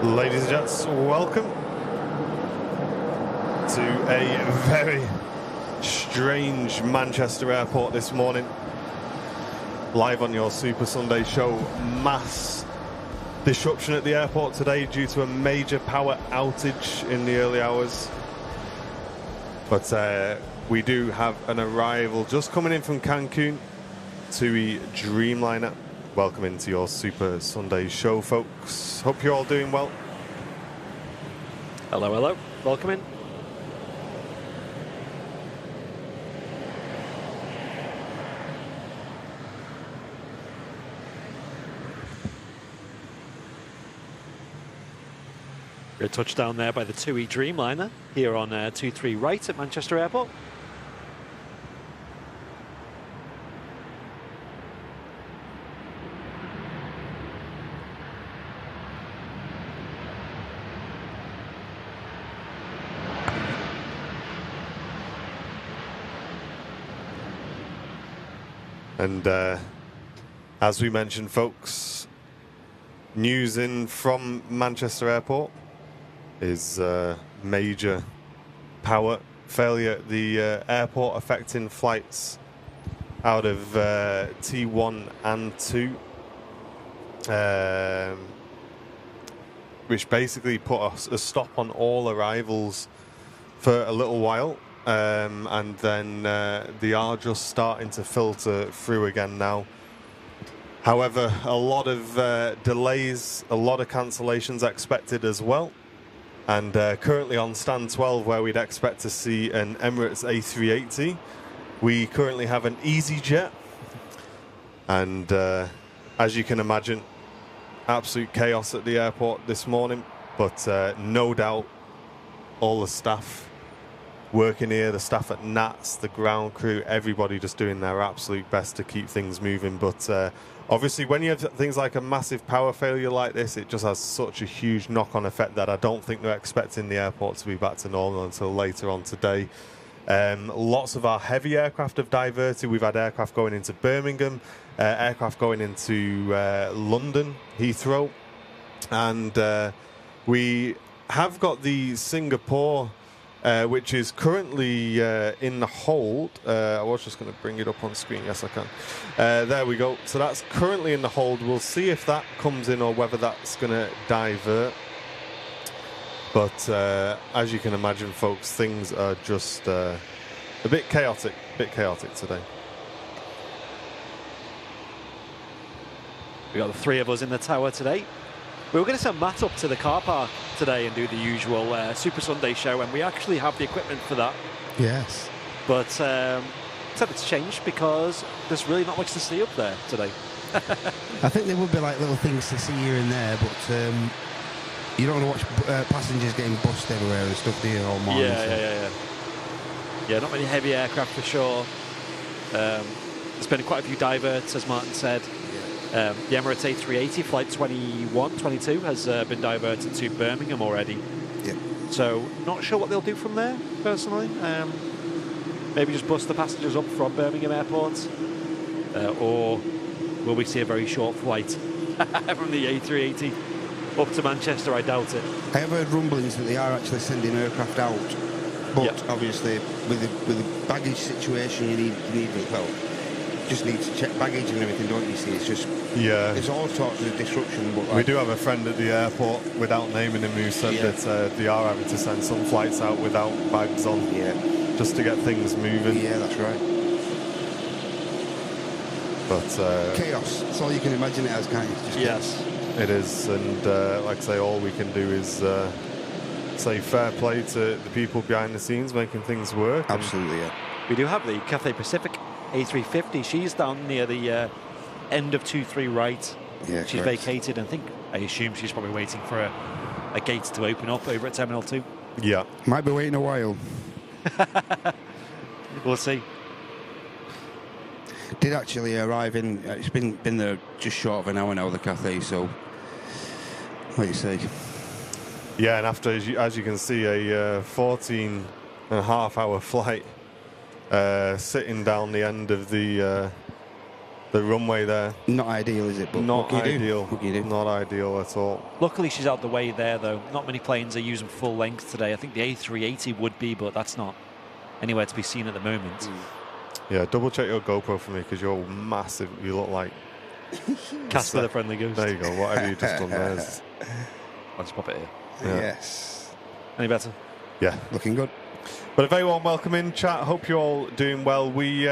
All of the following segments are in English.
Ladies and gents, welcome to a very strange Manchester airport this morning. Live on your Super Sunday show. Mass disruption at the airport today due to a major power outage in the early hours. But we do have an arrival just coming in from Cancun, TUI Dreamliner. Welcome into your Super Sunday show, folks. Hope you're all doing well. Hello, hello. Welcome in. We're touched down there by the TUI Dreamliner here on 23 right at Manchester Airport. And as we mentioned, folks, news in from Manchester Airport is major power failure at the airport, affecting flights out of T1 and 2, which basically put a stop on all arrivals for a little while. And then they are just starting to filter through again now. However, a lot of delays, a lot of cancellations expected as well. And currently on stand 12, where we'd expect to see an Emirates A380, we currently have an EasyJet. And as you can imagine, absolute chaos at the airport this morning. But no doubt all the staff working here, the staff at NATS, the ground crew, everybody just doing their absolute best to keep things moving. But obviously when you have things like a massive power failure like this, it just has such a huge knock-on effect that I don't think they're expecting the airport to be back to normal until later on today. Lots of our heavy aircraft have diverted. We've had aircraft going into Birmingham, aircraft going into London, Heathrow, and we have got the Singapore which is currently in the hold. I was just going to bring it up on screen. Yes, I can. There we go. So that's currently in the hold. We'll see if that comes in or whether that's going to divert. But as you can imagine, folks, things are just a bit chaotic today. We got the three of us in the tower today. We were going to send Matt up to the car park today and do the usual Super Sunday show, and we actually have the equipment for that. Yes. But said it's changed because there's really not much to see up there today. I think there would be like little things to see here and there, but you don't want to watch passengers getting bussed everywhere and stuff, do you, all morning? Yeah, not many heavy aircraft for sure. There's been quite a few diverts, as Martin said. The Emirates A380 flight 22 has been diverted to Birmingham already. Yeah. So not sure what they'll do from there, personally. Maybe just bus the passengers up from Birmingham Airport, or will we see a very short flight from the A380 up to Manchester? I doubt it. I have heard rumblings that they are actually sending aircraft out, but obviously with the baggage situation, you need well, just need to check baggage and everything, don't you see? It's just there's all sorts of disruption. But like, we do have a friend at the airport, without naming him, who said that they are having to send some flights out without bags on, just to get things moving. Yeah, that's right. But chaos. That's all you can imagine it as, can't you? Just yes, it is, and like I say, all we can do is say fair play to the people behind the scenes making things work. Absolutely, yeah. We do have the Cathay Pacific A350. She's down near the end of 23 right. Yeah, she's correct. vacated, and I assume she's probably waiting for a gate to open up over at Terminal 2. Yeah. Might be waiting a while. We'll see. Did actually arrive in, it's been there just short of an hour now, the Cathay, so what do you say? Yeah, and after, as you can see, a 14.5-hour flight sitting down the end of the The runway there. Not ideal, is it? But not ideal. What can you do? Not ideal at all. Luckily, she's out the way there, though. Not many planes are using full length today. I think the A380 would be, but that's not anywhere to be seen at the moment. Yeah, double check your GoPro for me because you're massive. You look like Casper the Friendly Ghost. There you go. What have you just done there? I'll just pop it here. Yeah. Yes. Any better? Yeah. Looking good. But a very warm welcome in, chat. Hope you're all doing well. We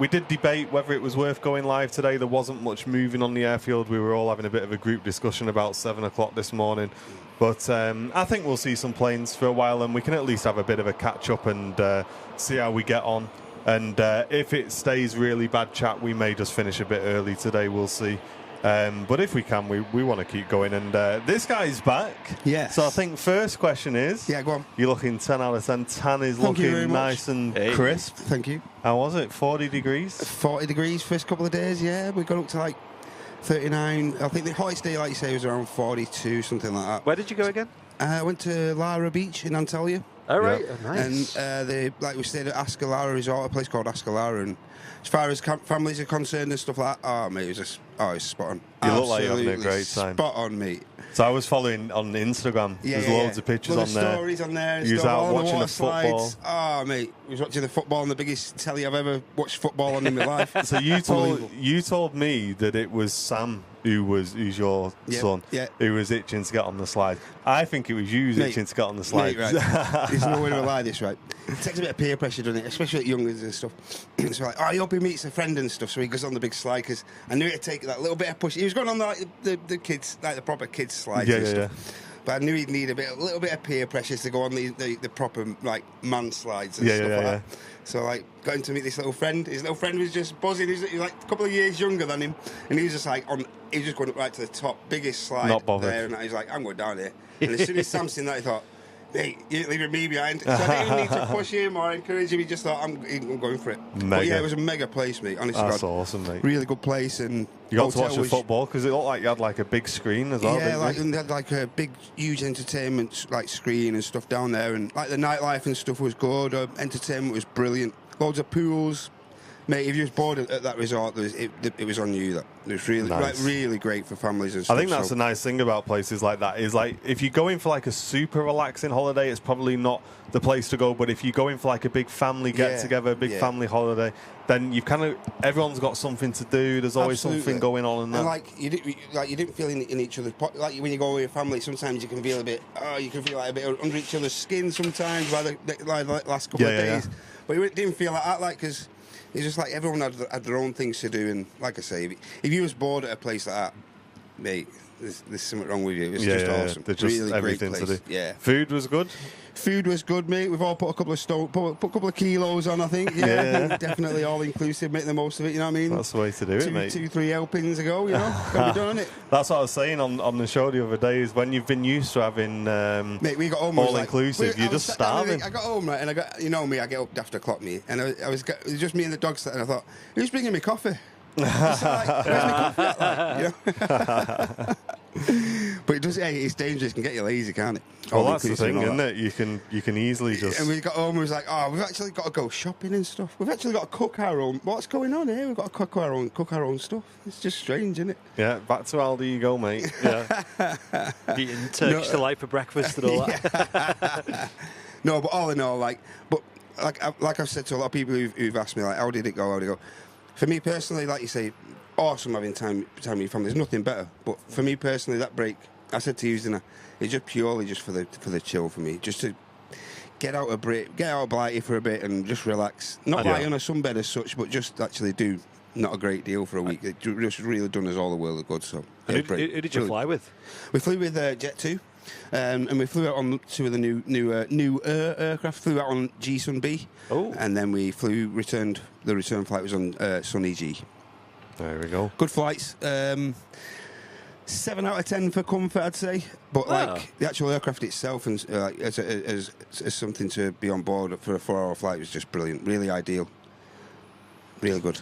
did debate whether it was worth going live today. There wasn't much moving on the airfield. We were all having a bit of a group discussion about 7 o'clock this morning. But I think we'll see some planes for a while, and we can at least have a bit of a catch-up and see how we get on. And if it stays really bad, chat, we may just finish a bit early today. We'll see. But if we can, we want to keep going. And this guy's back. Yes. So I think first question is... Yeah, go on. You're looking 10 out of 10. Tan is Thank you very looking much. nice and crisp. Thank you. How was it? 40 degrees? 40 degrees first couple of days, yeah. We got up to like 39. I think the hottest day, like you say, was around 42, something like that. Where did you go again? I went to Lara Beach in Antalya. Oh, right. Yep. Oh, nice. And we stayed at Ascalara Resort, a place called Ascalara. And as far as families are concerned and stuff like that, oh, mate, it was just, it's spot on. You look like you're having a Absolutely great time. Spot on, mate. So I was following on Instagram. There's loads of pictures on there. Stories on there. And You was stuff, out all watching water the football. slides. Oh, mate, I was watching the football on the biggest telly I've ever watched football on in my life. So you told me that it was Sam who's your son who was itching to get on the slide. I think it was you itching to get on the slide. Mate, right. There's no way to lie this, right? It takes a bit of peer pressure, doesn't it? Especially at youngers and stuff. So like, I hope he meets a friend and stuff, so he goes on the big slide, because I knew it'd take that little bit of push. He was going on the kids, like the proper kids slides and stuff. But I knew he'd need a little bit of peer pressure to go on the proper like man slides and stuff like that. So like got him to meet this little friend. His little friend was just buzzing. He was like a couple of years younger than him, and he was just like he was just going up right to the top, biggest slide Not bothered. there, and he's like, I'm going down here. And as soon as Sam seen that, he thought, hey, you're leaving me behind. So I didn't even need to push him or encourage him. He just thought, I'm going for it. But yeah, it was a mega place, mate. Honestly, that's awesome, mate. Really good place. And you got to watch the football because it looked like you had like a big screen as well. Yeah, and they had like a big, huge entertainment like screen and stuff down there, and like the nightlife and stuff was good. Entertainment was brilliant. Loads of pools. Mate, if you was bored at that resort, it was on you. That it was really, nice. Like, really great for families and stuff. I think that's the nice thing about places like that is like if you're going for like a super relaxing holiday, it's probably not the place to go. But if you're going for like a big family get together, a big family holiday, then you've everyone's got something to do. There's always something going on, and like you didn't feel in each other's like when you go with your family. Sometimes you can feel a bit a bit under each other's skin. Sometimes like the last couple of days, but it didn't feel like that, like because. It's just like everyone had their own things to do, and like I say, if you was bored at a place like that, mate, there's something wrong with you. It was just awesome. There's just really everything great to place. do. Yeah. Food was good. Food was good, mate. We've all put a couple of kilos on, I think. Yeah, I think definitely all inclusive. Make the most of it. You know what I mean? That's the way to do it, mate. 2-3 helpings ago. You know, got to be done, innit? That's what I was saying on the show the other day. Is when you've been used to having mate, we got home all inclusive, you're just starving. I got home right, and I got I get up after clock me, and it was just me and the dogs, and I thought, who's bringing me coffee? Where's my coffee at, like, but it does. Hey, it's dangerous. It can get you lazy, can't it? Well, that's the thing, isn't it? You can easily just. And we got home. We was like, we've actually got to go shopping and stuff. We've actually got to cook our own. What's going on here? We've got to cook our own stuff. It's just strange, isn't it? Yeah, back to Aldi you go, mate. Yeah. Eating Turkish delight for breakfast and all that. No, but all in all, like I've said to a lot of people who've asked me, like, how did it go? For me personally, like you say, awesome having time with your family. There's nothing better. But for me personally, that break, I said to you, didn't I? It's just purely just for the chill for me. Just to get out of Blighty for a bit and just relax. Not lie on a sunbed as such, but just actually do not a great deal for a week. It just really done us all the world of good. So, who did you fly with? We flew with Jet 2. And we flew out on two of the new aircraft. Flew out on G Sun B, and then we returned. The return flight was on Sunny G. There we go. Good flights. 7 out of 10 for comfort, I'd say. But like the actual aircraft itself, and as something to be on board for a 4-hour flight, was just brilliant. Really ideal. Really good.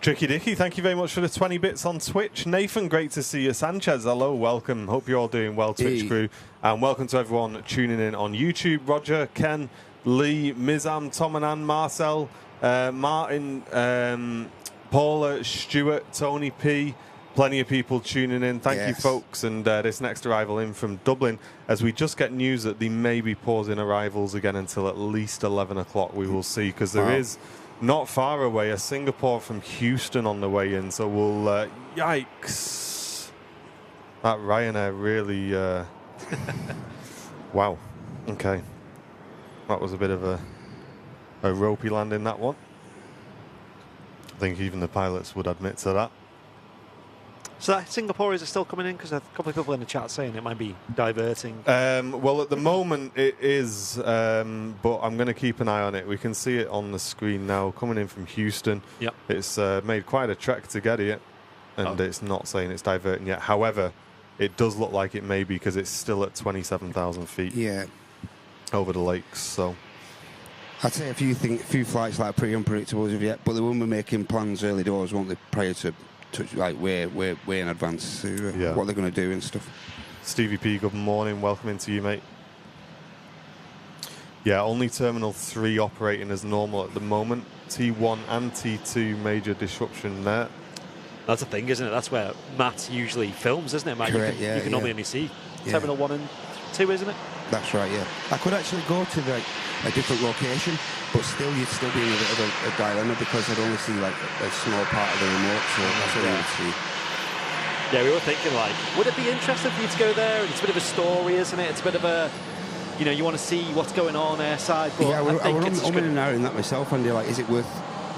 Tricky Dicky, thank you very much for the 20 bits on Twitch. Nathan, great to see you. Sanchez, hello, welcome. Hope you're all doing well, Twitch crew. And welcome to everyone tuning in on YouTube. Roger, Ken, Lee, Mizam, Tom and Ann, Marcel, Martin, Paula, Stuart, Tony P, plenty of people tuning in. Thank you, folks. And this next arrival in from Dublin, as we just get news that they may be pausing arrivals again until at least 11 o'clock. We will see, because there is not far away a Singapore from Houston on the way in. So we'll, yikes. That Ryanair really, wow. Okay. That was a bit of a ropey landing, that one. I think even the pilots would admit to that. So that Singapore, is it still coming in? Because a couple of people in the chat saying it might be diverting. Well, at the moment it is, but I'm going to keep an eye on it. We can see it on the screen now, coming in from Houston. Yep. It's made quite a trek to get here, and it's not saying it's diverting yet. However, it does look like it may be, because it's still at 27,000 feet. Yeah. Over the lakes, so. I'd say a few flights like pretty unpredictable as of yet, but they will be making plans early doors, won't they, prior to like way in advance to what they're going to do and stuff. Stevie P, good morning. Welcome into you, mate. Yeah, only Terminal 3 operating as normal at the moment. T1 and T2 major disruption there. That's the thing, isn't it? That's where Matt usually films, isn't it, Matt? Correct, you can normally only see Terminal 1 and 2, isn't it? That's right, yeah. I could actually go to a different location, but still you'd still be in a bit of a dilemma, because I'd only see like a small part of the remote, so that's what you would see. Yeah, we were thinking like, would it be interesting for you to go there? And it's a bit of a story, isn't it? It's a bit of a, you want to see what's going on airside. But yeah, I think I'm in and out in that myself, and you're like, is it worth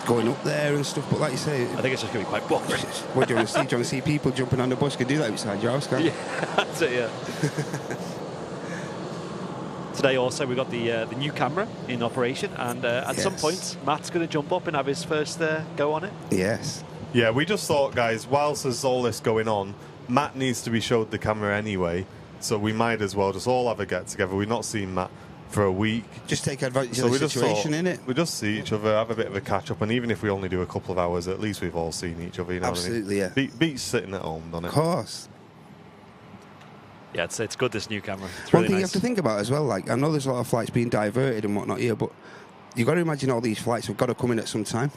going up there and stuff? But like you say, I think it's just going to be quite boring. What do you want to see? Do you want to see people jumping on the bus? Could do that outside your house, can't you? Yeah, that's it, yeah. Today also we got the new camera in operation, and at some point Matt's going to jump up and have his first go on it. Yes. Yeah, we just thought, guys, whilst there's all this going on, Matt needs to be showed the camera anyway, so we might as well just all have a get together. We've not seen Matt for a week. Just take advantage of the situation, innit? We just see each other, have a bit of a catch up, and even if we only do a couple of hours, at least we've all seen each other. You know Absolutely, what I mean? Beats sitting at home, doesn't it? Of course. Yeah, it's good, this new camera. It's One really thing nice. you have to think about as well, like, I know there's a lot of flights being diverted and whatnot here, but you've got to imagine all these flights have got to come in at some time.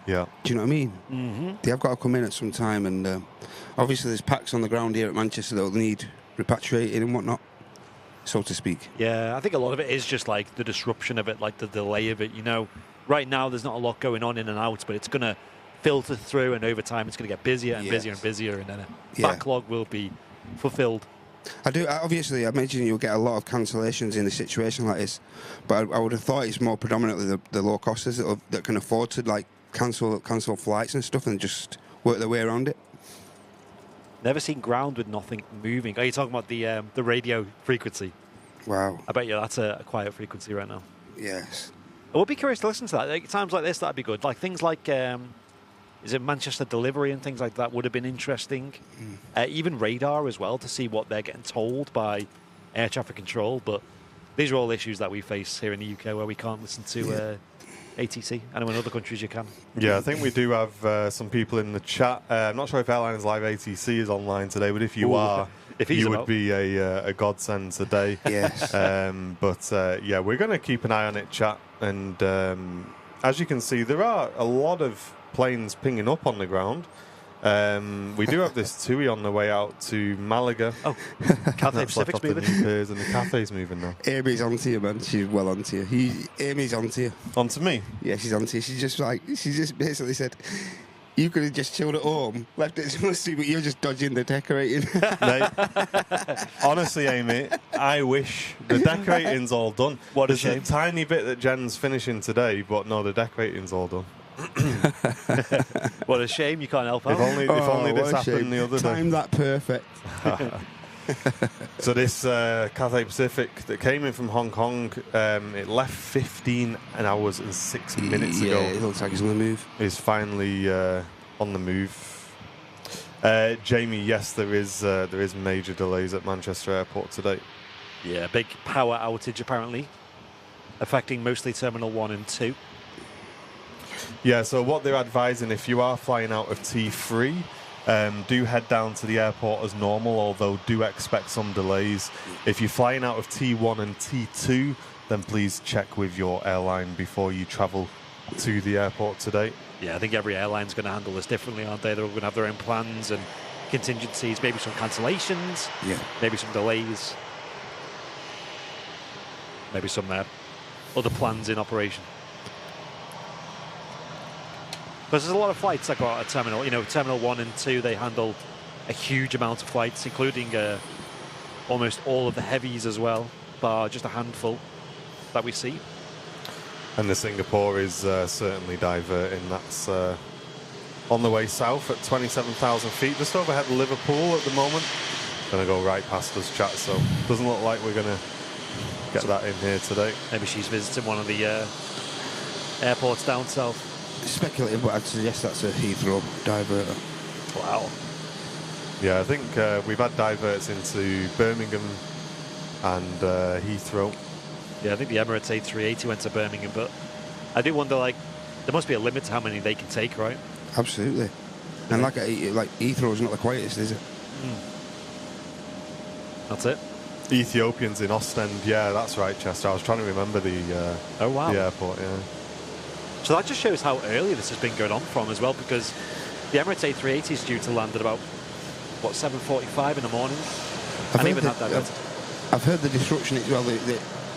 Yeah. Do you know what I mean? Mm-hmm. They have got to come in at some time, and obviously there's packs on the ground here at Manchester that will need repatriating and whatnot, so to speak. Yeah, I think a lot of it is just like the disruption of it, like the delay of it. Right now there's not a lot going on in and out, but it's going to filter through, and over time it's going to get busier and busier and busier, and then a backlog will be fulfilled. Obviously, I imagine you'll get a lot of cancellations in a situation like this, but I would have thought it's more predominantly the low costers that can afford to like cancel flights and stuff and just work their way around it. Never seen ground with nothing moving. Are you talking about the radio frequency? Wow. I bet you that's a quiet frequency right now. Yes. I would be curious to listen to that. Like, times like this, that'd be good. Like things like, is it Manchester delivery and things like that would have been interesting. Even radar as well, to see what they're getting told by air traffic control. But these are all issues that we face here in the UK where we can't listen to ATC. I know in other countries you can. Yeah, I think we do have some people in the chat. I'm not sure if Airlines Live ATC is online today, but if you are, you would be a godsend today. Yes. Yeah, we're going to keep an eye on it, chat. And as you can see, there are a lot of planes pinging up on the ground. We do have this TUI on the way out to Malaga. Oh, Cathay Pacific's moving. And the Cathay's moving now. Amy's onto you, man. She's well onto you. Amy's onto you. Onto me? Yeah, she's onto you. She just basically said, you could have just chilled at home, left it to us, but you're just dodging the decorating. Mate, honestly, Amy, I wish the decorating's all done. What a There's shame. a tiny bit that Jen's finishing today, but no, the decorating's all done. What a shame you can't help out. If only this happened the other day. Timed that perfect. So this Cathay Pacific that came in from Hong Kong, it left 15 hours and 6 minutes ago. Yeah, it looks like he's on the move. Is finally on the move. Jamie, yes, there is major delays at Manchester Airport today. Yeah, big power outage apparently, affecting mostly Terminal 1 and 2. Yeah, so what they're advising, if you are flying out of T3, do head down to the airport as normal, although do expect some delays. If you're flying out of T1 and T2, then please check with your airline before you travel to the airport today. Yeah, I think every airline's going to handle this differently, aren't they? They're all going to have their own plans and contingencies, maybe some cancellations, maybe some delays, maybe some other plans in operation. Because there's a lot of flights that go out at Terminal. You know, Terminal 1 and 2, they handle a huge amount of flights, including almost all of the heavies as well, bar just a handful that we see. And the Singapore is certainly diverting. That's on the way south at 27,000 feet, just overhead Liverpool at the moment. Going to go right past us, chat, so doesn't look like we're going to get that in here today. Maybe she's visiting one of the airports down south. Speculative, but I'd suggest that's a Heathrow diverter. Wow. Yeah, I think we've had diverts into Birmingham and Heathrow. Yeah, I think the Emirates A380 went to Birmingham, but I do wonder, like, there must be a limit to how many they can take, right? Absolutely. And like Heathrow's not the quietest, is it? That's it. Ethiopians in Ostend, yeah, that's right, Chester. I was trying to remember the the airport, yeah. So that just shows how early this has been going on from as well, because the Emirates A380 is due to land at about, what, 7:45 in the morning? I've heard the disruption as well.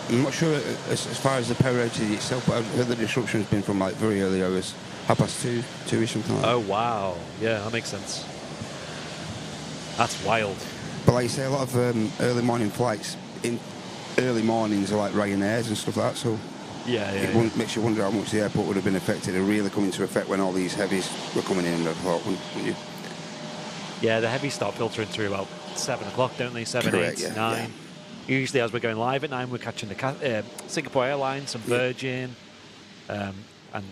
I'm not sure as far as the power outage itself, but I've heard the disruption has been from like very early hours, 2:30, 2-ish, something like that. Oh, wow. Yeah, that makes sense. That's wild. But like you say, a lot of early morning flights in early mornings are like Ryanair's and stuff like that, so it makes you wonder how much the airport would have been affected and really come into effect when all these heavies were coming in, I thought, wouldn't you? Yeah, the heavies start filtering through about 7 o'clock, don't they? 7, Correct, 8, 9. Yeah. Usually as we're going live at 9, we're catching the Singapore Airlines, some Virgin, and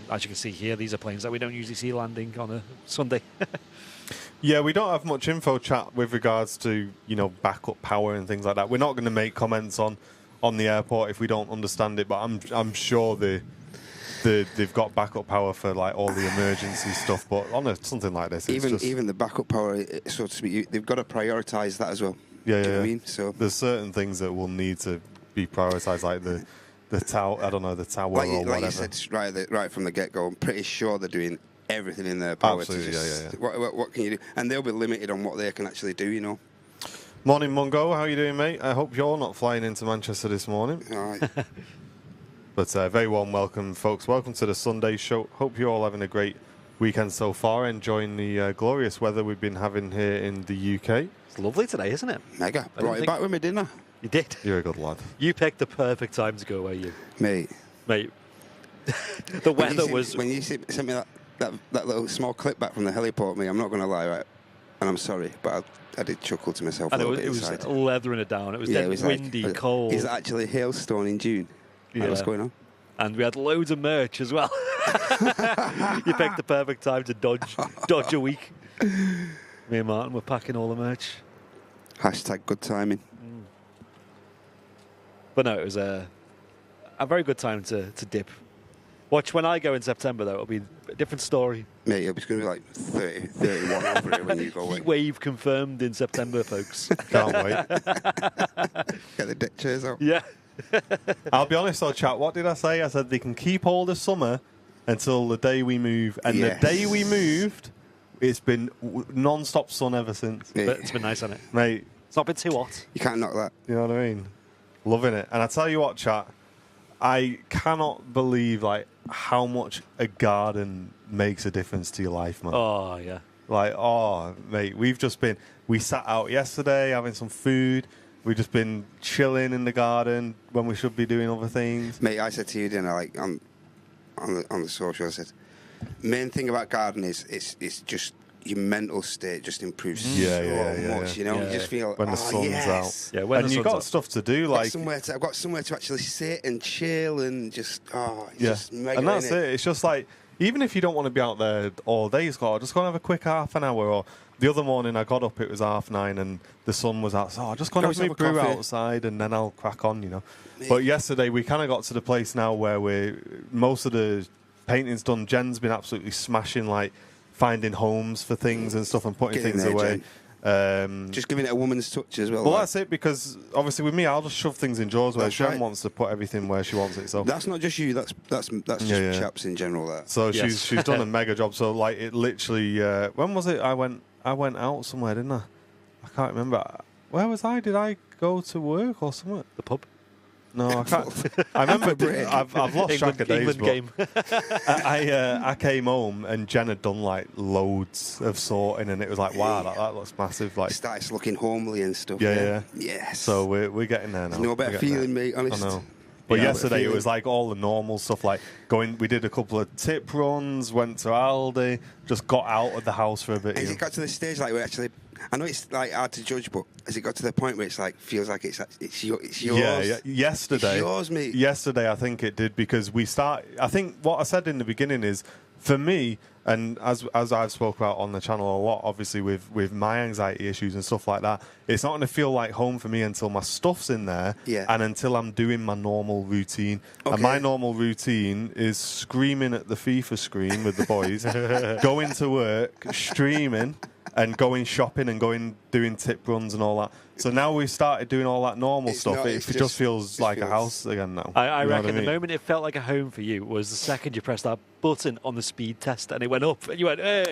as you can see here, these are planes that we don't usually see landing on a Sunday. Yeah, we don't have much info, chat, with regards to, you know, backup power and things like that. We're not going to make comments on the airport if we don't understand it, but I'm sure they've got backup power for like all the emergency stuff. But on something like this, even the backup power, so to speak, they've got to prioritise that as well. Yeah, Do you know what I mean? So there's certain things that will need to be prioritised, like the tower. I don't know, the tower or whatever. Like you said, right from the get-go, I'm pretty sure they're doing everything in their power. Absolutely, to what can you do? And they'll be limited on what they can actually do, you know. Morning, Mungo. How you doing, mate? I hope you're not flying into Manchester this morning. All right. But very warm welcome, folks. Welcome to the Sunday show. Hope you're all having a great weekend so far, enjoying the glorious weather we've been having here in the UK. It's lovely today, isn't it? Mega. Brought it back with me, didn't I? You did. You're a good lad. You picked the perfect time to go away, you. Mate. The weather was... When you sent me that little small clip back from the heliport, I'm not going to lie, right? And I'm sorry, but I did chuckle to myself and a little bit it was inside. leathering it down. It was dead windy, cold. Is it actually hailstone in June? Yeah. What's going on? And we had loads of merch as well. You picked the perfect time to dodge a week. Me and Martin were packing all the merch. Hashtag good timing. But no, it was a very good time to dip. Watch when I go in September, though. It'll be a different story. Mate, it's going to be like 30, 31 over here when you go away. Heat wave confirmed in September, folks. Can't wait. Get the deck chairs out. Yeah. I'll be honest though, chat, what did I say? I said they can keep all the summer until the day we move. And the day we moved, it's been non-stop sun ever since. Yeah. But it's been nice, hasn't it? Mate. It's not been too hot. You can't knock that. You know what I mean? Loving it. And I tell you what, chat, I cannot believe like how much a garden makes a difference to your life, man. Oh, yeah. Like, oh, mate, we sat out yesterday having some food. We've just been chilling in the garden when we should be doing other things. Mate, I said to you, didn't I, like on the social, I said, main thing about gardening is it's just your mental state just improves so much, you know. Yeah. You just feel when the sun's out. Yeah, when and you've got stuff to do, like I've got somewhere to actually sit and chill and just just mega. And that's it. It's just like, even if you don't want to be out there all day, just go and have a quick half an hour. Or the other morning I got up, it was 9:30 and the sun was out. So I just gonna have my brew outside and then I'll crack on, you know. But yesterday we kind of got to the place now where most of the painting's done. Jen's been absolutely smashing, like finding homes for things and stuff and putting things away. Jen. Just giving it a woman's touch as well. Well, that's it, because obviously with me, I'll just shove things in drawers where Jen wants to put everything where she wants it. So that's not just you. That's just chaps in general. There. So she's done a mega job. So like it literally. When was it? I went out somewhere, didn't I? I can't remember. Where was I? Did I go to work or somewhere? The pub. No, I can't. I remember. I've lost track of days. Game. I came home and Jen had done like loads of sorting, and it was like, wow, that looks massive. Like, it starts looking homely and stuff. Yeah. Yes. So we're getting there now. There's no better feeling, mate. Honest. I know. But yesterday it was like all the normal stuff, like we did a couple of tip runs, went to Aldi, just got out of the house for a bit. Has it got to the stage like where actually, I know it's like hard to judge, but has it got to the point where it's like feels like it's yours? Yeah. Yesterday, it's yours, mate. Yesterday I think it did, because I think what I said in the beginning is, for me, and as I've spoke about on the channel a lot, obviously with my anxiety issues and stuff like that, it's not going to feel like home for me until my stuff's in there, and until I'm doing my normal routine. Okay. And my normal routine is screaming at the FIFA screen with the boys, going to work, streaming, and going shopping and doing tip runs and all that. So now we've started doing all that normal stuff. It just feels like a house again now. I reckon the moment it felt like a home for you was the second you pressed that button on the speed test and it went up and you went, hey,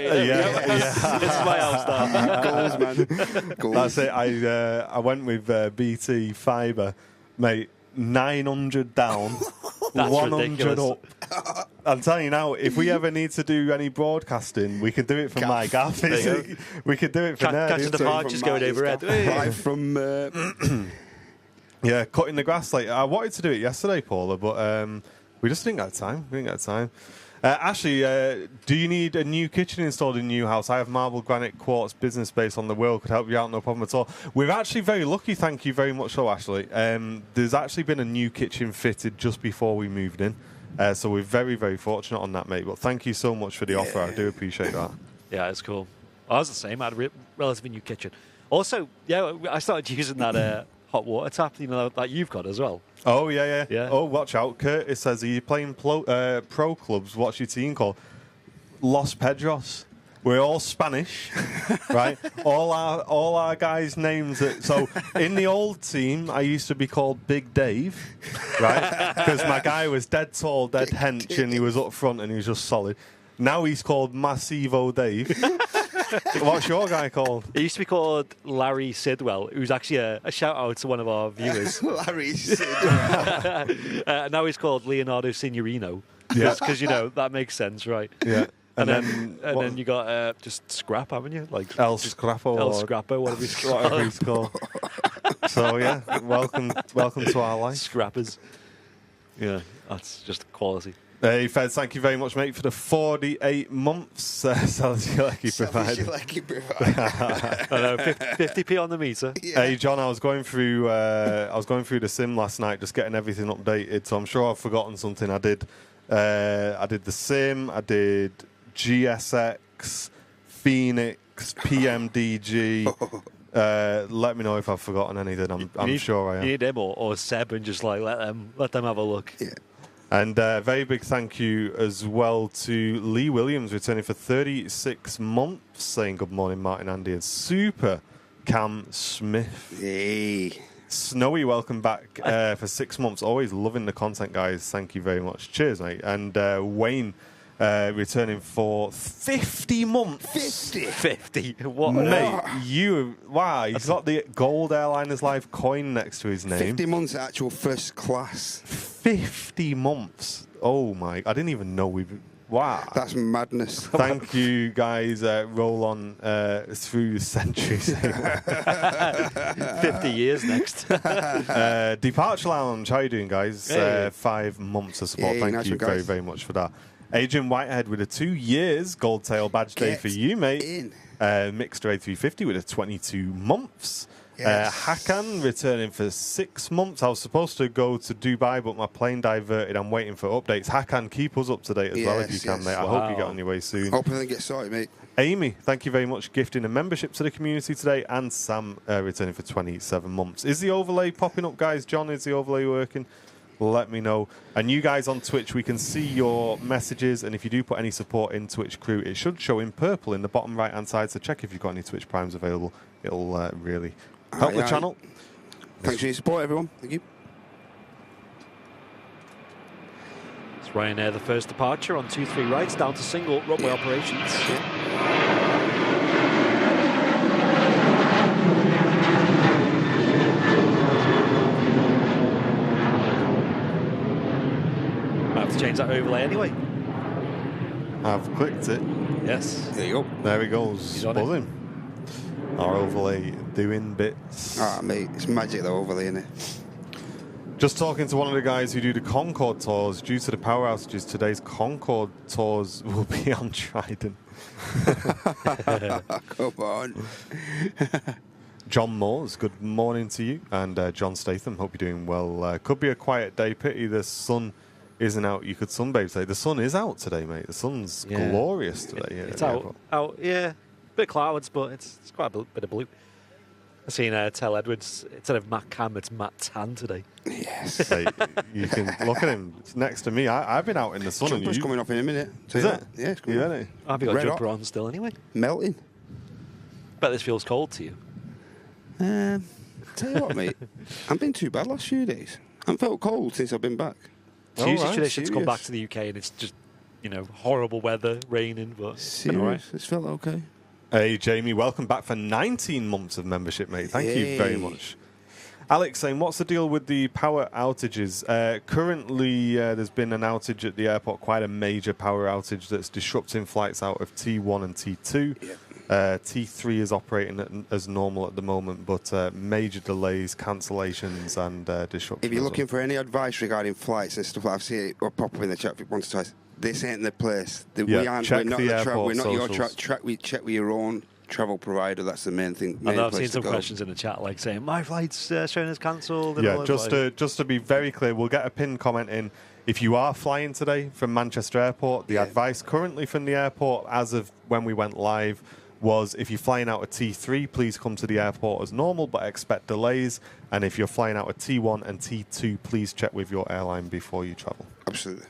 this is my house now. Goals, man. Goals. That's it. I went with BT Fibre, mate. 900 down, 100 ridiculous. up. I'm telling you now, if we ever need to do any broadcasting, we can do it from my gaff. We can do it from there. Catching the park, just going overhead. Right from... yeah, cutting the grass. Like I wanted to do it yesterday, Paula, but we just didn't get time. Ashley, do you need a new kitchen installed in your house? I have marble granite quartz business space on the wheel. Could help you out, no problem at all. We're actually very lucky, thank you very much, though, Ashley. There's actually been a new kitchen fitted just before we moved in. So we're very, very fortunate on that, mate. But thank you so much for the offer. I do appreciate that. Yeah, it's cool. I was the same. I had a relatively new kitchen. Also, I started using that hot water tap, that you've got as well. Oh, yeah. Oh, watch out. Curtis says, are you playing pro clubs? What's your team called? Los Pedros. We're all Spanish, right? All our guys' names. So in the old team, I used to be called Big Dave, right? Because my guy was dead tall, dead hench, and he was up front and he was just solid. Now he's called Massivo Dave. What's your guy called? He used to be called Larry Sidwell, who's actually a shout-out to one of our viewers. Larry Sidwell. Now he's called Leonardo Signorino. Yes, because, that makes sense, right? Yeah. And then you got just Scrap, haven't you? Like El Scrappo. El Scrappo, whatever he's called. So, yeah, welcome to our life. Scrappers. Yeah, that's just quality. Hey, Feds, thank you very much, mate, for the 48 months. Salutuleki provided. I know, 50p on the meter. Yeah. Hey, John, I was going through the sim last night, just getting everything updated. So I'm sure I've forgotten something. I did the sim. I did GSX, Phoenix, PMDG. Let me know if I've forgotten anything. I'm sure I am. You need him or Seb and just like let them have a look. Yeah. And very big thank you as well to Lee Williams, returning for 36 months, saying good morning, Martin, Andy, and Super Cam Smith. Hey. Snowy, welcome back for 6 months. Always loving the content, guys. Thank you very much. Cheers, mate. And Wayne returning for 50 months. 50? What? Mate, wow, he's got the Gold Airliners Live coin next to his name. 50 months actual first class. 50 months. Oh, my. I didn't even know wow. That's madness. Thank you, guys. Roll on through the centuries. 50 years next. Departure Lounge, how you doing, guys? Hey. 5 months of support. Hey, Thank nice you one, very, guys. very much for that. Adrian Whitehead with a 2 years Gold Tail badge day for you, mate. Mixed Raid 350 with a 22 months. Yes. Hakan returning for 6 months. I was supposed to go to Dubai, but my plane diverted. I'm waiting for updates. Hakan, keep us up to date as well if you can, mate. I hope you get on your way soon. Hope everything gets sorted, mate. Amy, thank you very much, gifting a membership to the community today. And Sam returning for 27 months. Is the overlay popping up, guys? John, is the overlay working? let me know. And you guys on Twitch, we can see your messages, and if you do put any support in Twitch Crew, it should show in purple in the bottom right-hand side, so check if you've got any Twitch Primes available. It'll really help the channel. Thanks for your support, everyone. Thank you. It's Ryanair, the first departure on 23 rights, down to single runway operations. Change that overlay anyway. I've clicked it. Yes. There you go. There he goes. Buzzing. Our overlay doing bits. Ah, mate, it's magic, the overlay, isn't it? Just talking to one of the guys who do the Concorde tours. Due to the power outages, today's Concorde tours will be on Trident. Come on. John Moores, good morning to you. And John Statham, hope you're doing well. Could be a quiet day. Pity the sun isn't out. You could sunbathe today. The sun is out today, mate. The sun's glorious today. It's out, yeah. Bit of clouds, but it's quite a bit of blue. I've seen Tell Edwards, instead of Matt Cam, it's Matt Tan today. Yes. Hey, you can look at him. It's next to me. I've been out in the sun. Jumper's coming off in a minute. Is it? Yeah, it's coming off. I've got a jumper on still anyway. Melting. Bet this feels cold to you. Tell you what, mate. I haven't been too bad last few days. I haven't felt cold since I've been back. It's usually tradition to come back to the UK and it's just, horrible weather, raining, but serious. Right. It's felt okay. Hey, Jamie, welcome back for 19 months of membership, mate. Thank you very much. Alex saying, what's the deal with the power outages? Currently, there's been an outage at the airport, quite a major power outage that's disrupting flights out of T1 and T2. Yep. T3 is operating as normal at the moment, but major delays, cancellations, and disruptions. If you're looking for any advice regarding flights and stuff, I've seen it pop up in the chat once or twice. This ain't the place. We're not your track. We check with your own travel provider. That's the main thing. And I've seen some questions in the chat, like saying my flight's showing as cancelled. Yeah, just to be very clear, we'll get a pinned comment in. If you are flying today from Manchester Airport, the advice currently from the airport, as of when we went live, was if you're flying out of T3, please come to the airport as normal, but expect delays. And if you're flying out of T1 and T2, please check with your airline before you travel. Absolutely.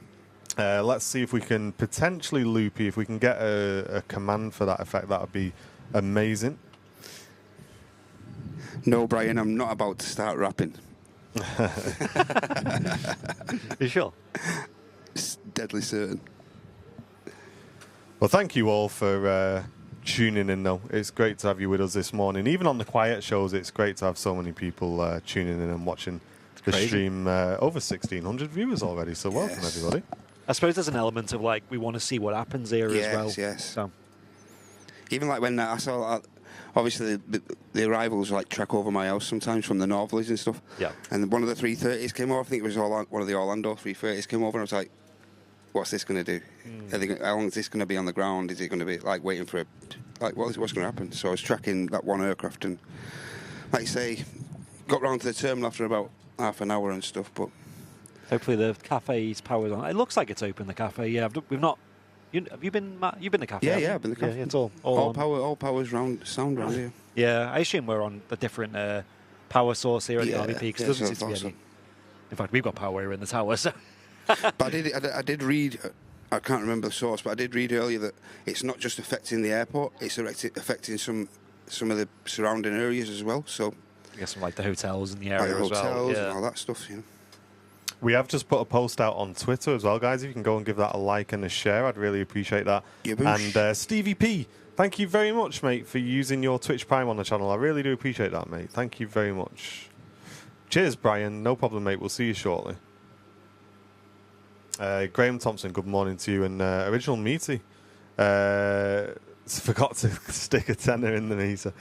Let's see if we can potentially loopy. If we can get a command for that effect, that would be amazing. No, Brian, I'm not about to start rapping. You sure? It's deadly certain. Well, thank you all for tuning in, though. It's great to have you with us this morning. Even on the quiet shows, it's great to have so many people tuning in and watching the stream. Over 1,600 viewers already, so welcome, everybody. I suppose there's an element of, like, we want to see what happens here as well. Yes. So. Even like when I saw, obviously, the arrivals like track over my house sometimes from the Northerlies and stuff. Yeah. And one of the 330s came over. I think it was one of the Orlando 330s came over, and I was like, what's this going to do? How long is this going to be on the ground? Is it going to be like waiting for what's going to happen? So I was tracking that one aircraft, and like you say, got round to the terminal after about half an hour and stuff. But hopefully the cafe's powered on. It looks like it's open, the cafe. Yeah, we've not. Have you been, Matt? You've been to the cafe? Yeah, I've been to the cafe. Yeah, it's all power's sound round here. Yeah, I assume we're on a different power source here at the RVP because it doesn't seem to be any. In fact, we've got power here in the tower. So. But I did read. I can't remember the source, but I did read earlier that it's not just affecting the airport; it's affecting some of the surrounding areas as well. So, I guess like the hotels in the area as well. Hotels and all that stuff. You know. We have just put a post out on Twitter as well, guys. If you can go and give that a like and a share, I'd really appreciate that. And Stevie P, thank you very much, mate, for using your Twitch Prime on the channel. I really do appreciate that, mate. Thank you very much. Cheers, Brian. No problem, mate. We'll see you shortly. Graham Thompson, good morning to you. And Original Meaty forgot to stick a tenner in the meter.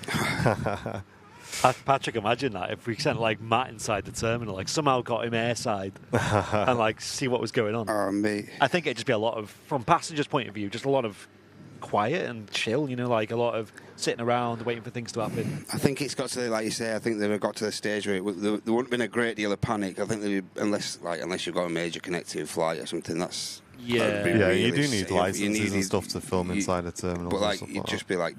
Patrick, imagine that if we sent like Matt inside the terminal, like somehow got him airside and like see what was going on. Oh, mate. I think it'd just be a lot of, from passengers' point of view, just a lot of quiet and chill, like a lot of sitting around waiting for things to happen. I think it's got to, like you say, I think they've got to the stage where there wouldn't have been a great deal of panic. I think unless you've got a major connecting flight or something, that's... Yeah, you do need licenses and stuff to film inside a terminal. But like, you'd just be like,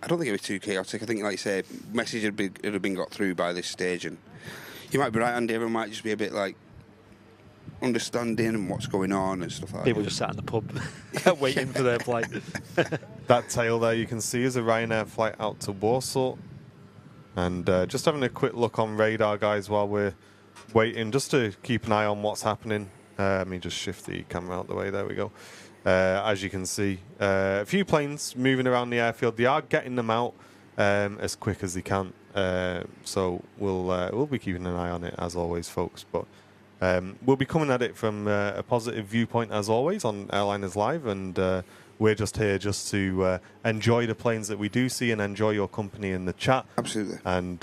I don't think it was too chaotic. I think, like you say, message had been got through by this stage, and you might be right, Andy. Everyone might just be a bit like, understanding and what's going on and stuff like that. People just sat in the pub waiting for their flight. That tail there you can see is a Ryanair flight out to Warsaw. And just having a quick look on radar, guys, while we're waiting, just to keep an eye on what's happening. Let me just shift the camera out the way. There we go. As you can see, a few planes moving around the airfield. They are getting them out as quick as they can. So we'll be keeping an eye on it as always, folks. But we'll be coming at it from a positive viewpoint as always on Airliners Live, and we're just here just to enjoy the planes that we do see and enjoy your company in the chat. Absolutely. And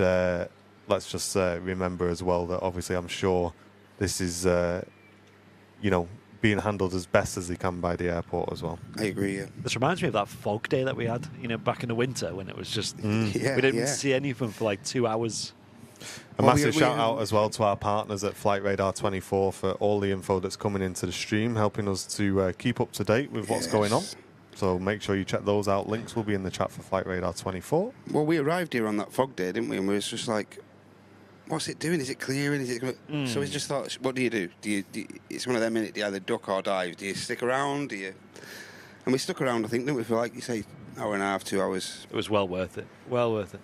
let's just remember as well that obviously I'm sure this is, being handled as best as they can by the airport as well. I agree, yeah. This reminds me of that fog day that we had, back in the winter when it was just, we didn't see anything for like 2 hours. A massive shout out as well to our partners at Flight Radar 24 for all the info that's coming into the stream, helping us to keep up to date with what's going on. So make sure you check those out. Links will be in the chat for Flight Radar 24. Well, we arrived here on that fog day, didn't we? And we was just like, what's it doing? Is it clearing? Is it? So we just thought, what do you do? It's one of them minutes. Do you either duck or dive? Do you stick around? And we stuck around, I think, didn't we? For like you say, hour and a half, 2 hours. It was well worth it. Well worth it.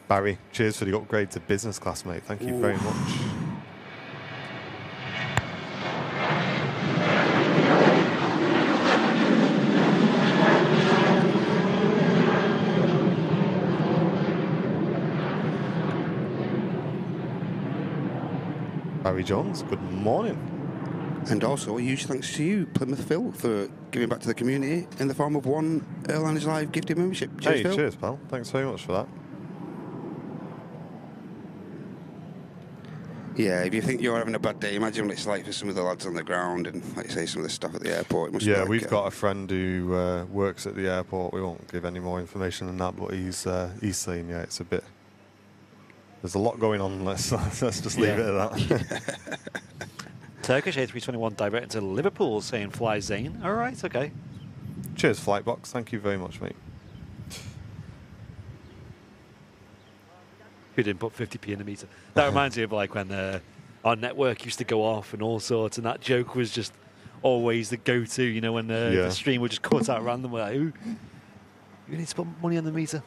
Barry, cheers for the upgrade to business class, mate. Thank you very much. Barry Jones, good morning. And also a huge thanks to you, Plymouth Phil, for giving back to the community in the form of one Airliners Live gifted membership. Cheers, Phil. Cheers, pal. Thanks very much for that. Yeah, if you think you're having a bad day, imagine what it's like for some of the lads on the ground and, like you say, some of the stuff at the airport. It must be like, we've got a friend who works at the airport. We won't give any more information than that, but he's saying, it's a bit... There's a lot going on. Let's just leave it at that. Turkish A321 diverting to Liverpool, saying fly Zane. All right, okay. Cheers, Flightbox. Thank you very much, mate. Who didn't put 50p in the meter? That reminds me of like when our network used to go off and all sorts, and that joke was just always the go-to. When the stream would just cut out randomly. Like, you need to put money on the meter.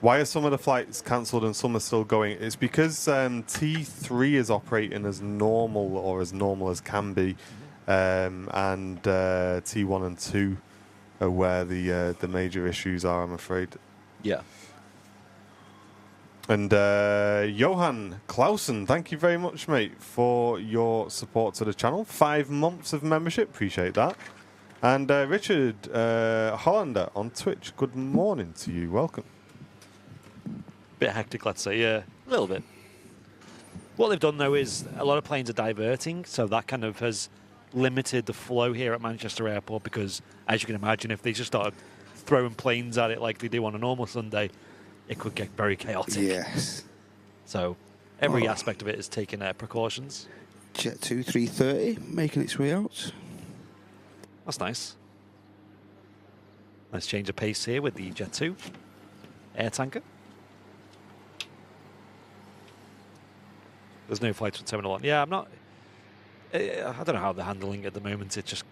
Why are some of the flights cancelled and some are still going? It's because T3 is operating as normal, or as normal as can be, and T1 and 2 are where the major issues are, I'm afraid. Yeah. And Johan Clausen, thank you very much, mate, for your support to the channel. 5 months of membership, appreciate that. And Richard Hollander on Twitch, good morning to you, welcome. Bit hectic, let's say, yeah, a little bit. What they've done, though, is a lot of planes are diverting, so that kind of has limited the flow here at Manchester Airport because, as you can imagine, if they just started throwing planes at it like they do on a normal Sunday, it could get very chaotic. Yes. So every aspect of it is taking precautions. Jet 2 330 making its way out. That's nice. Nice change of pace here with the Jet 2 air tanker. There's no flights from Terminal 1. Yeah, I'm not... I don't know how they're handling it at the moment. It's just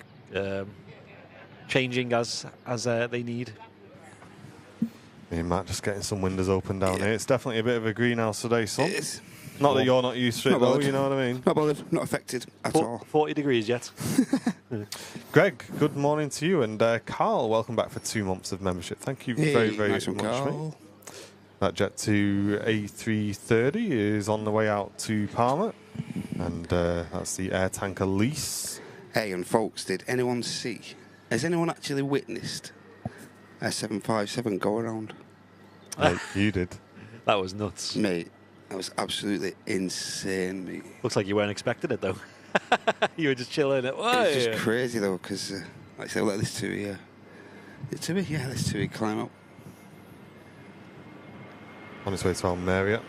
changing as they need. Me and Matt just getting some windows open down here. It's definitely a bit of a greenhouse today, son. It is. Not that you're not used to it, though, you know what I mean? Not bothered, not affected at all. 40 degrees yet. Greg, good morning to you. And Carl, welcome back for 2 months of membership. Thank you very, very nice much, Carl. mate. That Jet 2 A330 is on the way out to Palma. And that's the air tanker lease. Hey, and folks, did anyone see? Has anyone actually witnessed a 757 go around? You did. That was nuts. Mate, that was absolutely insane, mate. Looks like you weren't expecting it, though. You were just chilling. It's just crazy, though, because, like I say, let this TUI, this TUI climb up. On its way to Almeria.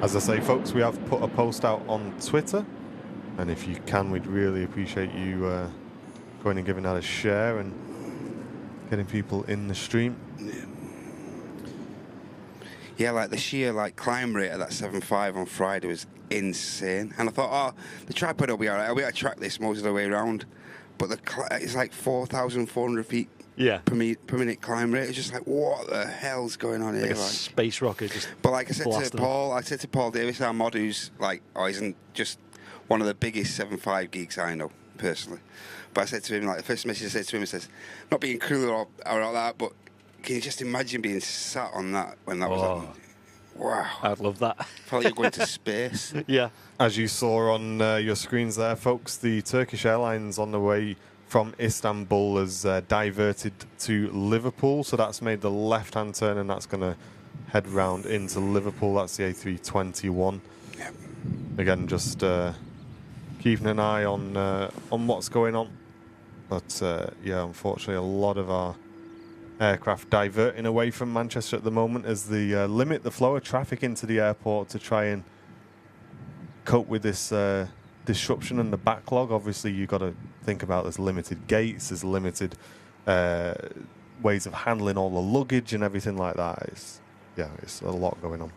As I say, folks, we have put a post out on Twitter, and if you can, we'd really appreciate you going and giving that a share and getting people in the stream. Yeah, like the sheer climb rate of that 7.5 on Friday was insane. And I thought, oh, the tripod will be alright. I'll be able to track this most of the way around. But it's like 4,400 feet per minute climb rate. It's just like, what the hell's going on here? Like a space rocket just. But like I said to Paul Davis, our mod, who's isn't just one of the biggest 7.5 geeks I know personally. But I said to him, the first message I said to him says, not being cruel or all that, but can you just imagine being sat on that when that was happening? Wow. I'd love that. Felt like you're going to space. Yeah. As you saw on your screens there, folks, the Turkish Airlines on the way from Istanbul has diverted to Liverpool. So that's made the left-hand turn, and that's going to head round into Liverpool. That's the A321. Yep. Again, just keeping an eye on what's going on. But, yeah, unfortunately, a lot of our aircraft diverting away from Manchester at the moment as they limit the flow of traffic into the airport to try and cope with this disruption and the backlog. Obviously, you've got to think about there's limited gates, there's limited ways of handling all the luggage and everything like that. It's a lot going on.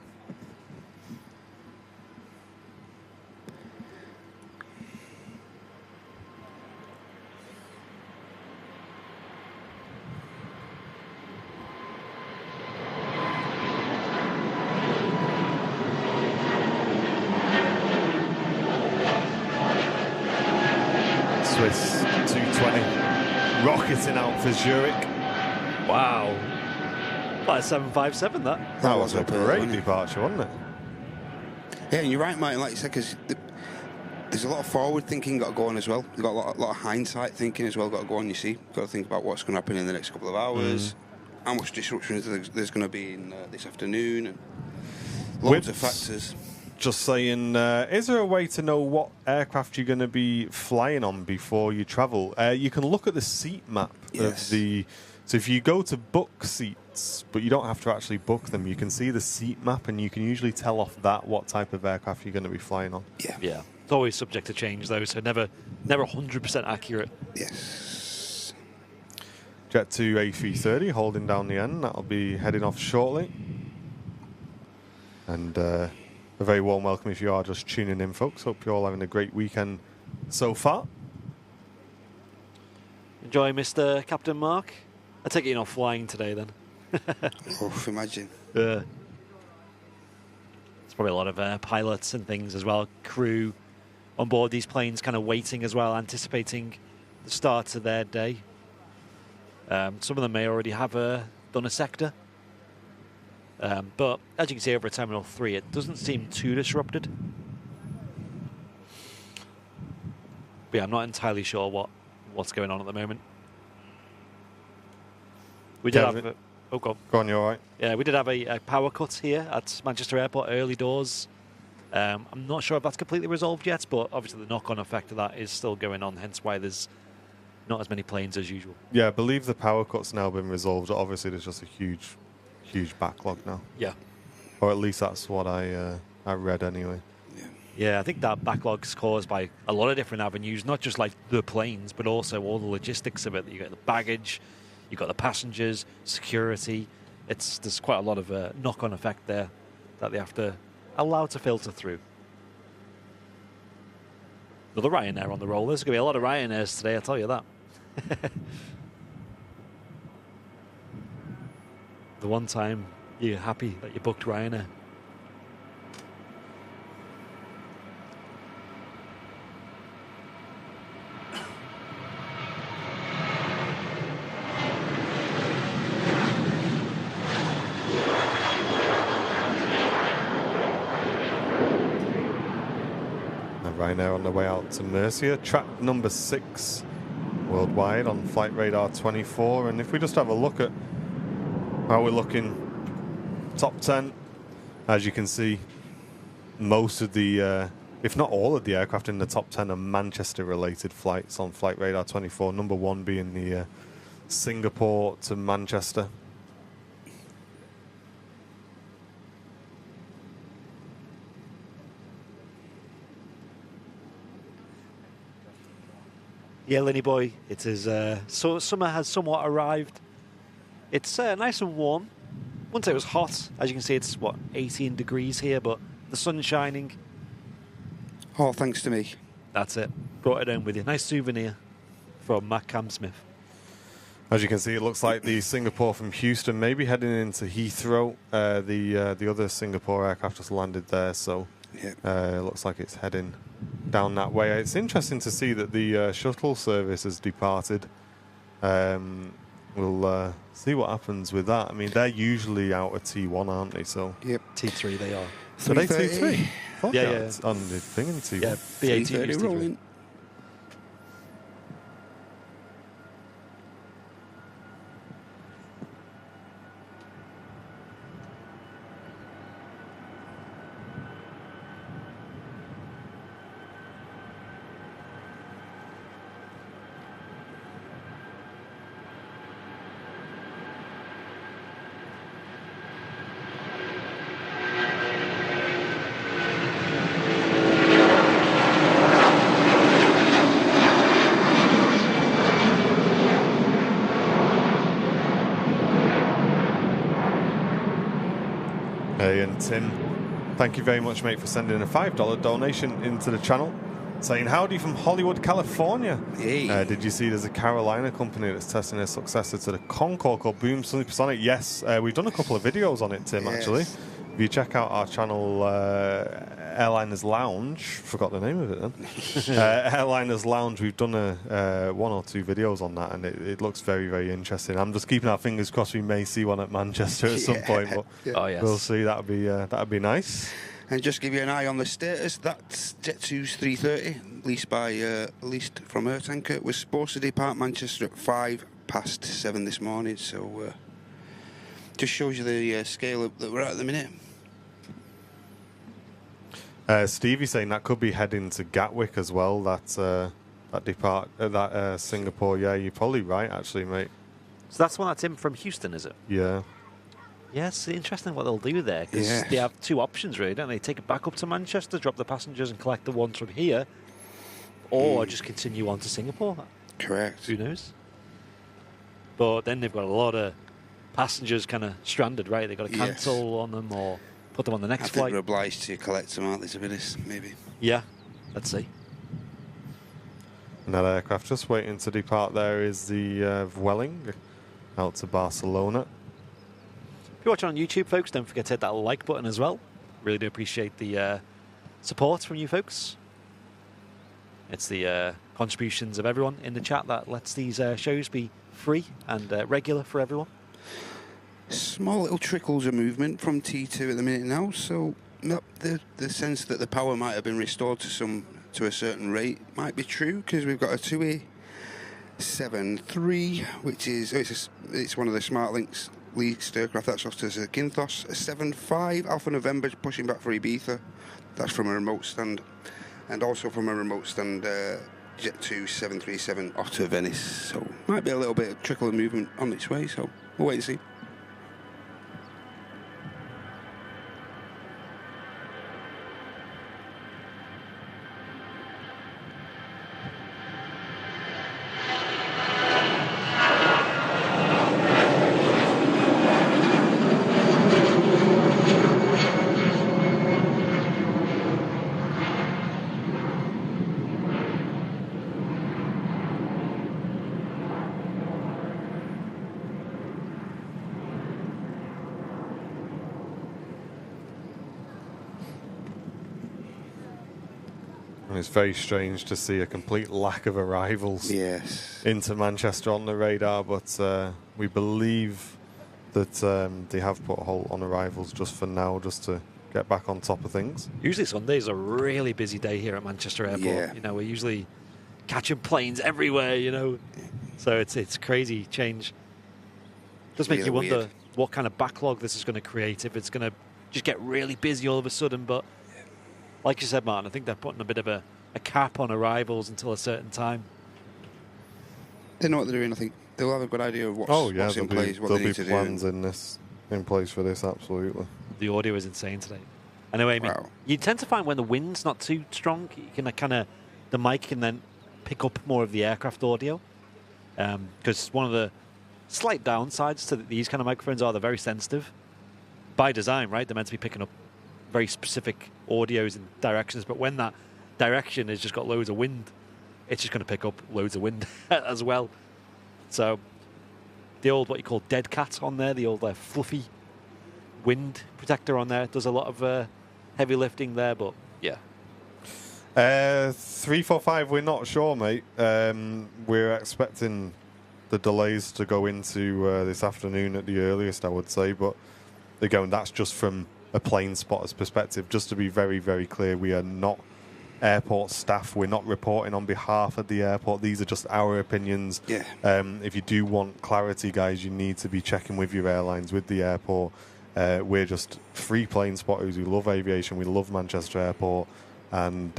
Swiss 220 rocketing out for Zurich. Wow. Like 757, that. That was a great departure, wasn't it? Yeah, and you're right, Martin, like you said, because there's a lot of forward thinking got to go on as well. You've got a lot of hindsight thinking as well got to go on, you see. Got to think about what's going to happen in the next couple of hours, how much disruption there's going to be in this afternoon, and loads of factors. Just saying, is there a way to know what aircraft you're going to be flying on before you travel? You can look at the seat map of the... So if you go to book seats, but you don't have to actually book them, you can see the seat map and you can usually tell off that what type of aircraft you're going to be flying on. Yeah. It's always subject to change, though, so never 100% accurate. Yes. Jet 2 A330 holding down the end. That'll be heading off shortly. And... a very warm welcome if you are just tuning in, folks. Hope you're all having a great weekend so far. Enjoy, Mr. Captain Mark. I take it you're not flying today, then. Imagine. There's probably a lot of pilots and things as well, crew on board these planes kind of waiting as well, anticipating the start of their day. Some of them may already have done a sector. But as you can see over at Terminal 3, it doesn't seem too disrupted. But yeah, I'm not entirely sure what's going on at the moment. We did have... go on, you all right? Yeah, we did have a power cut here at Manchester Airport early doors. I'm not sure if that's completely resolved yet, but obviously the knock-on effect of that is still going on, hence why there's not as many planes as usual. Yeah, I believe the power cut's now been resolved. Obviously, there's just a huge backlog now. Yeah. Or at least that's what I read anyway. Yeah, I think that backlog's caused by a lot of different avenues, not just like the planes, but also all the logistics of it. You got the baggage, you got the passengers, security. There's quite a lot of knock-on effect there that they have to allow to filter through. Another Ryanair on the roll. There's going to be a lot of Ryanairs today, I'll tell you that. The one time you're happy that you booked Ryanair. Ryanair on the way out to Murcia. Track number 6 worldwide on Flight Radar 24. And if we just have a look at how we're looking, top 10, as you can see, most of the, if not all of the aircraft in the top 10 are Manchester-related flights on Flight Radar 24. Number 1 being the Singapore to Manchester. Yeah, Lenny boy, it is. So summer has somewhat arrived. It's nice and warm. Wouldn't say it was hot. As you can see, it's, 18 degrees here, but the sun's shining. All thanks to me. That's it. Brought it home with you. Nice souvenir from Matt Camsmith. As you can see, it looks like the Singapore from Houston may be heading into Heathrow. The other Singapore aircraft just landed there, so it looks like it's heading down that way. It's interesting to see that the shuttle service has departed. We'll see what happens with that. I mean, they're usually out at T1, aren't they? So Yep. T3 they are. So they T3? Yeah. It's on the thing in T1. Yeah, BAT used rolling. Hey, and Tim, thank you very much, mate, for sending a $5 donation into the channel, saying howdy from Hollywood, California. Hey. Did you see there's a Carolina company that's testing a successor to the Concorde called Boom Supersonic? Yes, we've done a couple of videos on it, Tim, actually. If you check out our channel, Airliners Lounge, forgot the name of it then. Airliners Lounge, we've done one or two videos on that, and it looks very, very interesting. I'm just keeping our fingers crossed we may see one at Manchester at some point, but Oh, yes. we'll see. That'd be nice. And just give you an eye on the status, that's Jet2's 330, leased from Earth Anchor, was supposed to depart Manchester at 7:05 this morning, so just shows you the scale that we're at the minute. Stevie saying that could be heading to Gatwick as well. That Singapore. Yeah, you're probably right, actually, mate. So that's one that's in from Houston, is it? Yeah. Yes, interesting what they'll do there, because they have two options, really, don't they? Take it back up to Manchester, drop the passengers and collect the ones from here, or just continue on to Singapore. Correct. Who knows? But then they've got a lot of passengers kind of stranded, right? They've got to cancel on them or put them on the next I think flight. we're obliged to collect some, aren't they, to be honest, maybe. Yeah, let's see. And that aircraft just waiting to depart there is the Vueling out to Barcelona. If you're watching on YouTube, folks, don't forget to hit that like button as well. Really do appreciate the support from you folks. It's the contributions of everyone in the chat that lets these shows be free and regular for everyone. Small little trickles of movement from T2 at the minute now, so the sense that the power might have been restored to a certain rate might be true, because we've got a 2A73, which is it's one of the SmartLinks leased aircraft that's off to Zakynthos. A 75 Alpha November pushing back for Ibiza. That's from a remote stand, and also from a remote stand Jet2 737 off to Venice. So might be a little bit of trickle of movement on its way. So we'll wait and see. It's very strange to see a complete lack of arrivals into Manchester on the radar, but we believe that they have put a halt on arrivals just for now, just to get back on top of things. Usually Sundays are a really busy day here at Manchester Airport. Yeah. You know, we're usually catching planes everywhere, you know. So it's crazy change. Does make you wonder what kind of backlog this is going to create, if it's going to just get really busy all of a sudden. But like you said, Martin, I think they're putting a bit of a cap on arrivals until a certain time. They know what they're doing. I think they'll have a good idea of what's in place, what they need to do. There'll be plans in place for this, absolutely. The audio is insane today. Anyway, I mean, you tend to find when the wind's not too strong, you can kind of, the mic can then pick up more of the aircraft audio. Because one of the slight downsides to these kind of microphones are they're very sensitive. By design, right? They're meant to be picking up very specific audios and directions, but when that direction has just got loads of wind, it's just going to pick up loads of wind as well. So the old, what you call dead cat on there, the old fluffy wind protector on there, does a lot of heavy lifting there, but yeah. 345, we're not sure, mate. We're expecting the delays to go into this afternoon at the earliest, I would say, but again, that's just from a plane spotter's perspective. Just to be very, very clear, we are not airport staff. We're not reporting on behalf of the airport. These are just our opinions. Yeah. If you do want clarity, guys, you need to be checking with your airlines, with the airport. We're just free plane spotters. We love aviation. We love Manchester Airport. And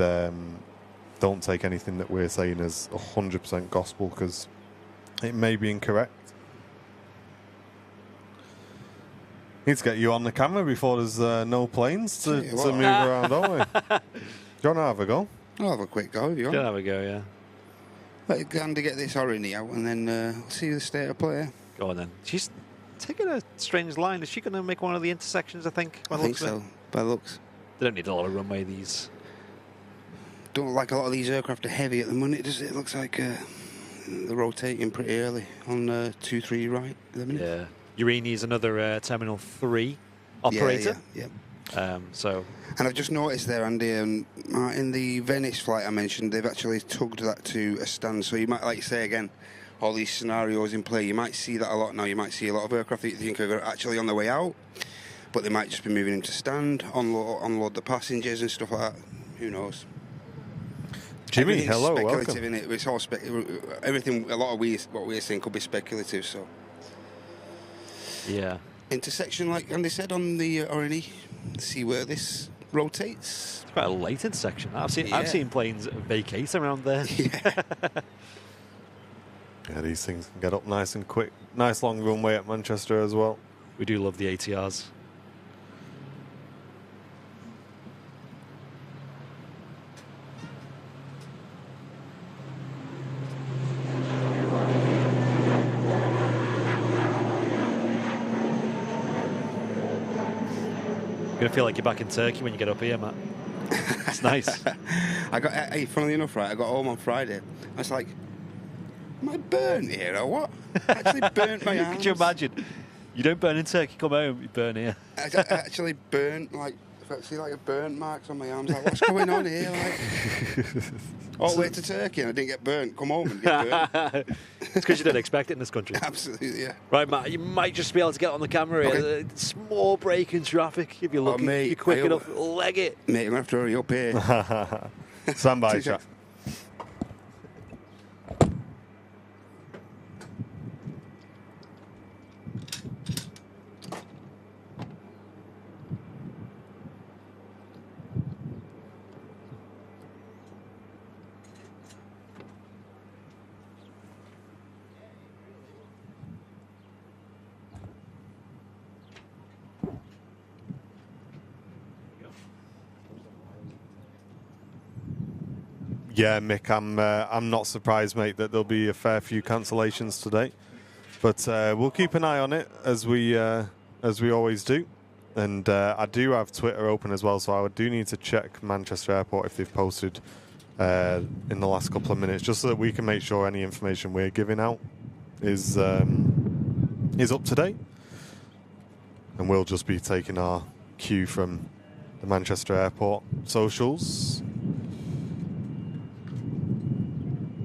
don't take anything that we're saying as 100% gospel, because it may be incorrect. Need to get you on the camera before there's no planes to move around, don't we? Do you want to have a go? I'll have a quick go if you want. Can have a go, yeah. Let Andy get this Orini out and then we'll see the state of play. Go on then. She's taking a strange line. Is she going to make one of the intersections, I think? I think so, by looks. They don't need a lot of runway, these. Don't like a lot of these aircraft are heavy at the moment, does it? It looks like they're rotating pretty early on 2-3 right at the minute. Yeah. Urini's another Terminal 3 operator. Yeah. So. And I've just noticed there, Andy, in the Venice flight I mentioned, they've actually tugged that to a stand. So you might, like you say again, all these scenarios in play, you might see that a lot now. You might see a lot of aircraft that you think are actually on their way out, but they might just be moving into stand, unload the passengers and stuff like that. Who knows? Jimmy, hello, speculative, welcome. It's all everything. A lot of what we're saying could be speculative. So, yeah. Intersection, like Andy said on the RNE, see where this rotates. It's quite a late intersection. I've seen planes vacate around there. Yeah. Yeah, these things can get up nice and quick. Nice long runway at Manchester as well. We do love the ATRs. You're gonna feel like you're back in Turkey when you get up here, Matt. It's nice. Hey, funnily enough, right, I got home on Friday. I was like, am I burnt here or what? I actually burnt my arms. Could you imagine? You don't burn in Turkey, come home, you burn here. I actually burnt, like, I see like a burnt marks on my arms. Like, what's going on here? Like, all the way to Turkey and I didn't get burnt. Come home and get burnt. It's because you didn't expect it in this country. Absolutely, yeah. Right, Matt, you might just be able to get on the camera here. Okay. Small break in traffic. If you're lucky, mate, you're quick enough, leg it. Mate, I'm going to have to hurry up here. Stand by, chat. Yeah, Mick, I'm not surprised, mate, that there'll be a fair few cancellations today, but we'll keep an eye on it as we always do. And I do have Twitter open as well, so I do need to check Manchester Airport if they've posted in the last couple of minutes, just so that we can make sure any information we're giving out is up to date. And we'll just be taking our cue from the Manchester Airport socials.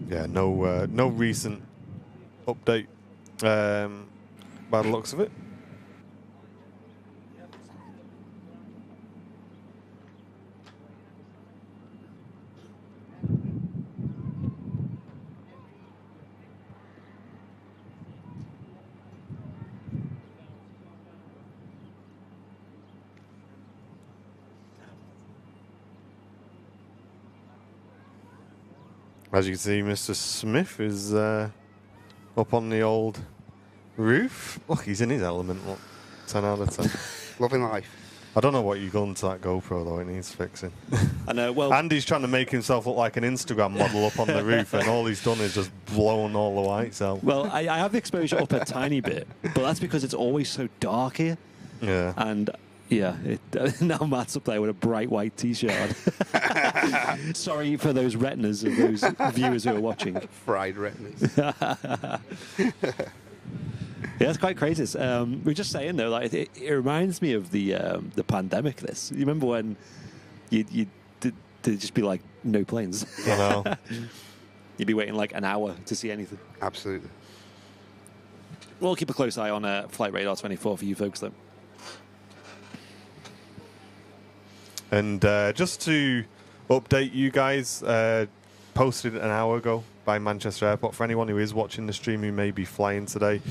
Yeah, no recent update by the looks of it. As you can see, Mr. Smith is up on the old roof. Look, he's in his element. Look, 10 out of 10. Loving life. I don't know what you've done to that GoPro, though. It needs fixing. I know. Well, Andy's trying to make himself look like an Instagram model up on the roof, and all he's done is just blown all the lights out. Well, I have the exposure up a tiny bit, but that's because it's always so dark here. Yeah. And yeah, now Matt's up there with a bright white T-shirt on. Sorry for those retinas of those viewers who are watching. Fried retinas. Yeah, it's quite crazy. We're just saying though, like it reminds me of the pandemic. This, you remember when you did just be like no planes? I know. You'd be waiting like an hour to see anything. Absolutely. We'll keep a close eye on Flight Radar 24 for you folks though. And just to update you guys, posted an hour ago by Manchester Airport. For anyone who is watching the stream who may be flying today,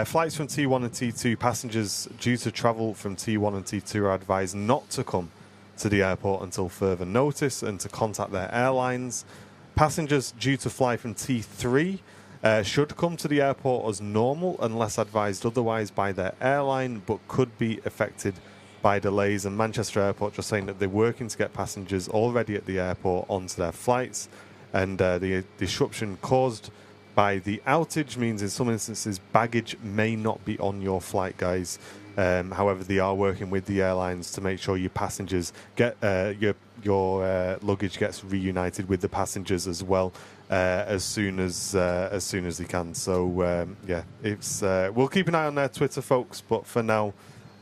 flights from T1 and T2, passengers due to travel from T1 and T2 are advised not to come to the airport until further notice and to contact their airlines. Passengers due to fly from T3 should come to the airport as normal unless advised otherwise by their airline, but could be affected by delays. And Manchester Airport just saying that they're working to get passengers already at the airport onto their flights. And the disruption caused by the outage means in some instances baggage may not be on your flight, guys. However, they are working with the airlines to make sure your passengers get your luggage gets reunited with the passengers as well as soon as they can. So yeah, it's we'll keep an eye on their Twitter, folks. But for now,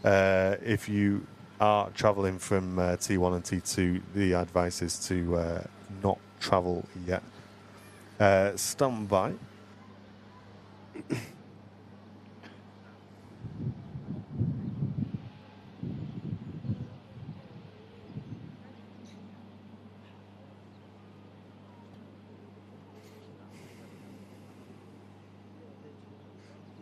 if you are travelling from T1 and T2, the advice is to not travel yet. Stand by.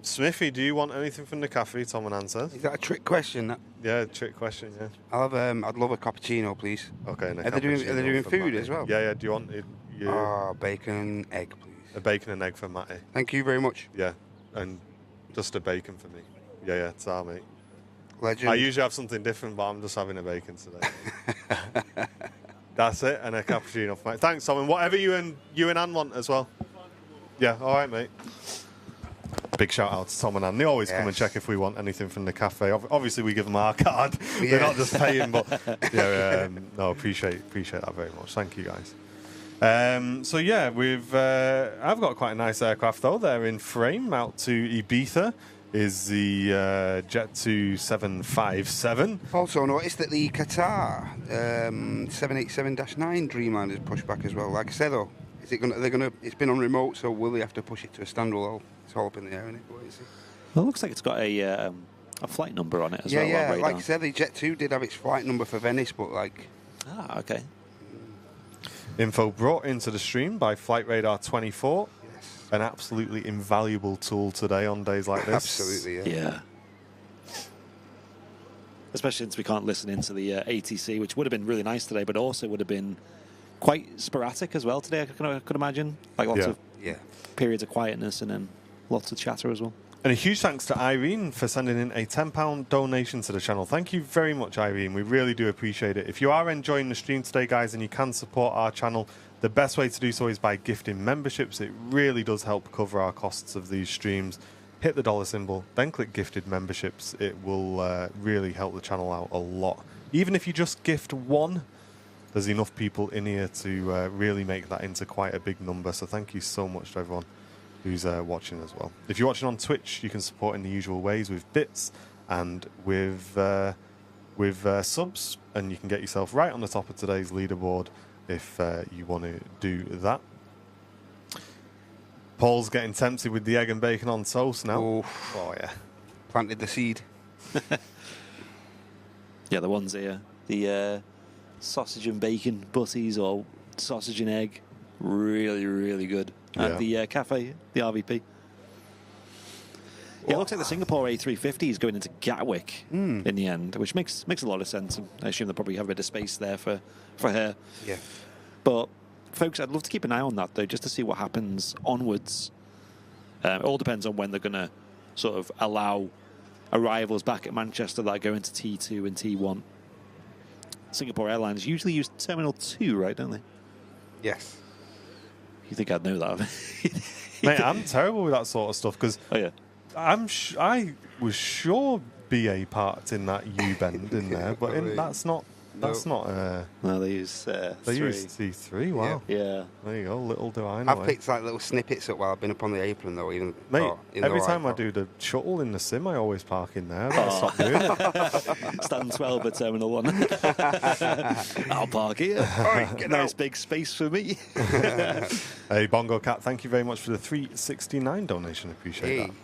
Smithy, do you want anything from the cafe? Tom and Ann says. Is that a trick question? That? Yeah, trick question. Yeah. I'd love a cappuccino, please. Okay. And Are they doing food as well? Yeah, yeah. Do you want it? Bacon and egg, please. A bacon and egg for Matty. Thank you very much. Yeah, and just a bacon for me. Yeah, yeah, it's our mate. Legend. I usually have something different, but I'm just having a bacon today. That's it, and a cappuccino for Matty. Thanks, Tom. And whatever you and Ann want as well. Yeah, all right, mate. Big shout out to Tom and Ann. They always come and check if we want anything from the cafe. Obviously, we give them our card. Yeah. They're not just paying, but yeah, no, appreciate that very much. Thank you, guys. So yeah, I've got quite a nice aircraft though. They're in frame out to Ibiza. Is the Jet 2757. Also noticed that the Qatar 787-9 Dreamliner is pushed back as well. Like I said though, it's been on remote, so will they have to push it to a standalone? It's all up in the air, isn't it? Well, it looks like it's got a flight number on it as well. Yeah, like I said, the Jet 2 did have its flight number for Venice, but like... Ah, okay. Info brought into the stream by Flight Radar 24. Yes. An absolutely invaluable tool today on days like this. Absolutely, yeah. Especially since we can't listen into the ATC, which would have been really nice today, but also would have been quite sporadic as well today, I could imagine. Like lots of periods of quietness and then lots of chatter as well. And a huge thanks to Irene for sending in a £10 donation to the channel. Thank you very much, Irene. We really do appreciate it. If you are enjoying the stream today, guys, and you can support our channel, the best way to do so is by gifting memberships. It really does help cover our costs of these streams. Hit the dollar symbol, then click gifted memberships. It will really help the channel out a lot. Even if you just gift one, there's enough people in here to really make that into quite a big number. So thank you so much to everyone who's watching as well. If you're watching on Twitch, you can support in the usual ways with bits and with subs, and you can get yourself right on the top of today's leaderboard if you want to do that. Paul's getting tempted with the egg and bacon on toast now. Oh yeah. Planted the seed. Yeah, the ones here. The sausage and bacon butties or sausage and egg. Really, really good. At the cafe, the RVP. Yeah, it looks like the Singapore A350 is going into Gatwick in the end, which makes a lot of sense. I assume they'll probably have a bit of space there for her. Yeah. But, folks, I'd love to keep an eye on that, though, just to see what happens onwards. It all depends on when they're going to sort of allow arrivals back at Manchester that go into T2 and T1 Singapore Airlines usually use Terminal 2, right, don't they? Yes. You think I'd know that? Mate, I'm terrible with that sort of stuff because Oh, yeah. I was sure BA parked in that U bend in there, but that's not. That's not. No, they use They 3. use C3. Wow. Yeah. There you go. Little do I know. I've picked like little snippets up while I've been up on the apron though. Even Mate, every time I do the shuttle in the sim, I always park in there. I better stop doing it. Stand 12 at Terminal 1. I'll park here. Nice big space for me. Hey, Bongo Cat, thank you very much for the 369 donation. Appreciate that.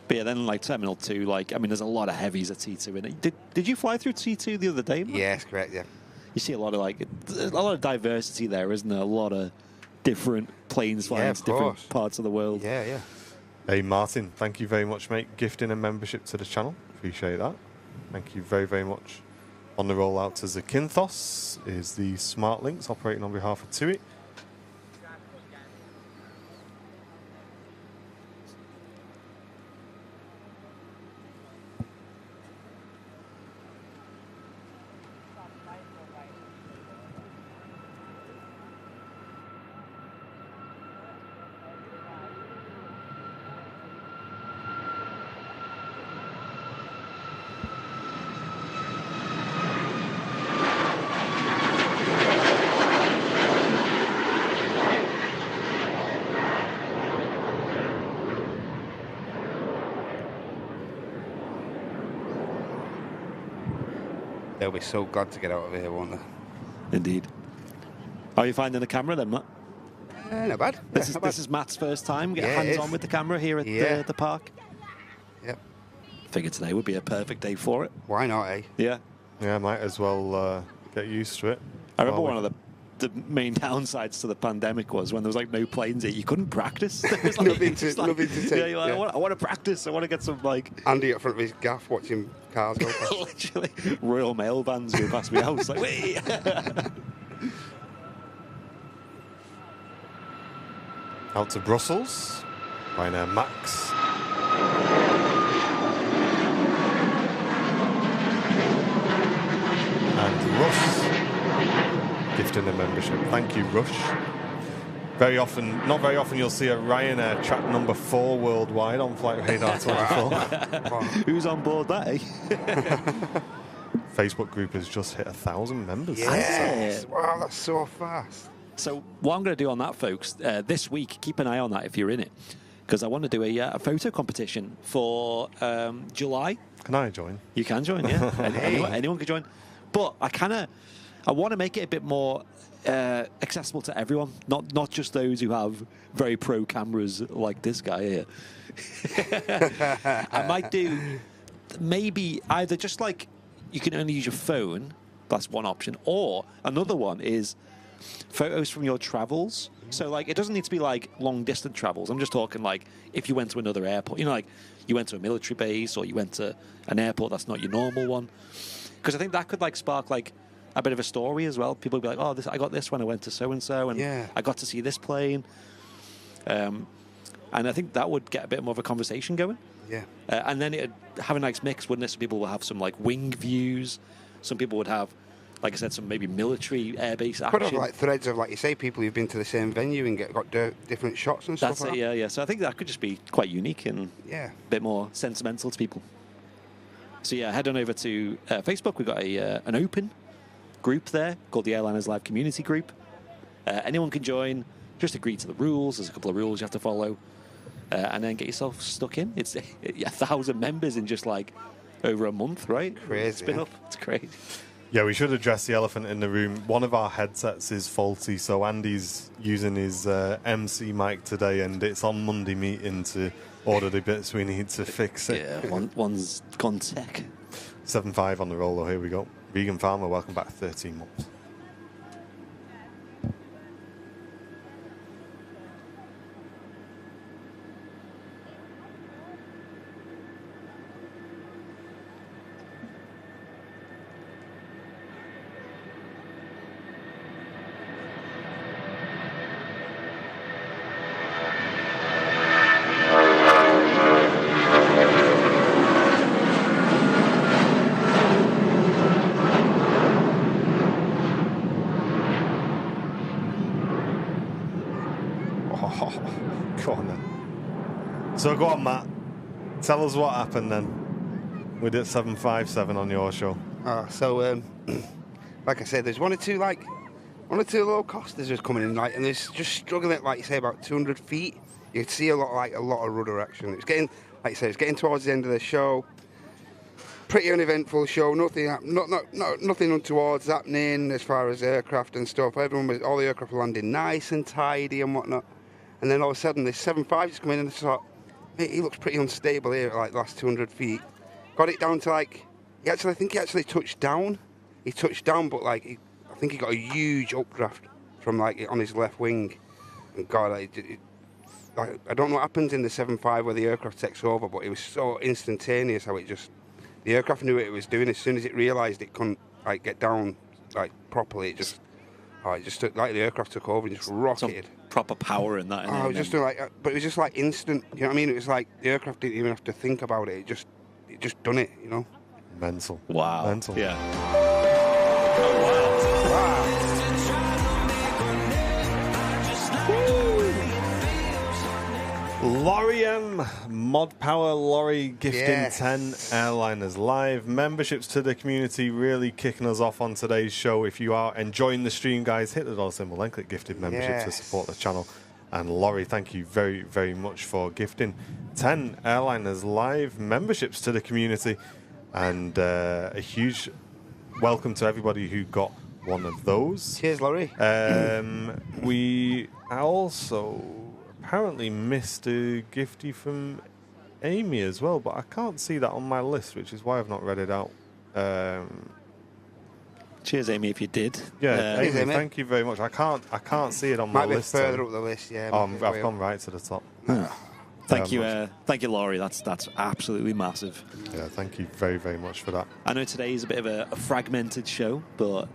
But yeah, then like Terminal 2, like, I mean, there's a lot of heavies at T2 in it. Did you fly through T2 the other day, Matt? Yes, correct, yeah. You see a lot of diversity there, isn't there? A lot of different planes flying to different parts of the world. Yeah, yeah. Hey, Martin, thank you very much, mate. Gifting a membership to the channel. Appreciate that. Thank you very, very much. On the rollout to Zakynthos is the Smart Links operating on behalf of TUI. They'll be so glad to get out of here, won't they? Indeed. How are you finding the camera then, Matt? Not bad. This is Matt's first time getting hands-on with the camera here at the park. Yep. Figured today would be a perfect day for it. Why not, eh? Yeah. Yeah, might as well get used to it. I remember one of the main downsides to the pandemic was when there was like no planes here, you couldn't practice. There was, like, nothing to take. Yeah, you're like, I want to practice. I want to get some like Andy at front of his gaff watching cars go past. literally Royal Mail vans go past my house. Like, wait. Out to Brussels. Ryanair Max. And Rush. Gifting a membership. Thank you, Rush. Not very often, you'll see a Ryanair track number 4 worldwide on Flight Radar 24. Wow. Who's on board that, eh? Facebook group has just hit 1,000 members. Yes. Wow, that's so fast. So what I'm going to do on that, folks, this week, keep an eye on that if you're in it, because I want to do a photo competition for July. Can I join? You can join, yeah. Anyone can join. But I want to make it a bit more accessible to everyone, not just those who have very pro cameras like this guy here. I might do maybe either just like you can only use your phone, that's one option, or another one is photos from your travels. So like it doesn't need to be like long distance travels. I'm just talking like if you went to another airport, like you went to a military base or you went to an airport that's not your normal one, because I think that could like spark like a bit of a story as well. People would be like, oh, I got this when I went to so-and-so, and I got to see this plane. And I think that would get a bit more of a conversation going. Yeah. And then it'd have a nice mix, wouldn't it? Some people will have some, like, wing views. Some people would have, like I said, some maybe military airbase action. Could have, like, threads of, like you say, people who've been to the same venue and got different shots and stuff like that. Yeah. So I think that could just be quite unique and a bit more sentimental to people. So, yeah, head on over to Facebook. We've got an open group there called the Airliners Live Community Group. Anyone can join. Just agree to the rules. There's a couple of rules you have to follow, and then get yourself stuck in. It's 1,000 members in just like over a month, right? Crazy. Spin up. It's crazy. Yeah, we should address the elephant in the room. One of our headsets is faulty, so Andy's using his MC mic today, and it's on Monday meeting to order the bits we need to fix it. Yeah, one's gone tech. 7.5 on the roll, though. Here we go. Vegan Farmer, welcome back. 13 months. on then. So go on, Matt. Tell us what happened then. We did 757 on your show. So, like I said, there's one or two low costers just coming in, and there's just struggling at, like you say, about 200 feet. You could see a lot of rudder action. It's getting, like you say, it's getting towards the end of the show. Pretty uneventful show. Nothing untoward's happening as far as aircraft and stuff. All the aircraft are landing nice and tidy and whatnot. And then all of a sudden, this 7.5 is coming in, and I thought, mate, he looks pretty unstable here at the last 200 feet. Got it down to I think he actually touched down. He touched down, but I think he got a huge updraft from on his left wing. And God, I don't know what happens in the 7.5 where the aircraft takes over, but it was so instantaneous how the aircraft knew what it was doing. As soon as it realised it couldn't get down properly, it just took, the aircraft took over and just rocketed. Some proper power in that. But it was just instant. You know what I mean? It was the aircraft didn't even have to think about it. It just done it. You know. Mental. Wow. Mental. Yeah. Laurie M, Mod Power Laurie gifting 10 airliners live memberships to the community, really kicking us off on today's show. If you are enjoying the stream, guys, hit the dollar symbol and click gifted membership to support the channel. And Laurie, thank you very, very much for gifting 10 airliners live memberships to the community. And a huge welcome to everybody who got one of those. Cheers, Laurie. We also apparently missed a gifty from Amy as well, but I can't see that on my list, which is why I've not read it out. Cheers, Amy, if you did. Yeah, Amy, thank you very much. I can't see it on my list. Might be further up the list, yeah. I've gone right to the top. Thank you, Laurie. That's absolutely massive. Yeah, thank you very, very much for that. I know today is a bit of a fragmented show, but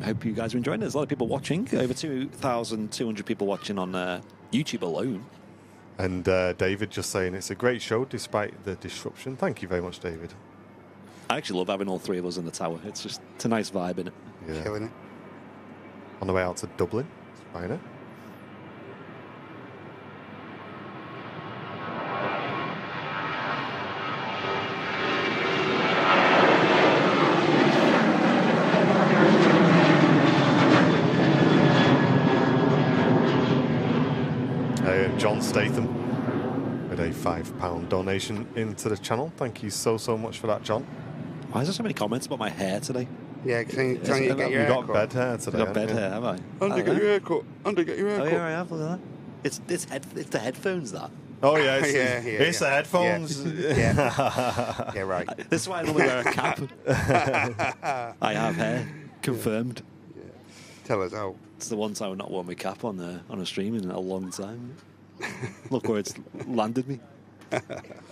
hope you guys are enjoying it. There's a lot of people watching. Over 2,200 people watching on YouTube alone. And David just saying it's a great show despite the disruption. Thank you very much, David. I actually love having all three of us in the tower. It's a nice vibe, isn't it? Yeah. Killing it. On the way out to Dublin, Spiner. John Statham with a £5 donation into the channel. Thank you so much for that, John. Why is there so many comments about my hair today? Yeah, telling you to get your haircut. You got bed hair I've today. got bed hair, have I? Andy, get your haircut. Andy, get your haircut. Oh, yeah, I have. Look at that. It's the headphones, that. Oh, yeah. It's the headphones. Yeah. Yeah, right. This is why I normally wear a cap. I have hair. Confirmed. Yeah. Tell us how. It's the one time I've not worn my cap on a stream in a long time. Look where it's landed me.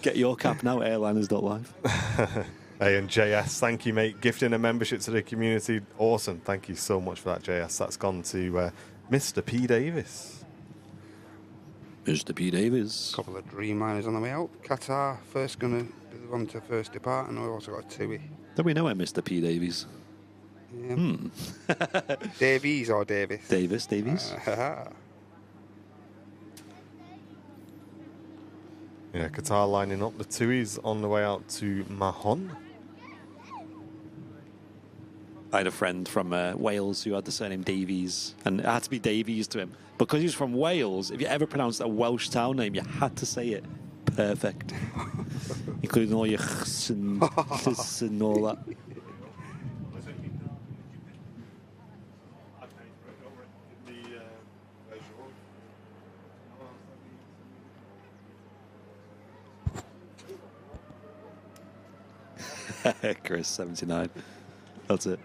Get your cap now, airliners.live. Hey, and JS, thank you, mate. Gifting a membership to the community. Awesome. Thank you so much for that, JS. That's gone to Mr. P. Davis. Mr. P. Davis. A couple of Dreamliners on the way out. Qatar, first going to be the one to first depart, and we've also got a TUI. Don't we know where Mr. P. Davies? Yeah. Davies or Davis? Davies. Yeah, Qatar lining up. The TUI's on the way out to Mahon. I had a friend from Wales who had the surname Davies, and it had to be Davies to him. Because he's from Wales, if you ever pronounced a Welsh town name, you had to say it perfect. Including all your chs and ts and all that. Chris, 79. That's it.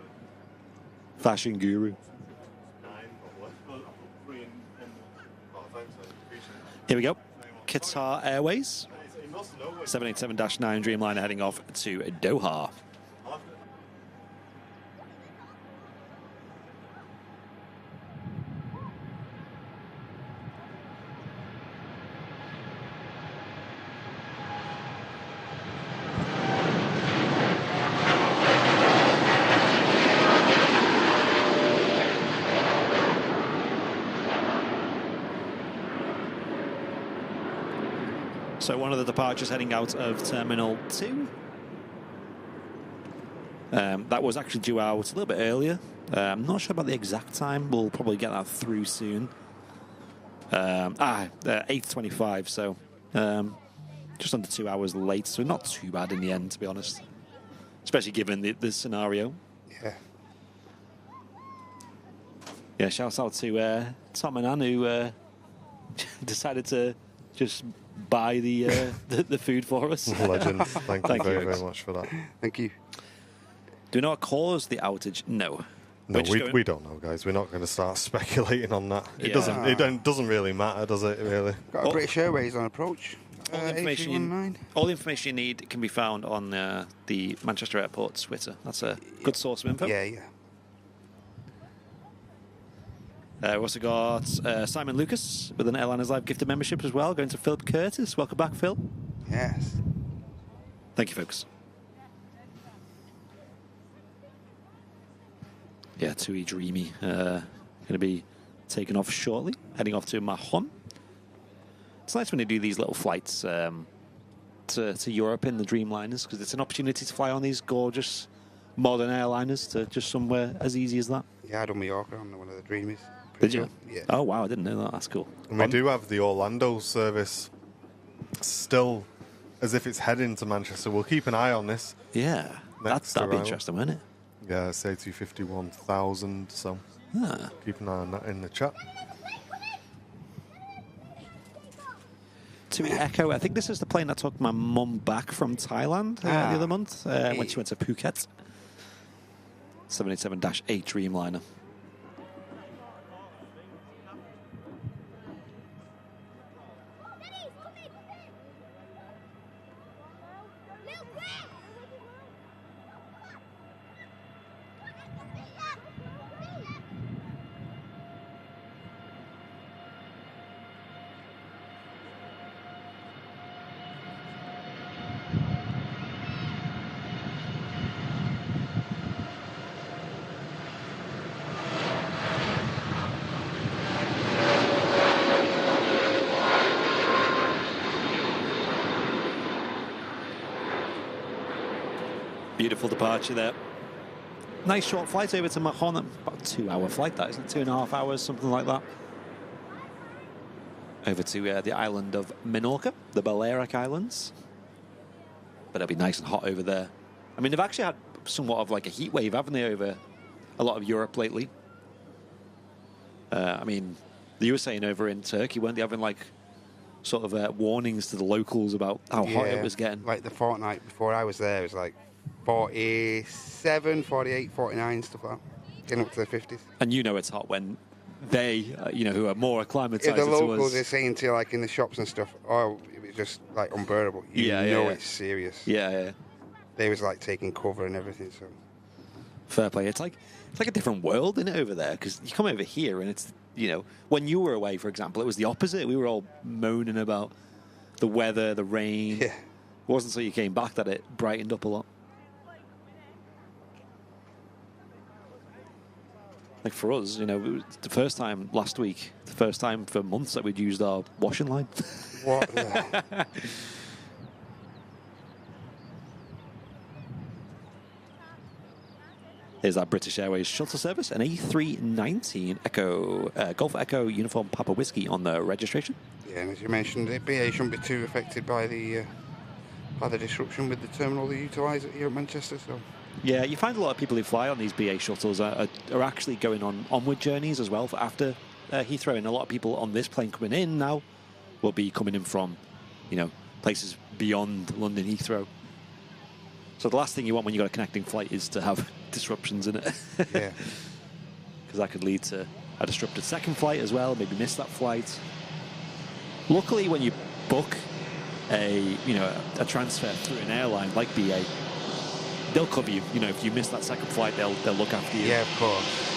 Fashion guru. Here we go. Qatar Airways. 787-9 Dreamliner heading off to Doha. So one of the departures heading out of Terminal 2. That was actually due out a little bit earlier. I'm not sure about the exact time. We'll probably get that through soon. 8:25, so just under 2 hours late. So not too bad in the end, to be honest. Especially given the scenario. Yeah. Yeah, shouts out to Tom and Ann, who decided to just buy the food for us. Legend. Thank you very much for that. Thank you. Do we know what caused the outage? No. No, we don't know, guys. We're not going to start speculating on that. It Yeah. doesn't really matter, does it? Really. Got a British Airways on approach. All the information you need can be found on the Manchester Airport's Twitter. That's a good source of info. Yeah. We've also got Simon Lucas with an Airliners Live gifted membership as well, going to Philip Curtis. Welcome back, Phil. Yes. Thank you, folks. Yeah, Tui Dreamy. Going to be taken off shortly, heading off to Mahon. It's nice when they do these little flights to Europe in the Dreamliners, because it's an opportunity to fly on these gorgeous modern airliners to just somewhere as easy as that. Yeah, I done Mallorca on one of the Dreamies. Did you? Yeah. Oh, wow, I didn't know that. That's cool. And we do have the Orlando service still as if it's heading to Manchester. We'll keep an eye on this. Yeah, that'd be arrival. interesting, wouldn't it? Yeah, say 251,000, so keep an eye on that in the chat. Tui Echo, I think this is the plane that took my mum back from Thailand the other month when she went to Phuket. 787-8 Dreamliner. Beautiful departure there. Nice short flight over to Mahon. About a 2 hour flight, that isn't it? 2.5 hours, something like that. Over to the island of Minorca, the Balearic Islands. But it'll be nice and hot over there. I mean, they've actually had somewhat of like a heat wave, haven't they, over a lot of Europe lately? I mean, you were saying over in Turkey, weren't they having like sort of warnings to the locals about how hot it was getting? Like the fortnight before I was there, it was like 47, 48, 49, stuff like that. Getting up to the 50s. And you know it's hot when they, who are more acclimatized If the to locals us. are saying to you, like in the shops and stuff, oh, it was just like unbearable. You know it's serious. Yeah. They was like taking cover and everything, so. Fair play. It's like a different world, isn't it, over there? Because you come over here and it's, when you were away, for example, it was the opposite. We were all moaning about the weather, the rain. Yeah. It wasn't until you came back that it brightened up a lot. Like for us, it was the first time last week, the first time for months that we'd used our washing line. What the? Here's our British Airways shuttle service, an A319 Echo, Golf Echo Uniform Papa Whiskey on the registration. Yeah, and as you mentioned, the BA shouldn't be too affected by the disruption with the terminal they utilise here at Manchester. So. Yeah, you find a lot of people who fly on these BA shuttles are actually going on onward journeys as well for after Heathrow, and a lot of people on this plane coming in now will be coming in from, places beyond London Heathrow. So the last thing you want when you've got a connecting flight is to have disruptions in it. Yeah. Because that could lead to a disrupted second flight as well, maybe miss that flight. Luckily, when you book a transfer through an airline like BA, they'll cover you. If you miss that second flight, they'll look after you. Yeah, of course.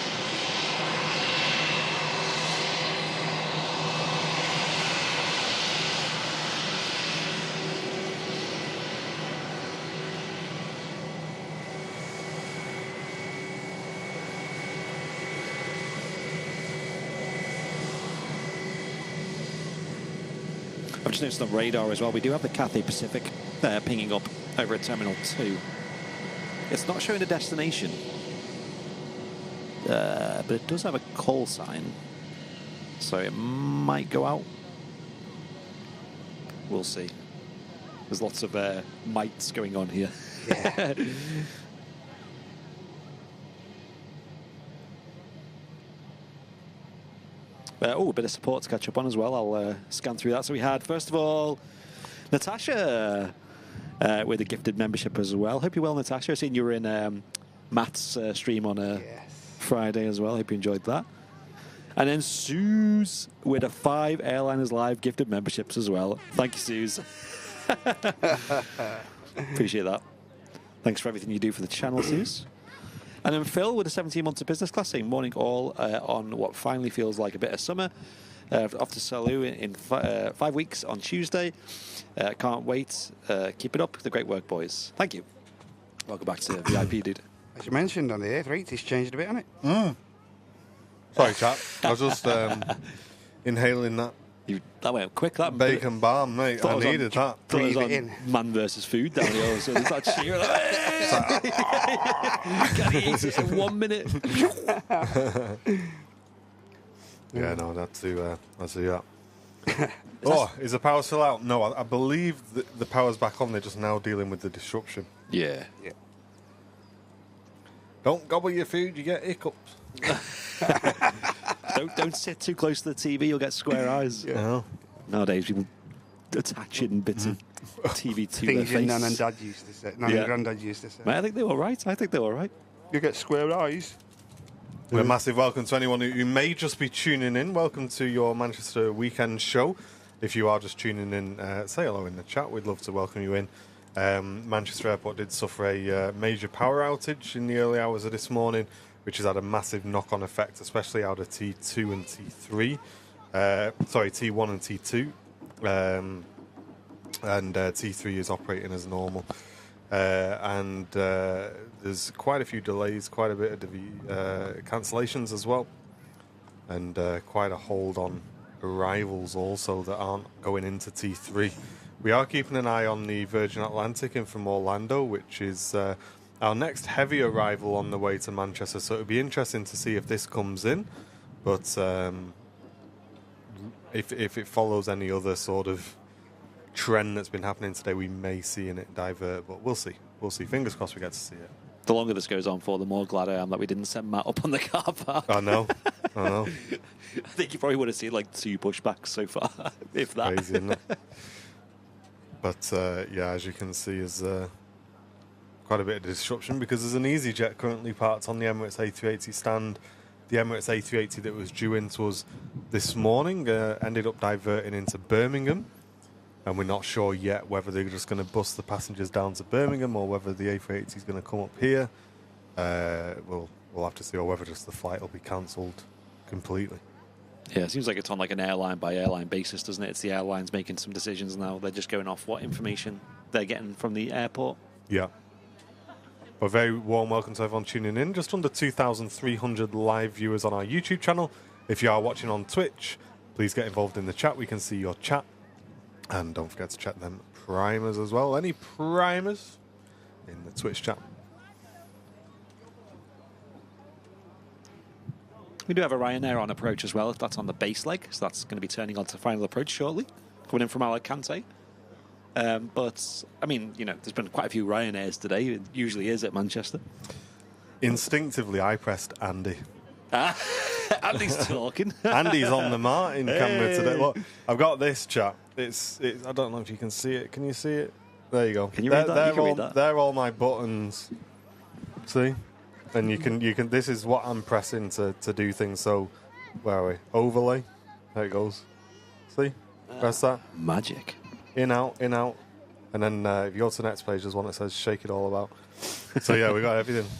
I've just noticed on radar as well, we do have the Cathay Pacific pinging up over at Terminal 2. It's not showing a destination, but it does have a call sign, so it might go out. We'll see. There's lots of mites going on here. Yeah. Oh, a bit of support to catch up on as well. I'll scan through that. So we had, first of all, Natasha with a gifted membership as well. Hope you're well, Natasha. I've seen you were in Matt's stream on Friday as well. Hope you enjoyed that. And then Suze with a 5 Airliners Live gifted memberships as well. Thank you, Suze. Appreciate that. Thanks for everything you do for the channel, Suze. And then Phil with a 17 months of business class saying morning all on what finally feels like a bit of summer. Off to Salou in 5 weeks on Tuesday. Can't wait. Keep it up. The great work, boys. Thank you. Welcome back to VIP, dude. As you mentioned on the A3, it's changed a bit, hasn't it? Mm. Sorry, chap. I was just inhaling that. That went quick, that bacon balm, mate. I needed that. Breathe it in. Man versus food down here. So there's that cheer. Can he eat it in 1 minute? Yeah, no, that's do that. Oh, is the power still out? No, I believe the power's back on. They're just now dealing with the disruption. Yeah. Don't gobble your food, you get hiccups. Don't sit too close to the TV, you'll get square eyes. Yeah. Nowadays, people attaching bits of TV to their Things your face. nan and dad used to say. Nan and granddad used to say. Mate, I think they were right. You get square eyes. A massive welcome to anyone who may just be tuning in. Welcome to your Manchester weekend show. If you are just tuning in, say hello in the chat. We'd love to welcome you in. Manchester Airport did suffer a major power outage in the early hours of this morning, which has had a massive knock-on effect, especially out of T2 and T3. T1 and T2. And T3 is operating as normal. And there's quite a few delays, quite a bit of cancellations as well. And quite a hold on arrivals also that aren't going into T3. We are keeping an eye on the Virgin Atlantic in from Orlando, which is our next heavy arrival on the way to Manchester. So it would be interesting to see if this comes in. But if it follows any other sort of trend that's been happening today, we may see it divert. But we'll see. Fingers crossed we get to see it. The longer this goes on for, the more glad I am that we didn't send Matt up on the car park. I know. I think you probably would have seen like 2 pushbacks so far, if that. Crazy, isn't it? But as you can see, there's quite a bit of disruption because there's an EasyJet currently parked on the Emirates A380 stand. The Emirates A380 that was due into us this morning ended up diverting into Birmingham. And we're not sure yet whether they're just going to bus the passengers down to Birmingham or whether the A380 is going to come up here. We'll have to see, or whether just the flight will be cancelled completely. Yeah, it seems like it's on like an airline by airline basis, doesn't it? It's the airlines making some decisions now. They're just going off what information they're getting from the airport. Yeah. A very warm welcome to everyone tuning in. Just under 2,300 live viewers on our YouTube channel. If you are watching on Twitch, please get involved in the chat. We can see your chat. And don't forget to check them primers as well. Any primers in the Twitch chat? We do have a Ryanair on approach as well. That's on the base leg, so that's going to be turning on to final approach shortly. Coming in from Alicante. But, I mean, there's been quite a few Ryanairs today. It usually is at Manchester. Instinctively, I pressed Andy. Andy's talking. Andy's on the Martin camera today. Look, I've got this, chat. It's. I don't know if you can see it. Can you see it? There you go. Can you read that? They're all my buttons. See? And you can. This is what I'm pressing to do things. So, where are we? Overlay. There it goes. See? Press that. Magic. In, out. And then if you go to the next page, there's one that says "Shake It All About." So yeah, we got everything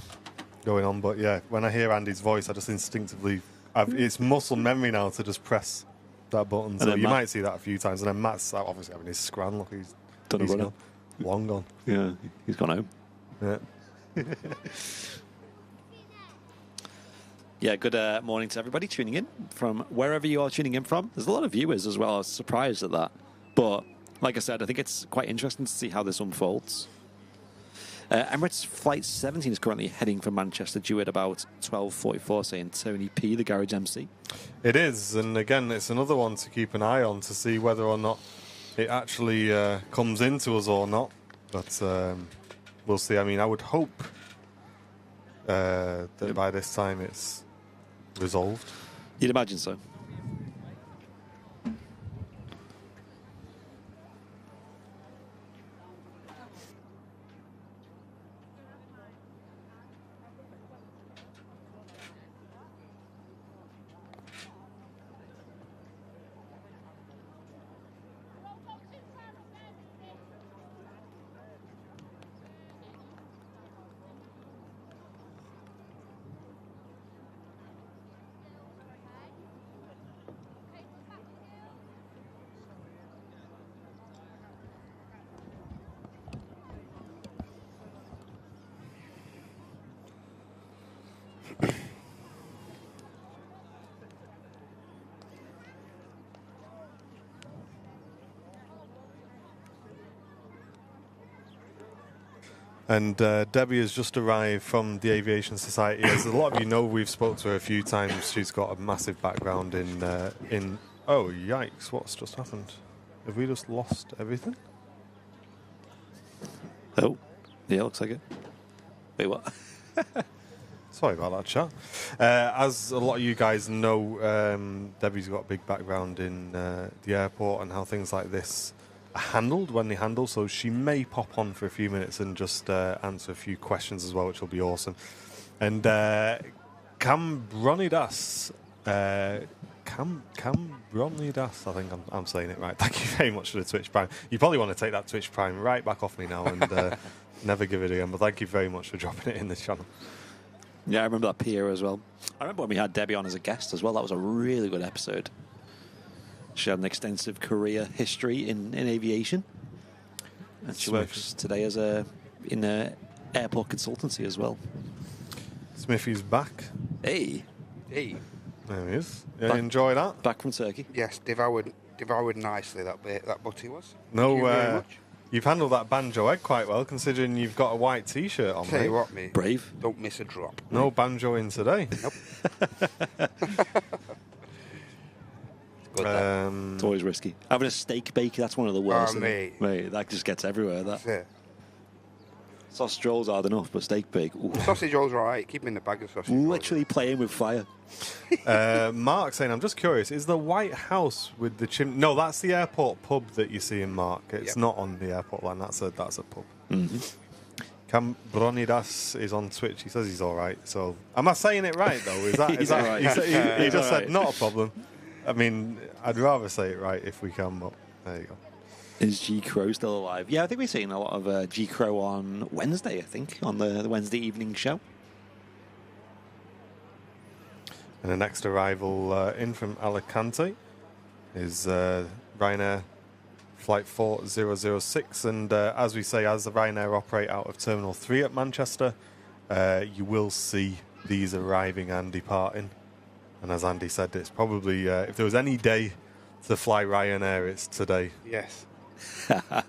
going on. But yeah, when I hear Andy's voice, I just instinctively. It's muscle memory now to just press that button. So you might see that a few times. And then Matt's obviously having his scran. Look, he's gone. Long gone. Yeah, he's gone home. Yeah. Yeah, good morning to everybody tuning in from wherever you are tuning in from. There's a lot of viewers as well. I was surprised at that. But like I said, I think it's quite interesting to see how this unfolds. Emirates Flight 17 is currently heading for Manchester due at about 12:44, saying Tony P, the garage MC. It is, and again, it's another one to keep an eye on to see whether or not it actually comes into us or not. But we'll see. I mean, I would hope that by this time it's resolved. You'd imagine so. And Debbie has just arrived from the Aviation Society. As a lot of you know, we've spoke to her a few times. She's got a massive background in... Oh, yikes, what's just happened? Have we just lost everything? Oh, yeah, looks like it. Wait, what? Sorry about that, chat. As a lot of you guys know, Debbie's got a big background in the airport and how things like this are handled when they handle, so she may pop on for a few minutes and just answer a few questions as well, which will be awesome. And Cambronidas, Cambronidas, I think I'm saying it right. Thank you very much for the Twitch Prime. You probably want to take that Twitch Prime right back off me now and never give it again, but thank you very much for dropping it in the channel. Yeah, I remember that Pia as well. I remember when we had Debbie on as a guest as well. That was a really good episode. She had an extensive career history in aviation. And she works today as in airport consultancy as well. Smithy's back. Hey. Hey. There he is. Yeah, enjoy that. Back from Turkey. Yes, devoured nicely that butty was. No, Thank you very much. You've handled that banjo egg quite well, considering you've got a white T-shirt on. Tell you what, mate. Brave. Don't miss a drop. No banjo in today. Nope. It's always risky. Having a steak bake, that's one of the worst. Oh, mate. Mate, that just gets everywhere. That. Yeah. Sausage rolls hard enough, but steak bake. Ooh. Sausage rolls are alright. Keep them in the bag of sausage rolls. Literally playing with fire. Mark saying, I'm just curious, is the White House with the chimney... No, that's the airport pub that you see in Mark. It's not on the airport line. That's a pub. Mm-hmm. Cambronidas is on Twitch. He says he's all right. So, am I saying it right, though? Is that... He's all right. He just said, not a problem. I mean, I'd rather say it right if we can, but there you go. Is G Crow still alive? Yeah, I think we're seeing a lot of G Crow on Wednesday, I think, on the Wednesday evening show. And the next arrival in from Alicante is Ryanair Flight 4006. And as we say, as the Ryanair operate out of Terminal 3 at Manchester, you will see these arriving and departing. And as Andy said, it's probably, if there was any day to fly Ryanair, it's today. Yes. I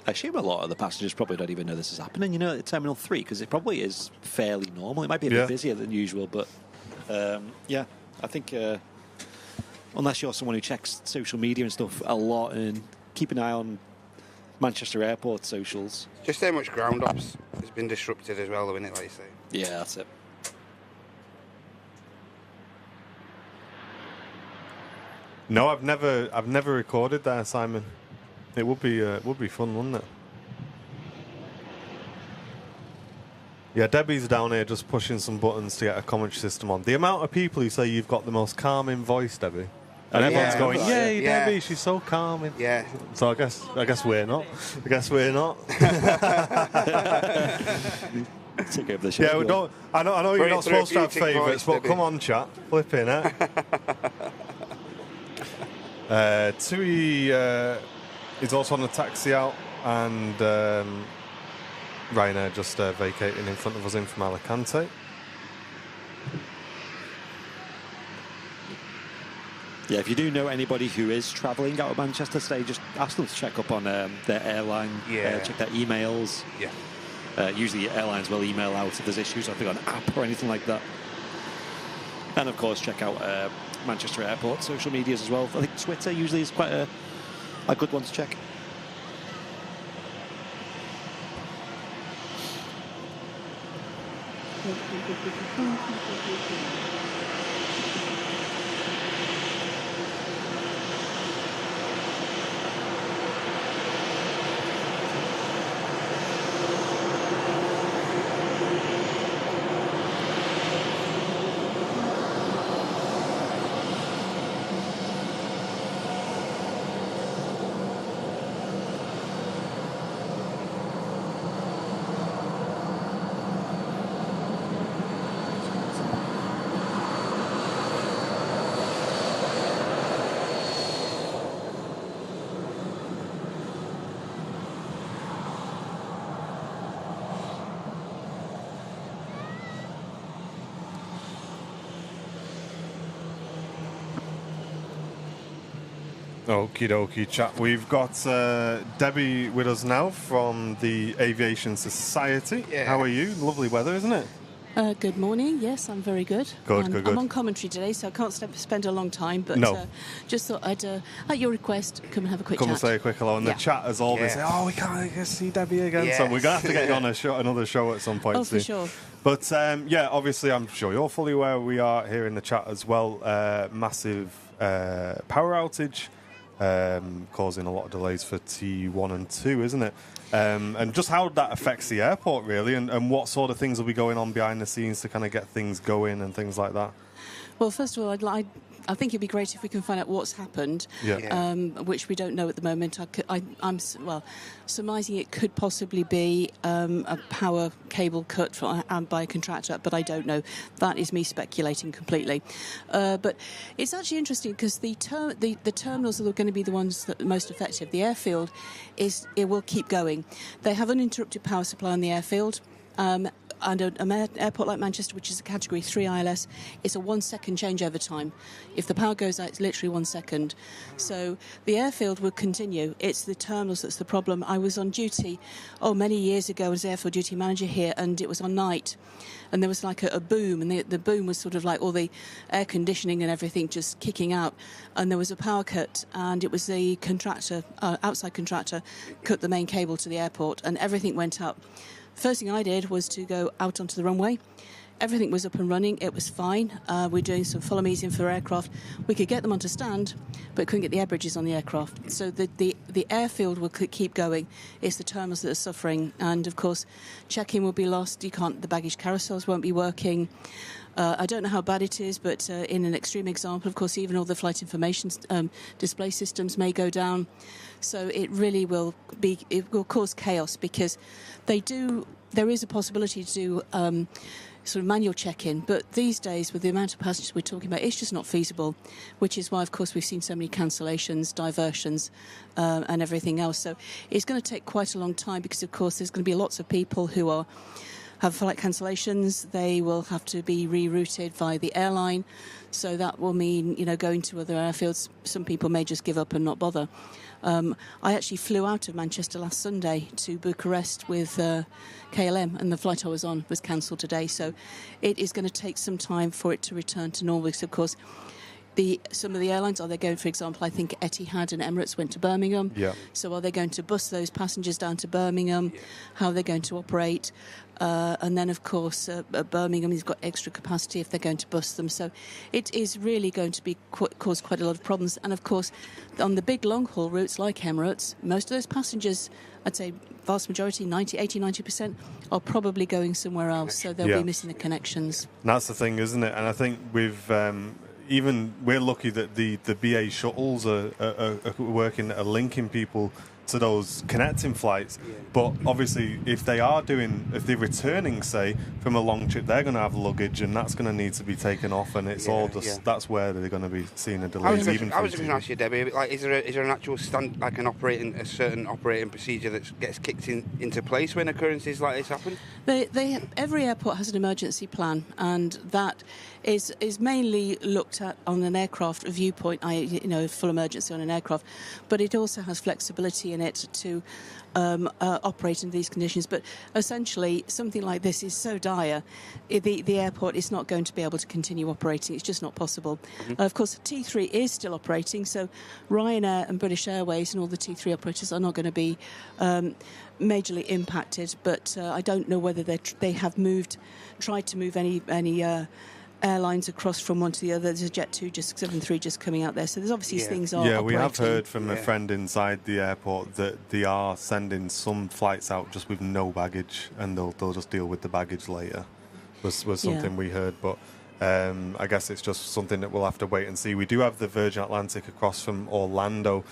assume a lot of the passengers probably don't even know this is happening, you know, at Terminal 3, because it probably is fairly normal. It might be a bit busier than usual, but yeah, I think unless you're someone who checks social media and stuff a lot and keep an eye on Manchester Airport socials. Just how much ground ops has been disrupted as well, though, isn't it, like you say? Yeah, that's it. No, I've never recorded there, Simon. It would be fun, wouldn't it? Yeah, Debbie's down here just pushing some buttons to get a commentary system on. The amount of people who say you've got the most calming voice, Debbie, and everyone's going, "Yay, Debbie, she's so calming." Yeah. So I guess we're not. I guess we're not. Take over the show. Yeah, we don't. I know you're not supposed to have favourites, but come on, chat, flipping it. Tui is also on the taxi out, and Ryanair just vacating in front of us in from Alicante. Yeah, if you do know anybody who is travelling out of Manchester today, just ask them to check up on their airline, check their emails. Yeah. Usually airlines will email out if there's issues, I think on an app or anything like that. And of course, check out Manchester Airport social medias as well. I think Twitter usually is quite a good one to check. Okie dokie, chat. We've got Debbie with us now from the Aviation Society. Yeah. How are you? Lovely weather, isn't it? Good morning. Yes, I'm very good. Good. I'm on commentary today, so I can't spend a long time. But just thought I'd, at your request, come and have a quick chat. Come and say a quick hello. And the chat, as always, say, we can't see Debbie again. Yes. So we're going to have to get you on another show at some point soon. For sure. But, obviously, I'm sure you're fully aware we are here in the chat as well. Massive power outage. Causing a lot of delays for T1 and 2, isn't it? And just how that affects the airport, really, and what sort of things will be going on behind the scenes to kind of get things going and things like that? Well, first of all, I think it'd be great if we can find out what's happened, which we don't know at the moment. I'm surmising it could possibly be a power cable cut by a contractor, but I don't know. That is me speculating completely. But it's actually interesting because the terminals are going to be the ones that are most effective. The airfield it will keep going. They have uninterrupted power supply on the airfield. And an airport like Manchester, which is a Category 3 ILS, it's a 1 second changeover time. If the power goes out, it's literally 1 second. So the airfield will continue. It's the terminals that's the problem. I was on duty, many years ago as airfield duty manager here, and it was on night. And there was like a boom, and the boom was sort of like all the air conditioning and everything just kicking out. And there was a power cut, and it was the contractor, outside contractor, cut the main cable to the airport, and everything went up. First thing I did was to go out onto the runway. Everything was up and running. It was fine. We're doing some follow-me's in for aircraft. We could get them onto stand, but couldn't get the air bridges on the aircraft. So the airfield will keep going. It's the terminals that are suffering. And, of course, check-in will be lost. The baggage carousels won't be working. I don't know how bad it is, but in an extreme example, of course, even all the flight information display systems may go down. So it really will cause chaos because there is a possibility to do sort of manual check-in, but these days with the amount of passengers we're talking about, it's just not feasible, which is why, of course, we've seen so many cancellations, diversions, and everything else. So it's going to take quite a long time because, of course, there's going to be lots of people who have flight cancellations. They will have to be rerouted via the airline. So that will mean, going to other airfields. Some people may just give up and not bother. I actually flew out of Manchester last Sunday to Bucharest with KLM, and the flight I was on was cancelled today. So it is going to take some time for it to return to normal. So, of course, some of the airlines, are they going, for example, I think Etihad and Emirates went to Birmingham. Yeah. So are they going to bus those passengers down to Birmingham? Yeah. How are they going to operate? And then, of course, Birmingham has got extra capacity if they're going to bus them. So it is really going to be cause quite a lot of problems. And, of course, on the big long-haul routes like Emirates, most of those passengers, I'd say vast majority, 90%, are probably going somewhere else. So they'll be missing the connections. And that's the thing, isn't it? And I think even we're lucky that the BA shuttles are working, are linking people to those connecting flights. But obviously, if they're returning, say, from a long trip, they're going to have luggage, and that's going to need to be taken off, and it's all just that's where they're going to be seeing a delay. I was going to ask you, Debbie, like, is there an actual like a certain operating procedure that gets kicked into place when occurrences like this happen? Every airport has an emergency plan, and that is mainly looked at on an aircraft viewpoint, full emergency on an aircraft, but it also has flexibility in it to operate in these conditions. But essentially, something like this is so dire, the airport is not going to be able to continue operating. It's just not possible. Of course, T3 is still operating, so Ryanair and British Airways and all the T3 operators are not going to be majorly impacted, but I don't know whether they have tried to move any airlines across from one to the other. There's a Jet 273 just coming out there, so there's obviously things are operating. We have heard from a friend inside the airport that they are sending some flights out just with no baggage, and they'll just deal with the baggage later. Was something we heard, but I guess it's just something that we'll have to wait and see. We do have the Virgin Atlantic across from Orlando,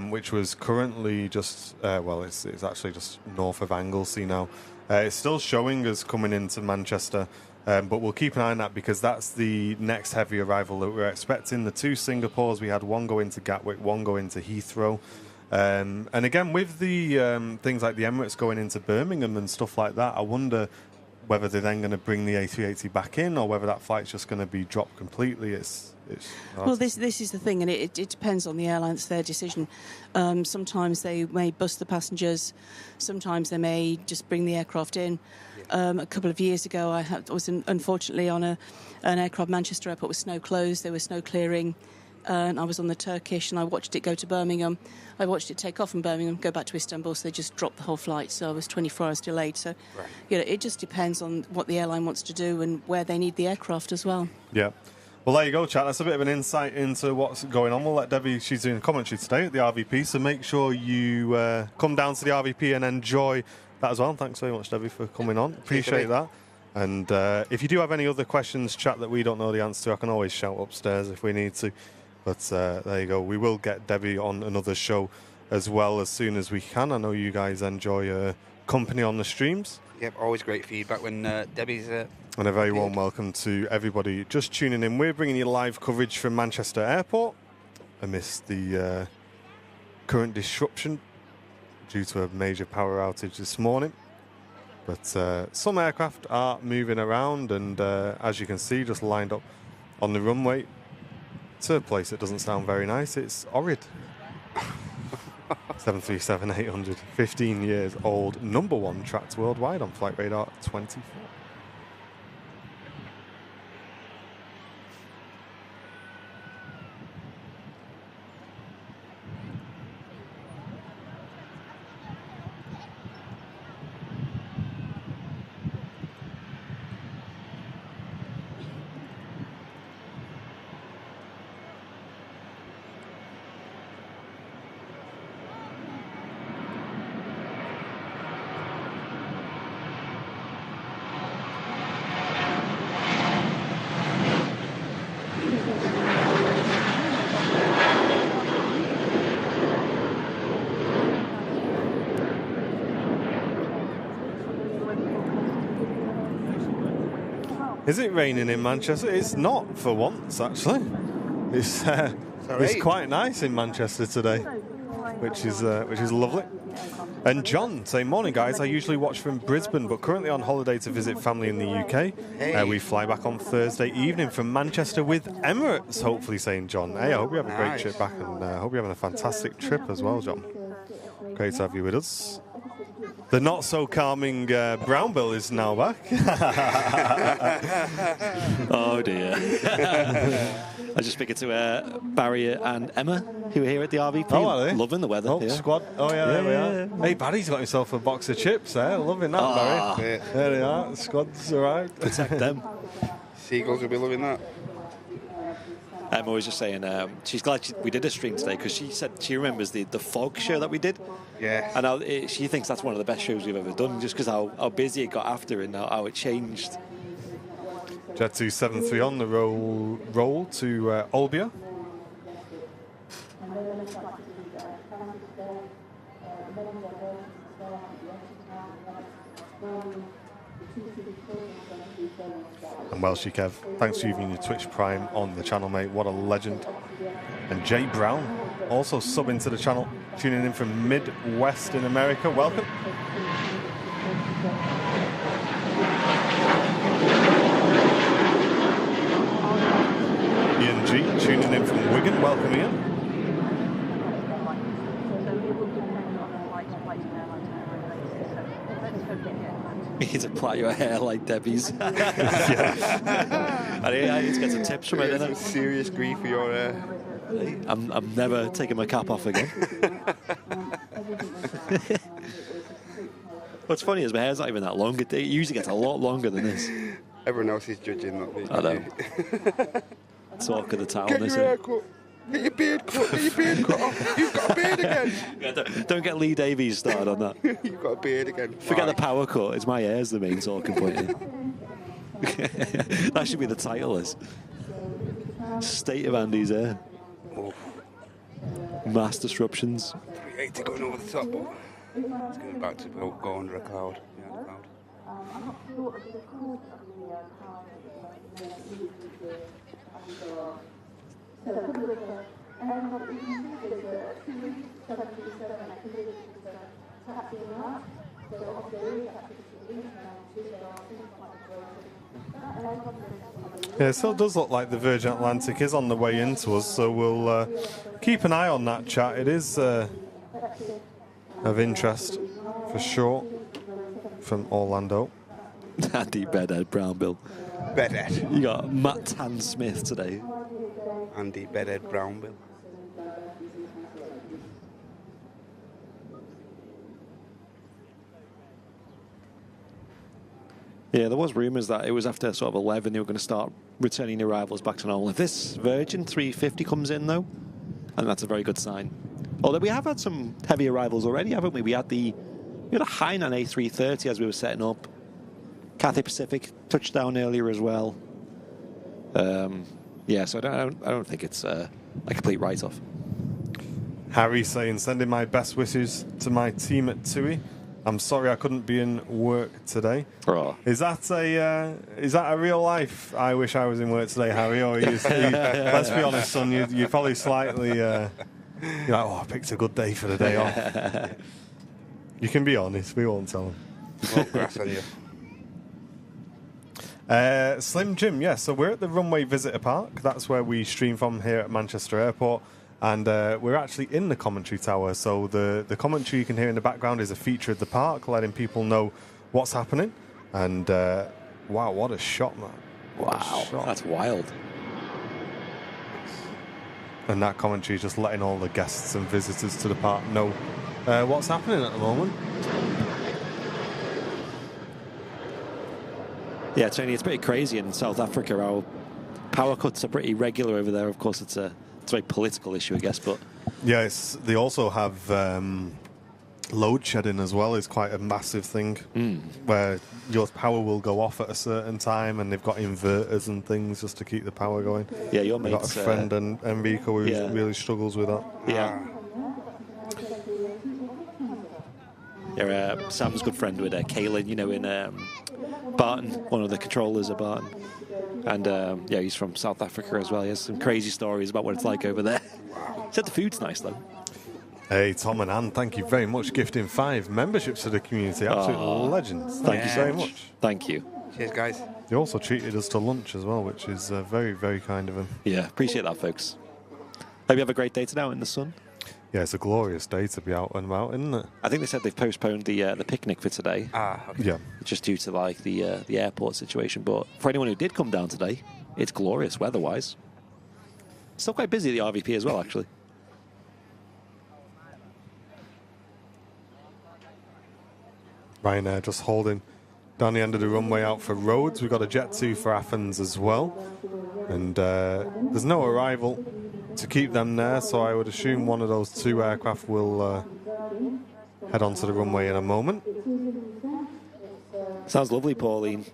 which was currently just it's actually just north of Anglesey now. It's still showing us coming into Manchester. But we'll keep an eye on that, because that's the next heavy arrival that we're expecting. The 2 Singapores, we had one go into Gatwick, one go into Heathrow. And again, with the things like the Emirates going into Birmingham and stuff like that, I wonder whether they're then going to bring the A380 back in, or whether that flight's just going to be dropped completely. Well, this is the thing, and it depends on the airline. It's their decision. Sometimes they may bus the passengers. Sometimes they may just bring the aircraft in. A couple of years ago, I was unfortunately on an aircraft. Manchester Airport was snow closed. There was snow clearing. And I was on the Turkish, and I watched it go to Birmingham. I watched it take off from Birmingham, go back to Istanbul, so they just dropped the whole flight. So I was 24 hours delayed. So, it just depends on what the airline wants to do and where they need the aircraft as well. Yeah. Well, there you go, chat. That's a bit of an insight into what's going on. We'll let Debbie, she's doing commentary today at the RVP, so make sure you come down to the RVP and enjoy that as well. Thanks very much, Debbie, for coming on. Appreciate that. And if you do have any other questions, chat, that we don't know the answer to, I can always shout upstairs if we need to. But there you go. We will get Debbie on another show as well as soon as we can. I know you guys enjoy company on the streams. Yep, always great feedback when Debbie's... And a very warm welcome to everybody just tuning in. We're bringing you live coverage from Manchester Airport amidst the current disruption due to a major power outage this morning. But some aircraft are moving around, and as you can see, just lined up on the runway to a place that doesn't sound very nice. It's horrid. 737-800, 15 years old, #1 tracked worldwide on Flight Radar 24. Is it raining in Manchester? It's not, for once, actually. It's quite nice in Manchester today, which is lovely. And John saying, morning guys, I usually watch from Brisbane, but currently on holiday to visit family in the UK. Hey. We fly back on Thursday evening from Manchester with Emirates, hopefully, saying John. Hey, I hope you have a great trip back, and I hope you're having a fantastic trip as well, John. Great to have you with us. The not-so-calming Brown Bill is now back. Oh, dear. I was just speaking to Barry and Emma, who are here at the RVP. Oh, are they? Loving the weather. Oh, squad. Oh, yeah, there we are. Hey, Barry's got himself a box of chips there. Loving that, Barry. There they are. The squad's arrived. Protect them. Seagulls will be loving that. Emma was just saying she's glad we did a stream today, because she said she remembers the fog show that we did. Yeah. And she thinks that's one of the best shows we've ever done, just because how busy it got after and how it changed. Jet 273 on the roll to Olbia. And Welsh Kev, thanks for using your Twitch Prime on the channel, mate. What a legend. And Jay Brown, also subbing to the channel, tuning in from Midwest in America. Welcome. Ian G, tuning in from Wigan. Welcome, Ian. You need to plait your hair like Debbie's. I need to get some tips from it. Some serious grief for your hair. I'm never taking my cap off again. What's funny is my hair's not even that long. It usually gets a lot longer than this. Everyone else is judging, not me. I know. Talk of the town, Get your isn't hair it? cut. Get your beard cut. Get your beard cut off. You've got a beard again. Yeah, don't get Lee Davies started on that. You've got a beard again. Forget the power cut. It's my hair's the main talking point here. That should be the title. Is State of Andy's hair. Oh. Mass disruptions. 380 going over the top, but it's going back to go under a cloud. Behind a cloud. Yeah, it still does look like the Virgin Atlantic is on the way into us, so we'll keep an eye on that chat. It is of interest, for sure, from Orlando. Andy Bedhead Brown Bill. Bedhead. You got Matt Tan Smith today. Andy Bedhead Brown Bill. Yeah, there was rumours that it was after sort of 11 they were going to start returning arrivals back to normal. If this Virgin 350 comes in, though, and that's a very good sign. Although we have had some heavy arrivals already, haven't we? We had a Hainan A330 as we were setting up. Cathay Pacific touchdown earlier as well. Yeah, so I don't think it's a complete write-off. Harry saying, sending my best wishes to my team at TUI. I'm sorry I couldn't be in work today. Oh. Is that a real life? I wish I was in work today, Harry. Or let's be honest, son. You're probably slightly. You're like, oh, I picked a good day for the day off. You can be honest. We won't tell them. Well, grass on you. Slim Jim, yeah. So we're at the Runway Visitor Park. That's where we stream from here at Manchester Airport. And we're actually in the commentary tower, so the commentary you can hear in the background is a feature of the park, letting people know what's happening. And wow, what a shot, man. Wow, that's wild. And that commentary is just letting all the guests and visitors to the park know what's happening at the moment. Yeah, Tony, it's pretty crazy in South Africa. Our power cuts are pretty regular over there. Of course, it's a very political issue, I guess, but... Yeah, they also have load shedding as well is quite a massive thing, where your power will go off at a certain time, and they've got inverters and things just to keep the power going. Yeah, your I've mate's... got a friend, Enrico, who really struggles with that. Yeah. Yeah, Sam's good friend with Kaylin, in Barton, one of the controllers of Barton. And yeah, he's from South Africa as well. He has some crazy stories about what it's like over there. Said the food's nice, though. Hey, Tom and Anne, thank you very much. Gifting 5 memberships to the community. Absolute legends. Thank you very much. Thank you. Cheers, guys. They also treated us to lunch as well, which is very, very kind of them. Yeah, appreciate that, folks. Hope you have a great day today out in the sun. Yeah, it's a glorious day to be out and about, isn't it? I think they said they've postponed the picnic for today. Okay. Yeah. Just due to the airport situation. But for anyone who did come down today, it's glorious weather-wise. Still quite busy at the RVP as well, actually. Ryanair just holding down the end of the runway out for Rhodes. We've got a Jet 2 for Athens as well. And there's no arrival to keep them there, so I would assume one of those 2 aircraft will head onto the runway in a moment. Sounds lovely, Pauline.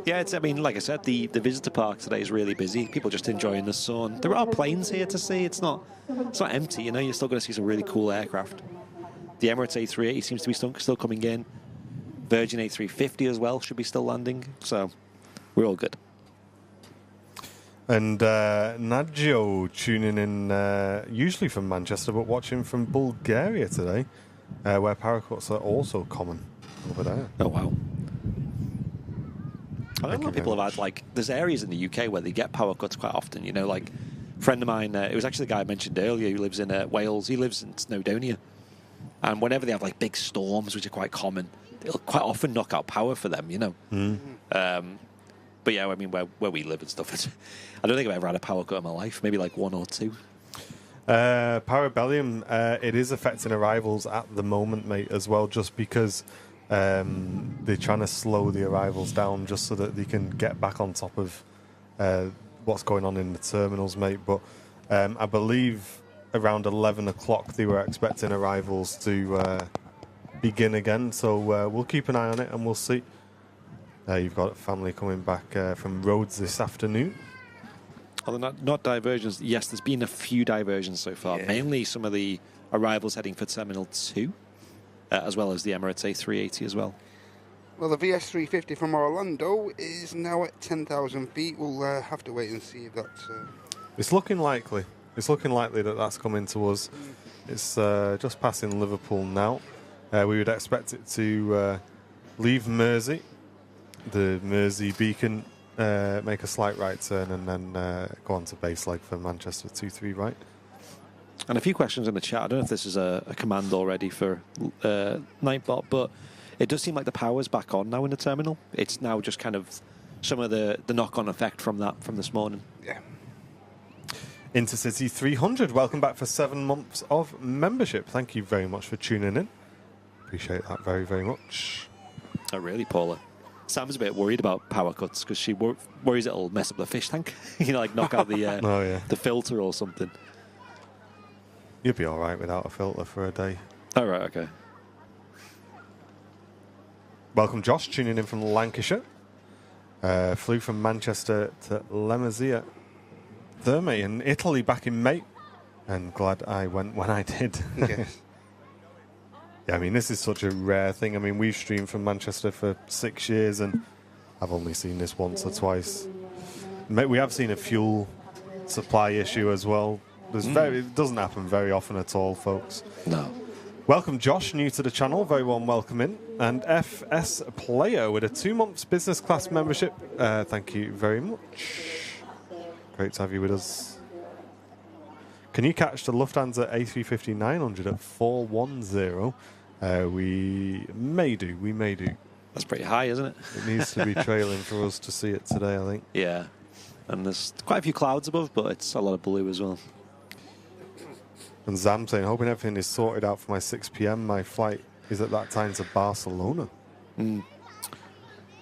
Yeah, I mean, like I said, the visitor park today is really busy. People just enjoying the sun. There are planes here to see. It's not empty, you're still going to see some really cool aircraft. The Emirates A380 seems to be still coming in. Virgin A350 as well should be still landing. So we're all good. And Naggio tuning in, usually from Manchester, but watching from Bulgaria today, where power cuts are also common over there. Oh, wow. I don't know if people have had, like, there's areas in the UK where they get power cuts quite often, you know, like a friend of mine, it was actually the guy I mentioned earlier who lives in Wales, he lives in Snowdonia, and whenever they have, like, big storms, which are quite common, they'll quite often knock out power for them, you know. But yeah, I mean, where we live and stuff, I don't think I've ever had a power cut in my life, maybe like one or two. Parabellum, it is affecting arrivals at the moment, mate, as well, just because they're trying to slow the arrivals down just so that they can get back on top of what's going on in the terminals, mate. But I believe around 11 o'clock they were expecting arrivals to begin again, so we'll keep an eye on it and we'll see. You've got family coming back from Rhodes this afternoon. Although not diversions. Yes, there's been a few diversions so far. Yeah. Mainly some of the arrivals heading for Terminal 2, as well as the Emirates A380 as well. Well, the VS350 from Orlando is now at 10,000 feet. We'll have to wait and see if that's... It's looking likely. It's looking likely that that's coming to us. It's just passing Liverpool now. We would expect it to leave Mersey, the Mersey beacon, make a slight right turn and then go on to base leg for Manchester 2-3 right. And a few questions in the chat. I don't know if this is a command already for Nightbot, but it does seem like the power's back on now in the terminal. It's now just kind of some of the knock-on effect from that from this morning. Yeah. Intercity 300, welcome back for 7 months of membership. Thank you very much for tuning in. Appreciate that very, very much. Oh, really, Paula? Sam's a bit worried about power cuts because she worries it'll mess up the fish tank. You know, like knock out the the filter or something. You'll be all right without a filter for a day. Oh, right, okay. Welcome, Josh, tuning in from Lancashire. Flew from Manchester to Lamezia, Therme in Italy back in May, and glad I went when I did. Yes. Yeah, I mean, this is such a rare thing. I mean, we've streamed from Manchester for 6 years, and I've only seen this once or twice. We have seen a fuel supply issue as well. It doesn't happen very often at all, folks. No. Welcome, Josh, new to the channel. Very warm welcome in. And FS Player with a 2 months business class membership. Thank you very much. Great to have you with us. Can you catch the Lufthansa A350-900 at 410? We may do. That's pretty high, isn't it? It needs to be trailing for us to see it today, I think. Yeah. And there's quite a few clouds above, but it's a lot of blue as well. And Zam saying, hoping everything is sorted out for my 6 p.m. My flight is at that time to Barcelona.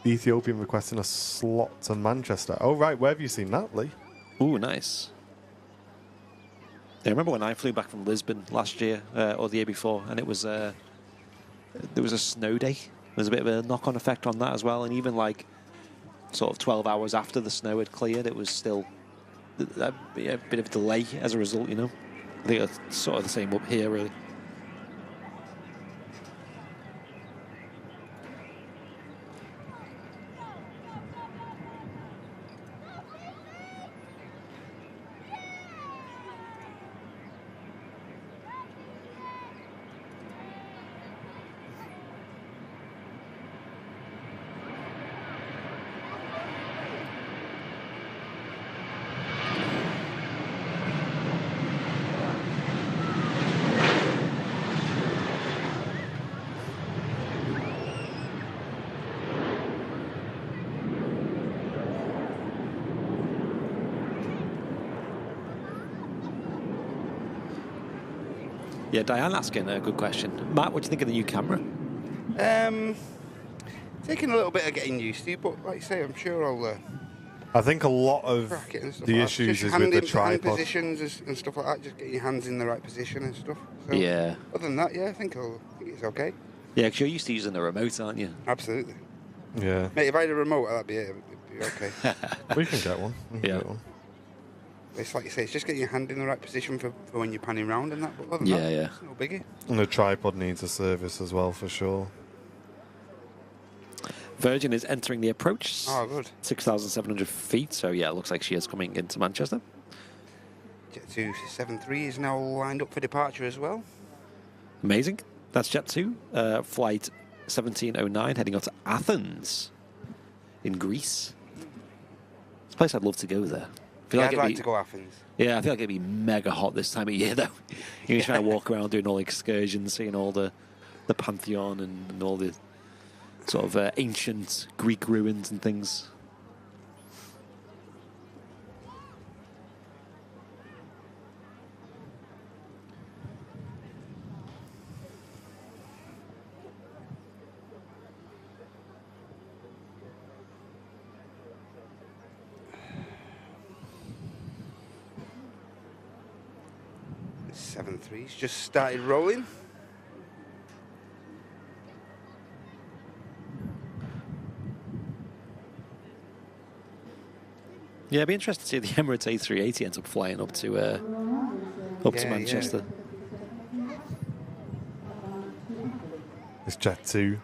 Ethiopian requesting a slot to Manchester. Oh, right. Where have you seen that, Lee? Ooh, nice. Yeah, I remember when I flew back from Lisbon last year, or the year before, and it was there was a snow day. There's a bit of a knock-on effect on that as well, and even like sort of 12 hours after the snow had cleared, it was still a bit of a delay as a result, you know. I think it's sort of the same up here, really. Yeah, Diane asking a good question. Matt, what do you think of the new camera? Taking a little bit of getting used to, but like I say, I'm sure I'll... I think a lot of the issues is with the tripod. Hand positions and stuff like that, just getting your hands in the right position and stuff. So, yeah. Other than that, yeah, I think it's okay. Yeah, because you're used to using the remote, aren't you? Absolutely. Yeah. Mate, if I had a remote, that'd be okay. We can get one. Yeah. It's like you say, it's just getting your hand in the right position for when you're panning round and that. But other than that, it's no biggie. And the tripod needs a service as well, for sure. Virgin is entering the approach. Oh, good. 6,700 feet. So, yeah, it looks like she is coming into Manchester. Jet 273 is now lined up for departure as well. Amazing. That's Jet 2. Flight 1709 heading on to Athens in Greece. It's a place I'd love to go there. I'd like to go Athens. Yeah, I feel like it'd be mega hot this time of year, though. You're just trying to walk around doing all the excursions, seeing all the Pantheon and all the sort of ancient Greek ruins and things. Seven threes just started rolling. Yeah, it'd be interesting to see the Emirates A380 ends up flying up to Manchester. It's Jet 2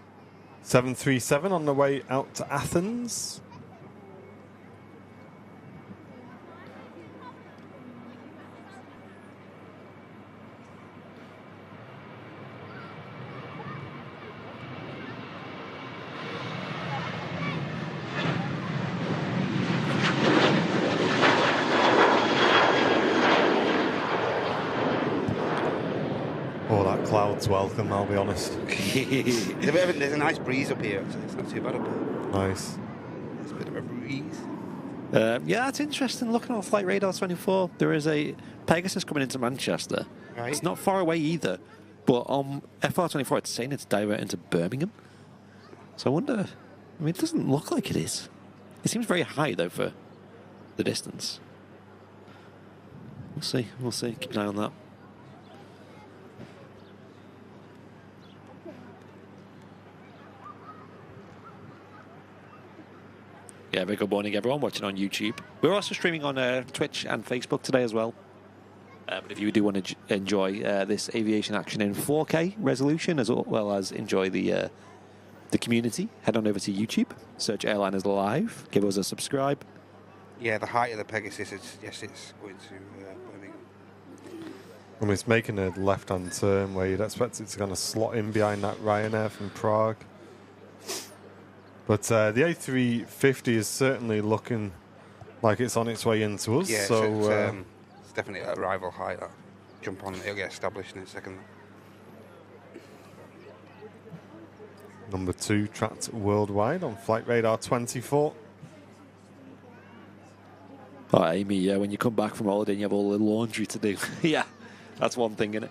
737 on the way out to Athens. Clouds welcome, I'll be honest. There's a nice breeze up here, so it's not too bad up here. Nice. There's a bit of a breeze. Yeah, that's interesting. Looking on Flight Radar 24, there is a Pegasus coming into Manchester. Right. It's not far away either, but on FR24 it's saying it's diverting to Birmingham. So I wonder, I mean, it doesn't look like it is. It seems very high, though, for the distance. We'll see. Keep an eye on that. Yeah, very good morning, everyone watching on YouTube. We're also streaming on Twitch and Facebook today as well. But if you do want to enjoy this aviation action in 4K resolution, as well as enjoy the community, head on over to YouTube, search Airliners Live, give us a subscribe. Yeah, the height of the Pegasus, it's going to Birmingham. And it's making a left-hand turn where you'd expect it to kind of slot in behind that Ryanair from Prague. But the A350 is certainly looking like it's on its way into us. Yeah, so it's definitely a rival height. That jump on, it'll get established in a second. Number 2 tracked worldwide on Flight Radar 24. Oh, Amy, yeah, when you come back from holiday and you have all the laundry to do. Yeah, that's one thing, innit?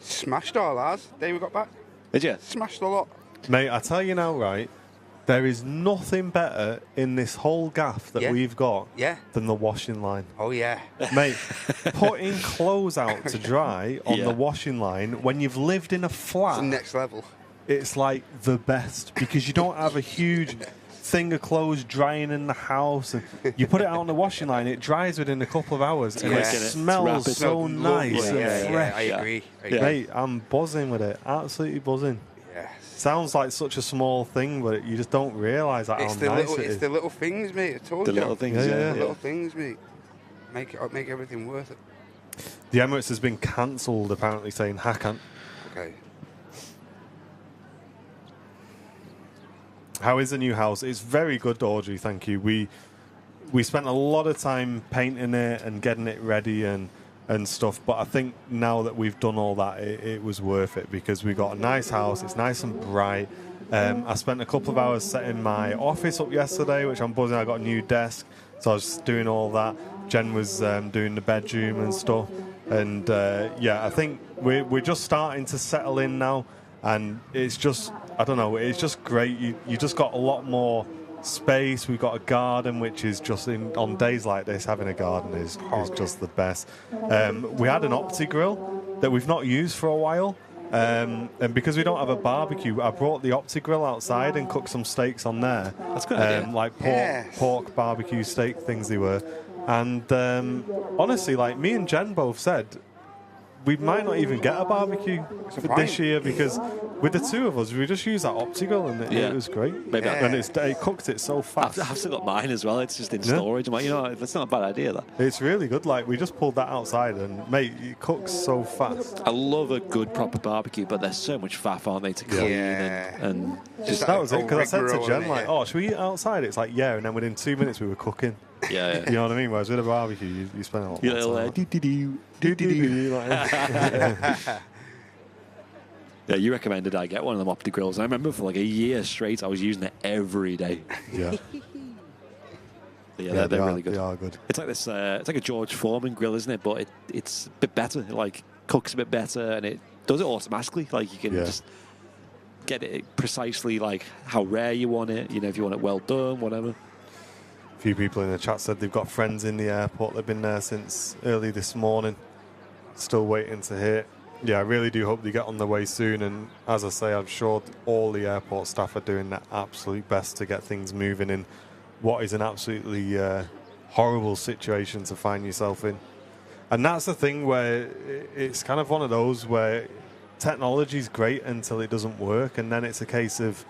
Smashed all ours. Day we got back. Did you? Smashed a lot. Mate, I tell you now, right, there is nothing better in this whole gaff that we've got than the washing line. Oh, yeah. Mate, putting clothes out to dry on the washing line when you've lived in a flat. It's the next level. It's like the best because you don't have a huge thing of clothes drying in the house. And you put it out on the washing line, it dries within a couple of hours and it smells so nice and fresh. I agree. Mate, I'm buzzing with it. Absolutely buzzing. Sounds like such a small thing, but you just don't realise how nice it is. It's the little things, mate. I told you. The little things, The little things, mate. Make everything worth it. The Emirates has been cancelled, apparently, saying Hakan. Okay. How is the new house? It's very good, Audrey, thank you. We spent a lot of time painting it and getting it ready and stuff, but I think now that we've done all that, it was worth it because we got a nice house. It's nice and bright. I spent a couple of hours setting my office up yesterday, which I'm buzzing. I got a new desk, so I was doing all that. Jen was doing the bedroom and stuff, and I think we're just starting to settle in now, and it's just, I don't know, it's just great. You just got a lot more space. We've got a garden, which is just on days like this, having a garden is just the best. We had an Opti grill that we've not used for a while, and because we don't have a barbecue, I brought the Opti grill outside and cooked some steaks on there. That's good idea. Like pork barbecue steak things they were. And honestly, like me and Jen both said, we might not even get a barbecue for this year because with the two of us, we just use that optical and it was great. Maybe and it cooked it so fast. I've still got mine as well. It's just in storage. I'm like, you know, that's not a bad idea. That it's really good. Like we just pulled that outside and mate, it cooks so fast. I love a good proper barbecue, but there's so much faff, aren't they, to clean and just that was it. Because I said to Jen like, "Oh, should we eat outside?" It's like, yeah, and then within 2 minutes we were cooking. Yeah. You know what I mean? Whereas with a barbecue, you spend a lot more time. Yeah, you recommended I get one of them Opti grills. And I remember for like a year straight, I was using it every day. Yeah. They're really good. They are good. It's like this. It's like a George Foreman grill, isn't it? But it's a bit better. It like cooks a bit better, and it does it automatically. Like you can just get it precisely like how rare you want it. You know, if you want it well done, whatever. A few people in the chat said they've got friends in the airport. They've been there since early this morning. Still waiting to hear. Yeah, I really do hope they get on the way soon. And as I say, I'm sure all the airport staff are doing their absolute best to get things moving in what is an absolutely horrible situation to find yourself in. And that's the thing where it's kind of one of those where technology is great until it doesn't work. And then it's a case of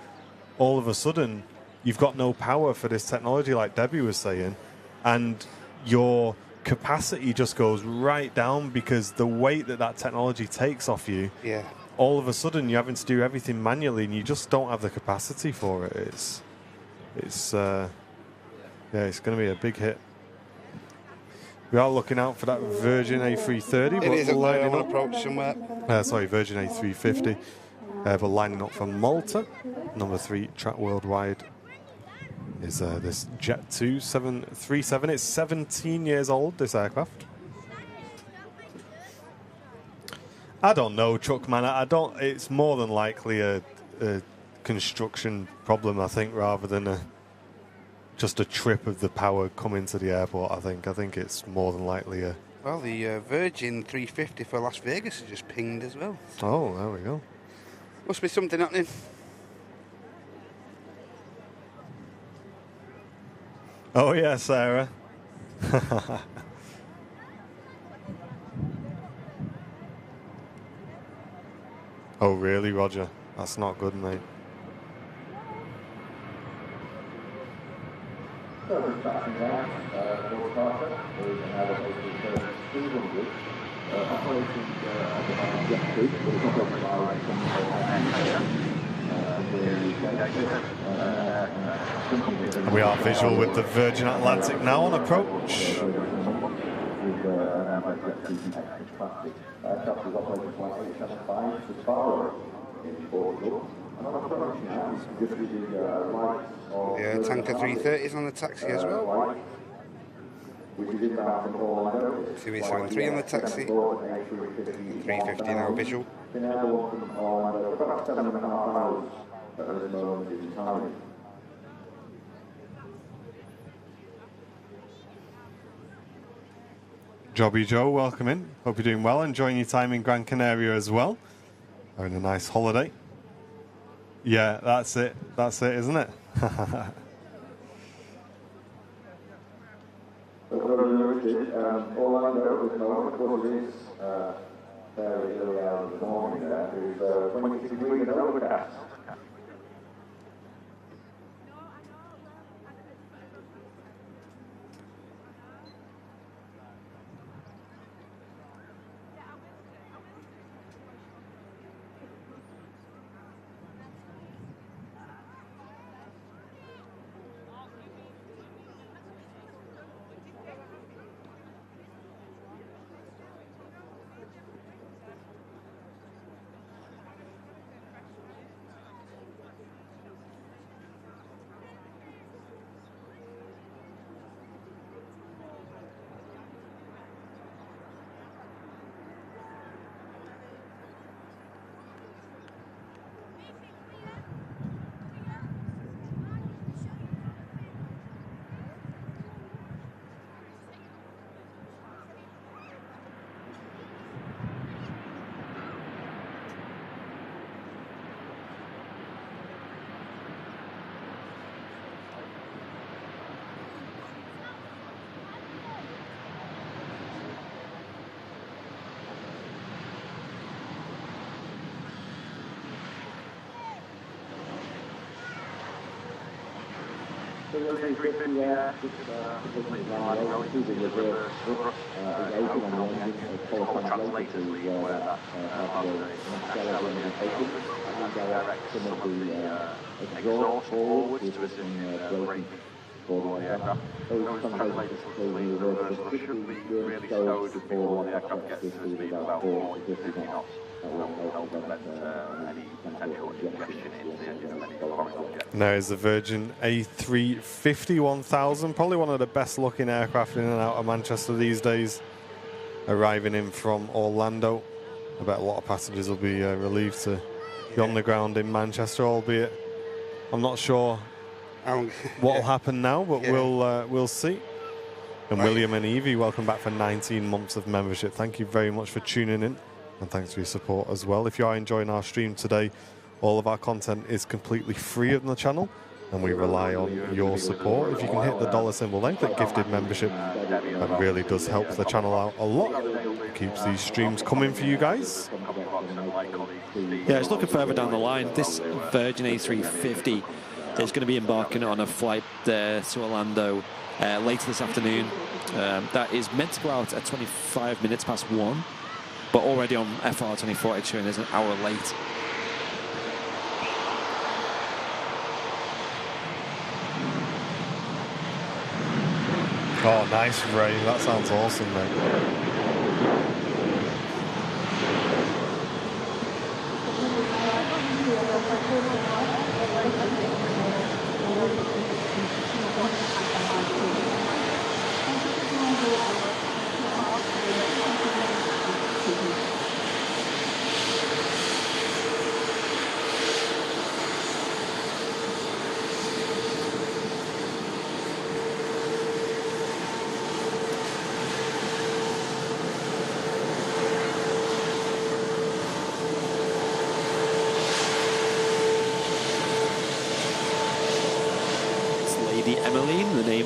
all of a sudden you've got no power for this technology, like Debbie was saying, and your capacity just goes right down because the weight that technology takes off you, all of a sudden you're having to do everything manually and you just don't have the capacity for it. It's going to be a big hit. We are looking out for that Virgin A330. It is on approach somewhere. Virgin A350. But lining up from Malta, number 3 track worldwide, is this Jet 2 737. It's 17 years old, this aircraft. I don't know, Chuck, man. It's more than likely a construction problem, I think, rather than just a trip of the power coming to the airport. I think it's more than likely a... Well, the Virgin 350 for Las Vegas has just pinged as well. Oh, there we go. Must be something happening. Oh, yeah, Sarah. Oh, really, Roger? That's not good, mate. And we are visual with the Virgin Atlantic now on approach. Yeah, Tanker 330s on the taxi as well. 373 on the taxi. 350 now visual. Jobby Joe, welcome in. Hope you're doing well. Enjoying your time in Gran Canaria as well. Having a nice holiday. Yeah, that's it. That's it, isn't it? All I know is very early hours of the morning there is 26 degrees and overcast. exhaust forwards to assist brake for the aircraft. Those translators to the reversal should be really stowed before the aircraft gets to a speed of about 40 to 50 knots. That will help prevent any potential ingestion into the engine of any foreign objects. Now is the Virgin A350 1000, probably one of the best looking aircraft in and out of Manchester these days, arriving in from Orlando. I bet a lot of passengers will be relieved to be on the ground in Manchester, albeit I'm not sure what will happen now, but we'll see. And William and Evie, welcome back for 19 months of membership. Thank you very much for tuning in, and thanks for your support as well. If you are enjoying our stream today, all of our content is completely free on the channel, and we rely on your support. If you can hit the dollar symbol then click gifted membership, that really does help the channel out a lot. It keeps these streams coming for you guys. Yeah, just looking further down the line, this Virgin A350 is going to be embarking on a flight there to Orlando later this afternoon. That is meant to go out at 25 minutes past 1, but already on FR24 it's showing as an hour late. Oh, nice, Ray. That sounds awesome, mate.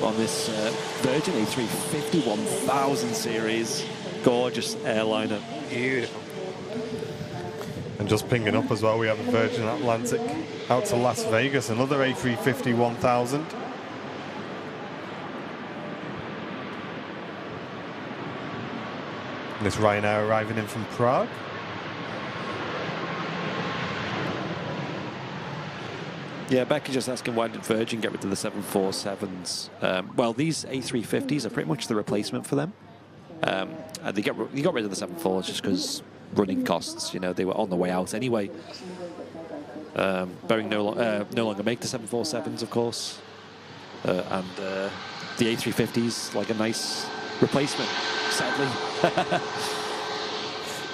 On this Virgin A350 1000 series, gorgeous airliner, Beautiful. And just pinging up as well, we have a Virgin Atlantic out to Las Vegas, another A350 1000. And this Ryanair arriving in from Prague. Yeah, Becky just asking why did Virgin get rid of the 747s? Well, these A350s are pretty much the replacement for them. They got rid of the 74s just because running costs. You know, they were on the way out anyway. Boeing no longer make the 747s, of course, and the A350s like a nice replacement. Sadly.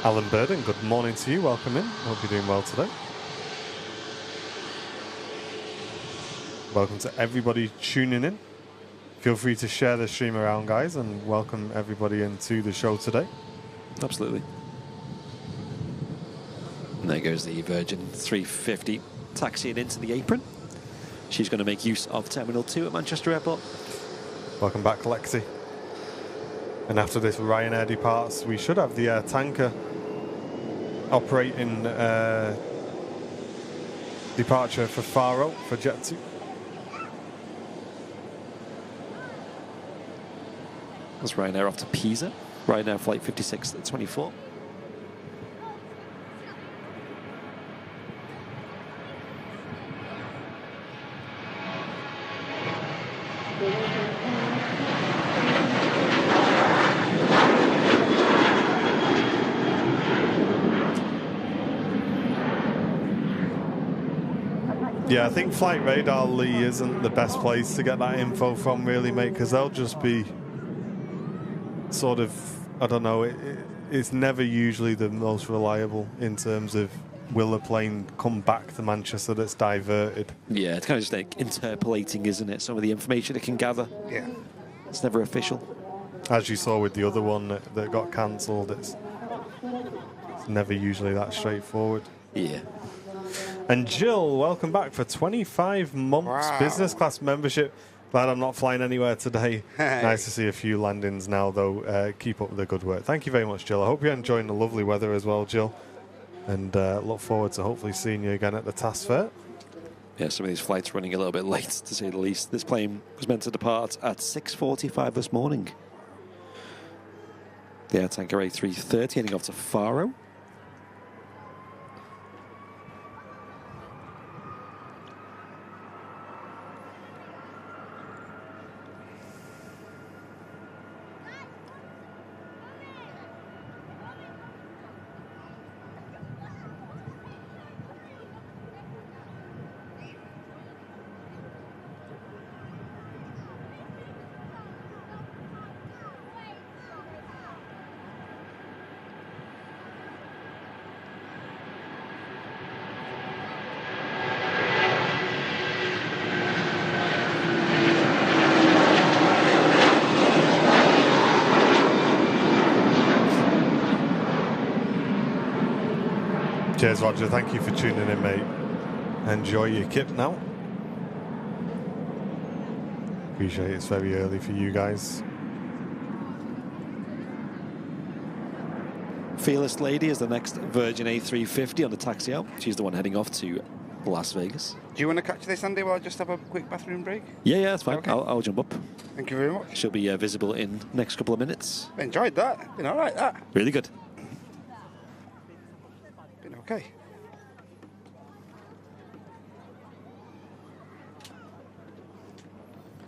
Alan Burden, good morning to you. Welcome in. Hope you're doing well today. Welcome to everybody tuning in. Feel free to share the stream around, guys, and welcome everybody into the show today. Absolutely. And there goes the Virgin 350 taxiing into the apron. She's going to make use of Terminal 2 at Manchester Airport. Welcome back, Lexi. And after this Ryanair departs, we should have the air tanker operating departure for Faro for Jet 2. That's Ryanair off to Pisa. Ryanair flight 56 at 24. Yeah, I think Flight Radar, Lee, isn't the best place to get that info from, really, mate, because they'll just be sort of, I don't know, it's never usually the most reliable in terms of will the plane come back to Manchester that's diverted. Yeah, it's kind of just like interpolating, isn't it? Some of the information it can gather. Yeah. It's never official. As you saw with the other one that got cancelled, it's never usually that straightforward. Yeah. And Jill, welcome back for 25 months. Wow. Business class membership. Glad I'm not flying anywhere today. Nice to see a few landings now, though. Keep up the good work. Thank you very much, Jill. I hope you're enjoying the lovely weather as well, Jill. And look forward to hopefully seeing you again at the TAS Fair. Yeah, some of these flights running a little bit late, to say the least. This plane was meant to depart at 6:45 this morning. The Air Tanker A330 heading off to Faro. Cheers, Roger. Thank you for tuning in, mate. Enjoy your kip now. Appreciate it's very early for you guys. Fearless Lady is the next Virgin A350 on the taxi out. She's the one heading off to Las Vegas. Do you want to catch this, Andy, while I just have a quick bathroom break? Yeah, that's fine. Okay. I'll jump up. Thank you very much. She'll be visible in next couple of minutes. Enjoyed that. Been all right, that. Really good. Been okay.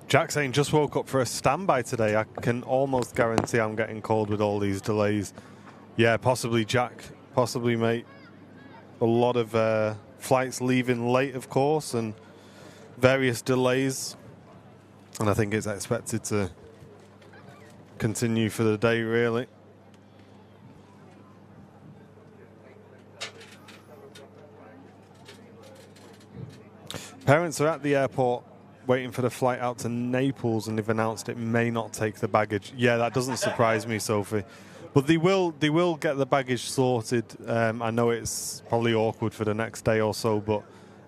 Jack saying, just woke up for a standby today. I can almost guarantee I'm getting called with all these delays. Yeah, possibly, Jack. Possibly, mate. A lot of flights leaving late, of course, and various delays. And I think it's expected to continue for the day, really. Parents are at the airport waiting for the flight out to Naples, and they've announced it may not take the baggage. Yeah, that doesn't surprise me, Sophie. But they will get the baggage sorted. I know it's probably awkward for the next day or so, but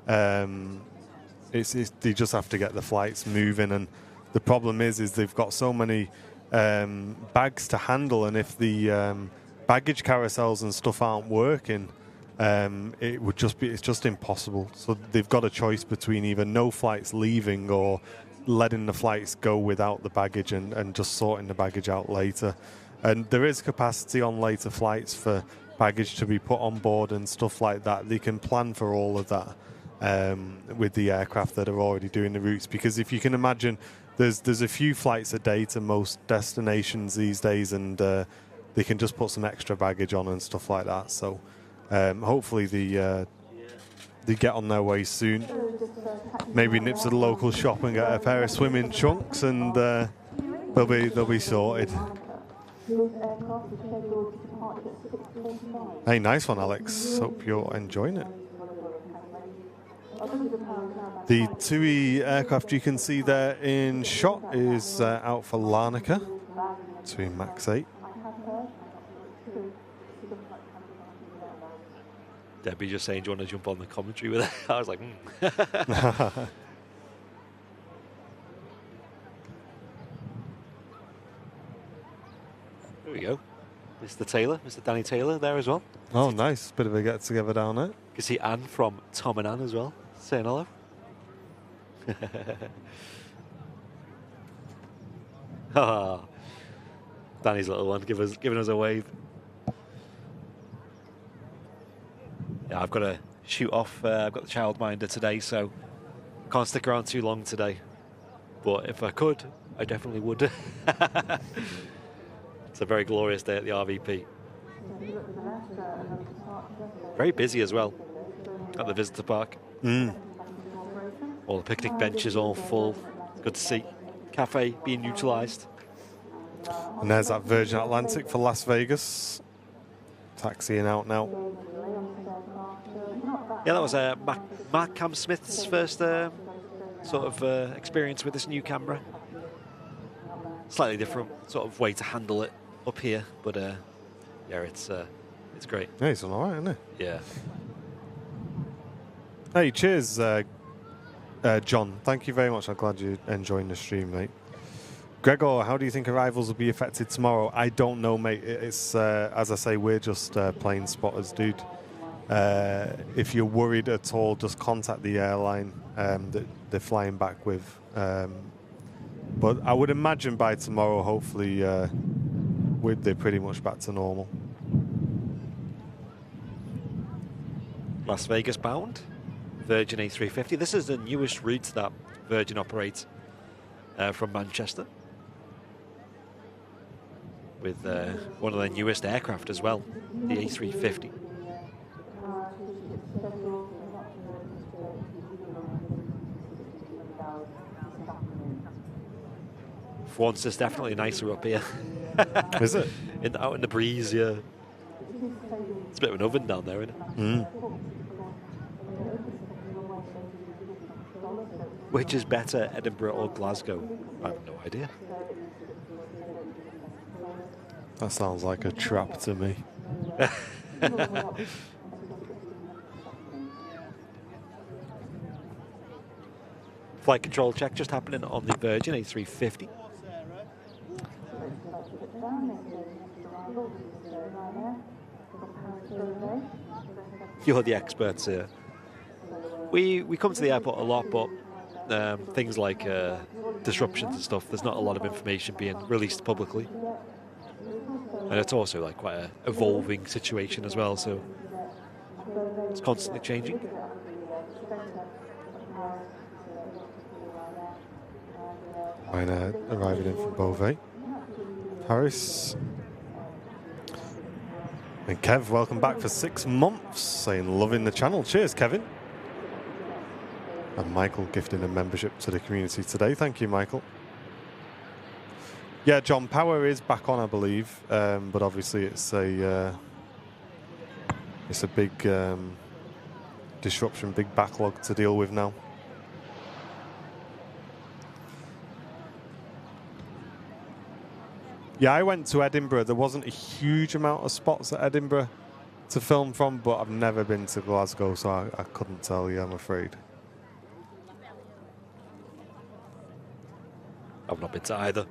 they just have to get the flights moving. And the problem is they've got so many bags to handle, and if the baggage carousels and stuff aren't working, it's just impossible. So they've got a choice between either no flights leaving or letting the flights go without the baggage and just sorting the baggage out later. And there is capacity on later flights for baggage to be put on board and stuff like that. They can plan for all of that with the aircraft that are already doing the routes, because if you can imagine, there's a few flights a day to most destinations these days, and they can just put some extra baggage on and stuff like that. So hopefully they get on their way soon. Maybe nip to the local shop and get a pair of swimming trunks, and they'll be sorted. Hey, nice one, Alex. Hope you're enjoying it. The TUI aircraft you can see there in shot is out for Larnaca, TUI Max 8. Debbie just saying, do you want to jump on the commentary with it? I was like, There we go. Mr. Danny Taylor there as well. Oh, nice. Bit of a get-together down there. You can see Anne from Tom and Anne as well, saying hello. Oh, Danny's little one giving us a wave. Yeah, I've got to shoot off. I've got the childminder today, so can't stick around too long today. But if I could, I definitely would. It's a very glorious day at the RVP. Very busy as well at the visitor park. All the picnic benches all full. Good to see. Cafe being utilised. And there's that Virgin Atlantic for Las Vegas. Taxiing out now. Yeah, that was Mark Cam Smith's first sort of experience with this new camera. Slightly different sort of way to handle it up here, but yeah, it's great. Yeah, it's all right, isn't it? Yeah. Hey, cheers, John. Thank you very much. I'm glad you're enjoying the stream, mate. Gregor, how do you think arrivals will be affected tomorrow? I don't know, mate. It's as I say, we're just plane spotters, dude. If you're worried at all, just contact the airline that they're flying back with. But I would imagine by tomorrow, hopefully, they're pretty much back to normal. Las Vegas bound, Virgin A350. This is the newest route that Virgin operates from Manchester, with one of their newest aircraft as well, the A350. For once, it's definitely nicer up here. Is it? Out in the breeze, yeah. It's a bit of an oven down there, isn't it? Mm. Which is better, Edinburgh or Glasgow? I have no idea. That sounds like a trap to me. Flight control check just happening on the Virgin A350. You're the experts here. We come to the airport a lot, but things like disruptions and stuff, there's not a lot of information being released publicly. And it's also like quite an evolving situation as well, so it's constantly changing. Ryanair arriving in from Beauvais. Harris. And Kev, welcome back for 6 months, saying loving the channel. Cheers, Kevin. And Michael gifting a membership to the community today. Thank you, Michael. Yeah, John, power is back on, I believe, but obviously it's a big disruption, big backlog to deal with now. Yeah, I went to Edinburgh. There wasn't a huge amount of spots at Edinburgh to film from, but I've never been to Glasgow, so I couldn't tell you, I'm afraid. I've not been to either.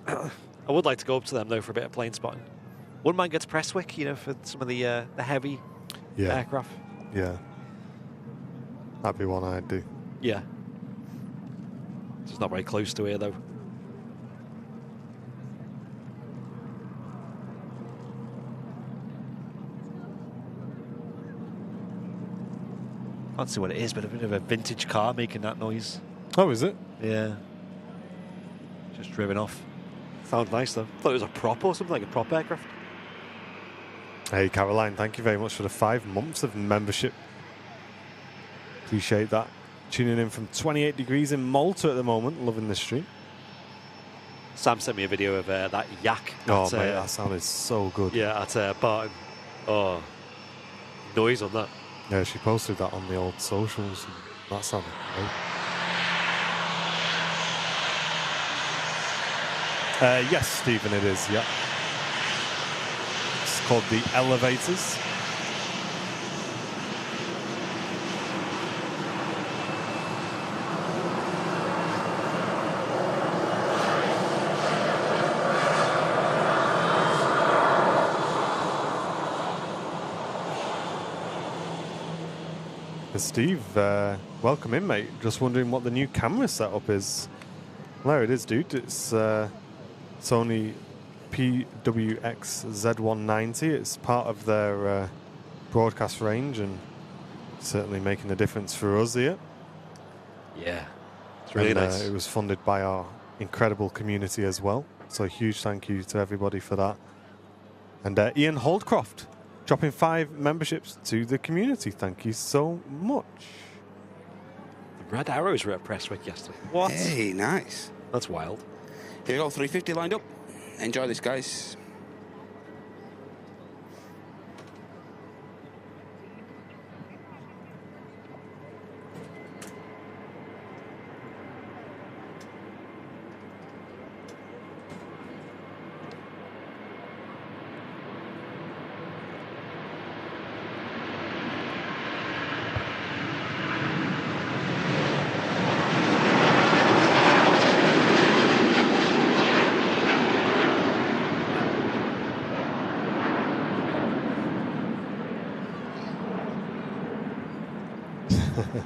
I would like to go up to them, though, for a bit of plane spotting. Wouldn't mind getting to Prestwick, you know, for some of the heavy aircraft. Yeah. That'd be one I'd do. Yeah. It's not very close to here, though. I can't see what it is, but a bit of a vintage car making that noise. Oh, is it? Yeah. Just driven off. Sounds nice, though. Thought it was a prop or something, like a prop aircraft. Hey, Caroline, thank you very much for the 5 months of membership. Appreciate that. Tuning in from 28 degrees in Malta at the moment. Loving the stream. Sam sent me a video of that yak. Oh, mate, that sounded so good. Yeah, at Barton. Oh, noise on that. Yeah, she posted that on the old socials. And that sounded great. Yes, Stephen, it is, yeah. It's called the Elevators. Steve, welcome in, mate. Just wondering what the new camera setup is. There it is, dude. It's Sony PWX Z190. It's part of their broadcast range and certainly making a difference for us here. Yeah, it's really nice. It was funded by our incredible community as well. So a huge thank you to everybody for that. And Ian Holdcroft dropping 5 memberships to the community. Thank you so much. The Red Arrows were at Prestwick yesterday. What? Hey, nice. That's wild. Here we go, 350 lined up. Enjoy this, guys.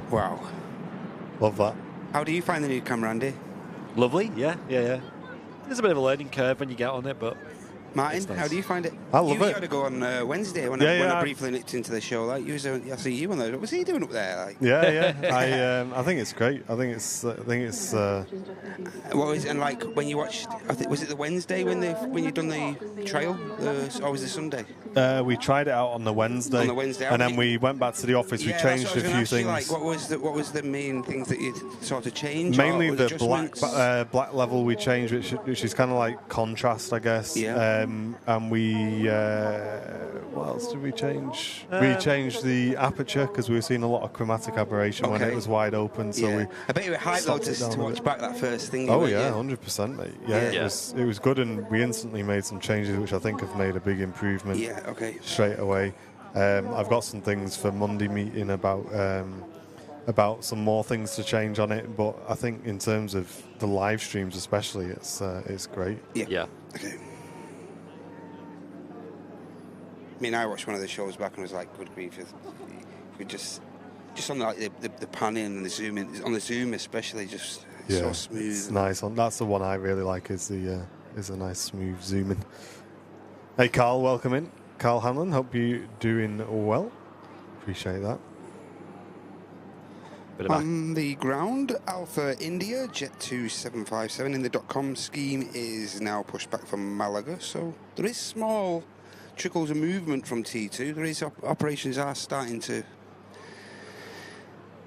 Wow. Love that. How do you find the new camera, Andy? Lovely, yeah. There's a bit of a learning curve when you get on it, but Martin, nice. how do you find it? I love you it. You had to go on Wednesday when I briefly nipped into the show. Like, I see you on there. What was he doing up there? Like? Yeah. I think it's great. I think it's. What was and like when you watched? Was it the Wednesday when you done the trial, or was it Sunday? We tried it out on the Wednesday. And then we went back to the office. We changed a few things. Like, what was the main things that you sort of changed? Mainly the black level we changed, which is kind of like contrast, I guess. Yeah. And we, what else did we change? We changed the aperture because we were seeing a lot of chromatic aberration when it was wide open. So I bet you were hyped though to watch back that first thing. Oh yeah, 100%, mate. Yeah, it was good, and we instantly made some changes, which I think have made a big improvement. Yeah, okay. Straight away. I've got some things for Monday meeting about some more things to change on it, but I think in terms of the live streams especially, it's great. Yeah. Okay. I mean, I watched one of the shows back and was like, good grief, we just on the panning and the zoom in, on the zoom especially, just so smooth. It's nice. That's the one I really like, is a nice smooth zoom in. Hey Carl, welcome in. Carl Hanlon, hope you're doing well. Appreciate that. On the ground, Alpha India, Jet 2757 in the .com scheme is now pushed back from Malaga, so there is small trickles of movement from T2. There is operations are starting to,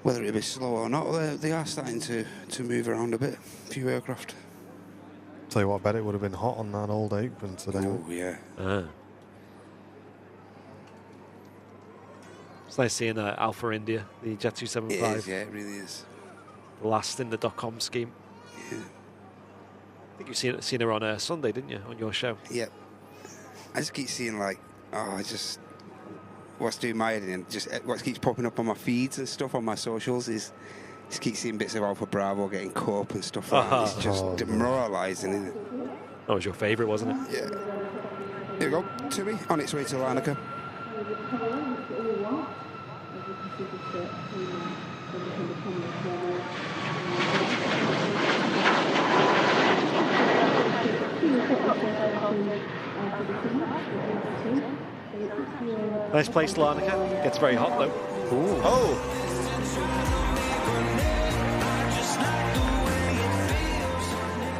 whether it be slow or not, they are starting to move around a bit. A few aircraft. Tell you what, I bet it would have been hot on that old apron today. Oh yeah. It's nice seeing Alpha India, the Jet 275. It is, yeah, it really is. Last in the .com scheme. Yeah. I think you've seen her on Sunday, didn't you, on your show? Yep. I just keep seeing what's doing my head in, just what keeps popping up on my feeds and stuff on my socials is just keep seeing bits of Alpha Bravo getting caught up and stuff like that. It's just demoralising, isn't it? That was your favourite, wasn't it? Yeah. Here we go, Tui, on its way to Larnaca. Nice place, Larnaca. Gets very hot though. Ooh. Oh!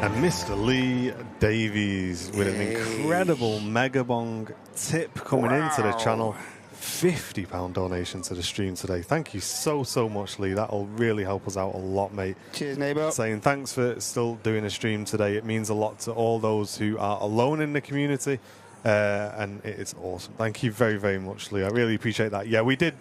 And Mr. Lee Davies with an incredible Megabong tip coming into the channel. £50 donation to the stream today. Thank you so much, Lee. That'll really help us out a lot, mate. Cheers, neighbour. Saying thanks for still doing a stream today. It means a lot to all those who are alone in the community. And it's awesome. Thank you very much, Lee. I really appreciate that. Yeah, we did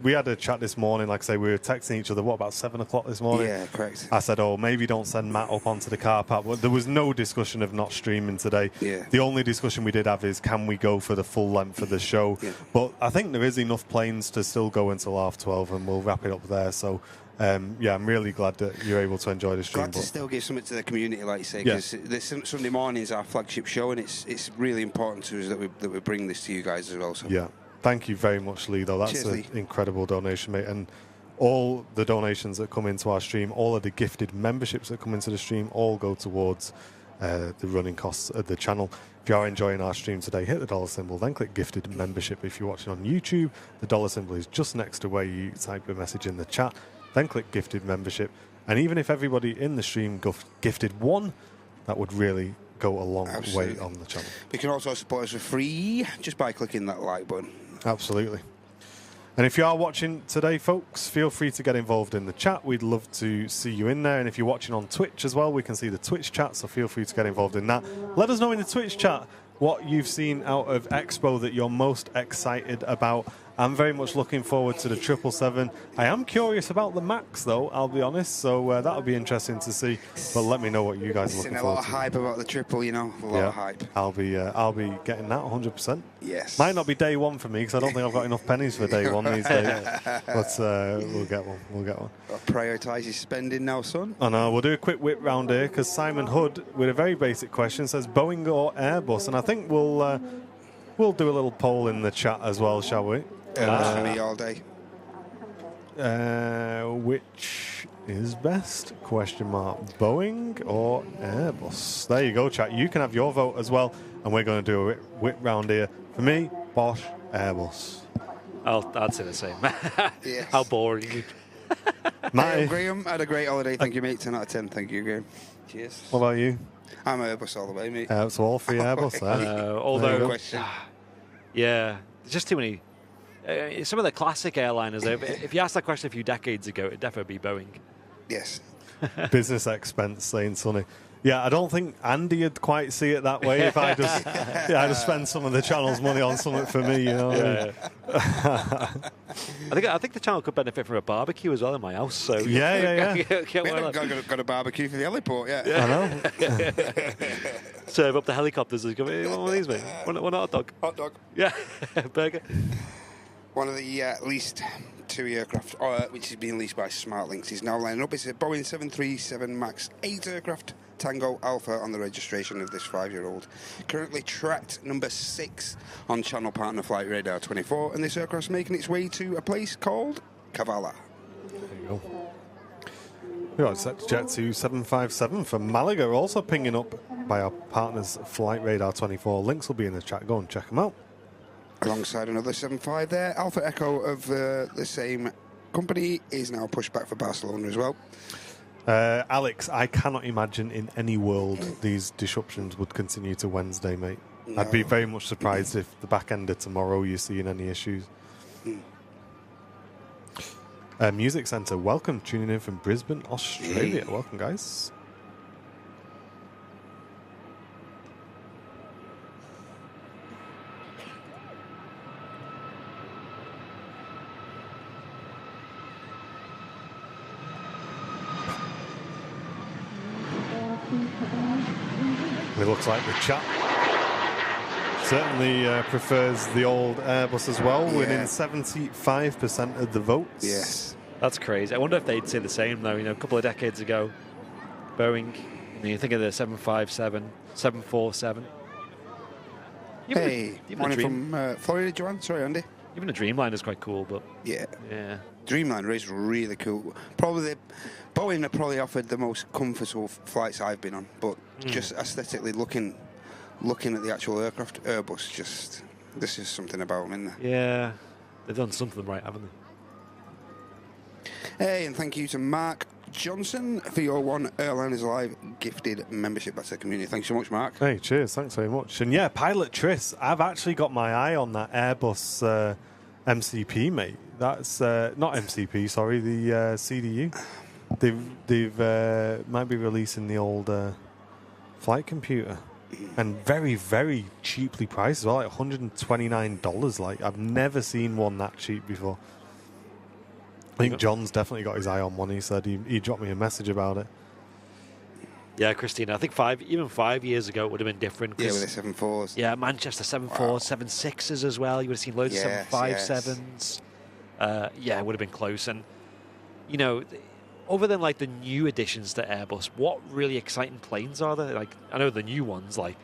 we had a chat this morning. Like I say, we were texting each other, about 7 o'clock this morning? Yeah, correct. I said, maybe don't send Matt up onto the car park. But there was no discussion of not streaming today. Yeah. The only discussion we did have is, can we go for the full length of the show? Yeah. But I think there is enough planes to still go until 12:30, and we'll wrap it up there. So, I'm really glad that you're able to enjoy the stream. Glad to still give something to the community, like you say, because Sunday morning is our flagship show, and it's really important to us that we bring this to you guys as well. So. Yeah, thank you very much, Lee, though. That's an incredible donation, mate. And all the donations that come into our stream, all of the gifted memberships that come into the stream, all go towards the running costs of the channel. If you are enjoying our stream today, hit the dollar symbol, then click gifted membership. If you're watching on YouTube, the dollar symbol is just next to where you type a message in the chat. Then click gifted membership, and even if everybody in the stream gifted one, that would really go a long way on the channel. You can also support us for free just by clicking that like button. Absolutely. And if you are watching today, folks, feel free to get involved in the chat. We'd love to see you in there. And if you're watching on Twitch as well, we can see the Twitch chat, so feel free to get involved in that. Let us know in the Twitch chat what you've seen out of Expo that you're most excited about. I'm very much looking forward to the 777. I am curious about the Max, though, I'll be honest, so that'll be interesting to see. But let me know what you guys are looking forward to. A lot of hype about the triple, a lot of hype. I'll be getting that 100%. Yes. Might not be day one for me, because I don't think I've got enough pennies for day one these days. But we'll get one. Prioritise your spending now, son. I know. We'll do a quick whip round here, because Simon Hood, with a very basic question, says Boeing or Airbus, and I think we'll do a little poll in the chat as well, shall we? Airbus for me all day. Which is best? Question mark. Boeing or Airbus? There you go, chat. You can have your vote as well, and we're going to do a whip round here. For me, Bosch, Airbus. I'd say the same. Yes. How boring. Hey, Graham, had a great holiday. Thank you, mate. 10 out of 10. Thank you, Graham. Cheers. What about you? I'm Airbus all the way, mate. So all three Airbus there. Although, Question. yeah, there's just too many. Some of the classic airliners, if you asked that question a few decades ago, it'd definitely be Boeing. Yes. Business expense, saying Sonny. Yeah, I don't think Andy would quite see it that way if I just spend some of the channel's money on something for me, you know. Yeah. I think the channel could benefit from a barbecue as well in my house. So yeah. We haven't got a barbecue for the heliport yet. I know. Serve up the helicopters. One of these, mate. One hot dog. Hot dog. Yeah, burger. One of the leased two aircraft, which is being leased by SmartLynx, is now lining up. It's a Boeing 737 MAX 8 aircraft, Tango Alpha on the registration of this 5-year-old. Currently tracked number 6 on channel partner Flight Radar 24, and this aircraft's making its way to a place called Kavala. There you go. We got set to jet to 757 from Malaga, also pinging up by our partners Flight Radar 24. Links will be in the chat. Go and check them out. Alongside another 75 there, Alpha Echo of the same company is now pushed back for Barcelona as well. Alex, I cannot imagine in any world these disruptions would continue to Wednesday, mate. No. I'd be very much surprised if the back end of tomorrow you're seeing any issues. Music Centre, welcome, tuning in from Brisbane, Australia. Welcome, guys. It looks like the chat certainly prefers the old Airbus as well, winning 75% of the votes. Yes. That's crazy. I wonder if they'd say the same, though. You know, a couple of decades ago, Boeing, you think of the 757, 747. Morning from Florida, Joanne. Sorry, Andy. Even the Dreamliner is quite cool, but... Yeah. Dreamliner is really cool. Boeing have probably offered the most comfortable flights I've been on, but just aesthetically looking at the actual aircraft, Airbus, there's just something about them, isn't there? Yeah, they've done something right, haven't they? Hey, and thank you to Mark Johnson for your One Airliners Alive gifted membership. That's the community. Thanks so much, Mark. Hey, cheers. Thanks very much. And yeah, Pilot Tris, I've actually got my eye on that Airbus MCP, mate. That's not MCP, sorry, the CDU. They've might be releasing the old flight computer, and very, very cheaply priced as well, like $129. Like, I've never seen one that cheap before. I think John's definitely got his eye on one. He said he dropped me a message about it. Yeah, Christina, I think 5 years ago it would have been different. Yeah, with the 7.4s. Yeah, Manchester 7.4s, 7.6s as well. You would have seen loads of 7.57s. Yeah, it would have been close. And, you know, other than like the new additions to Airbus, what really exciting planes are there? Like, I know the new ones like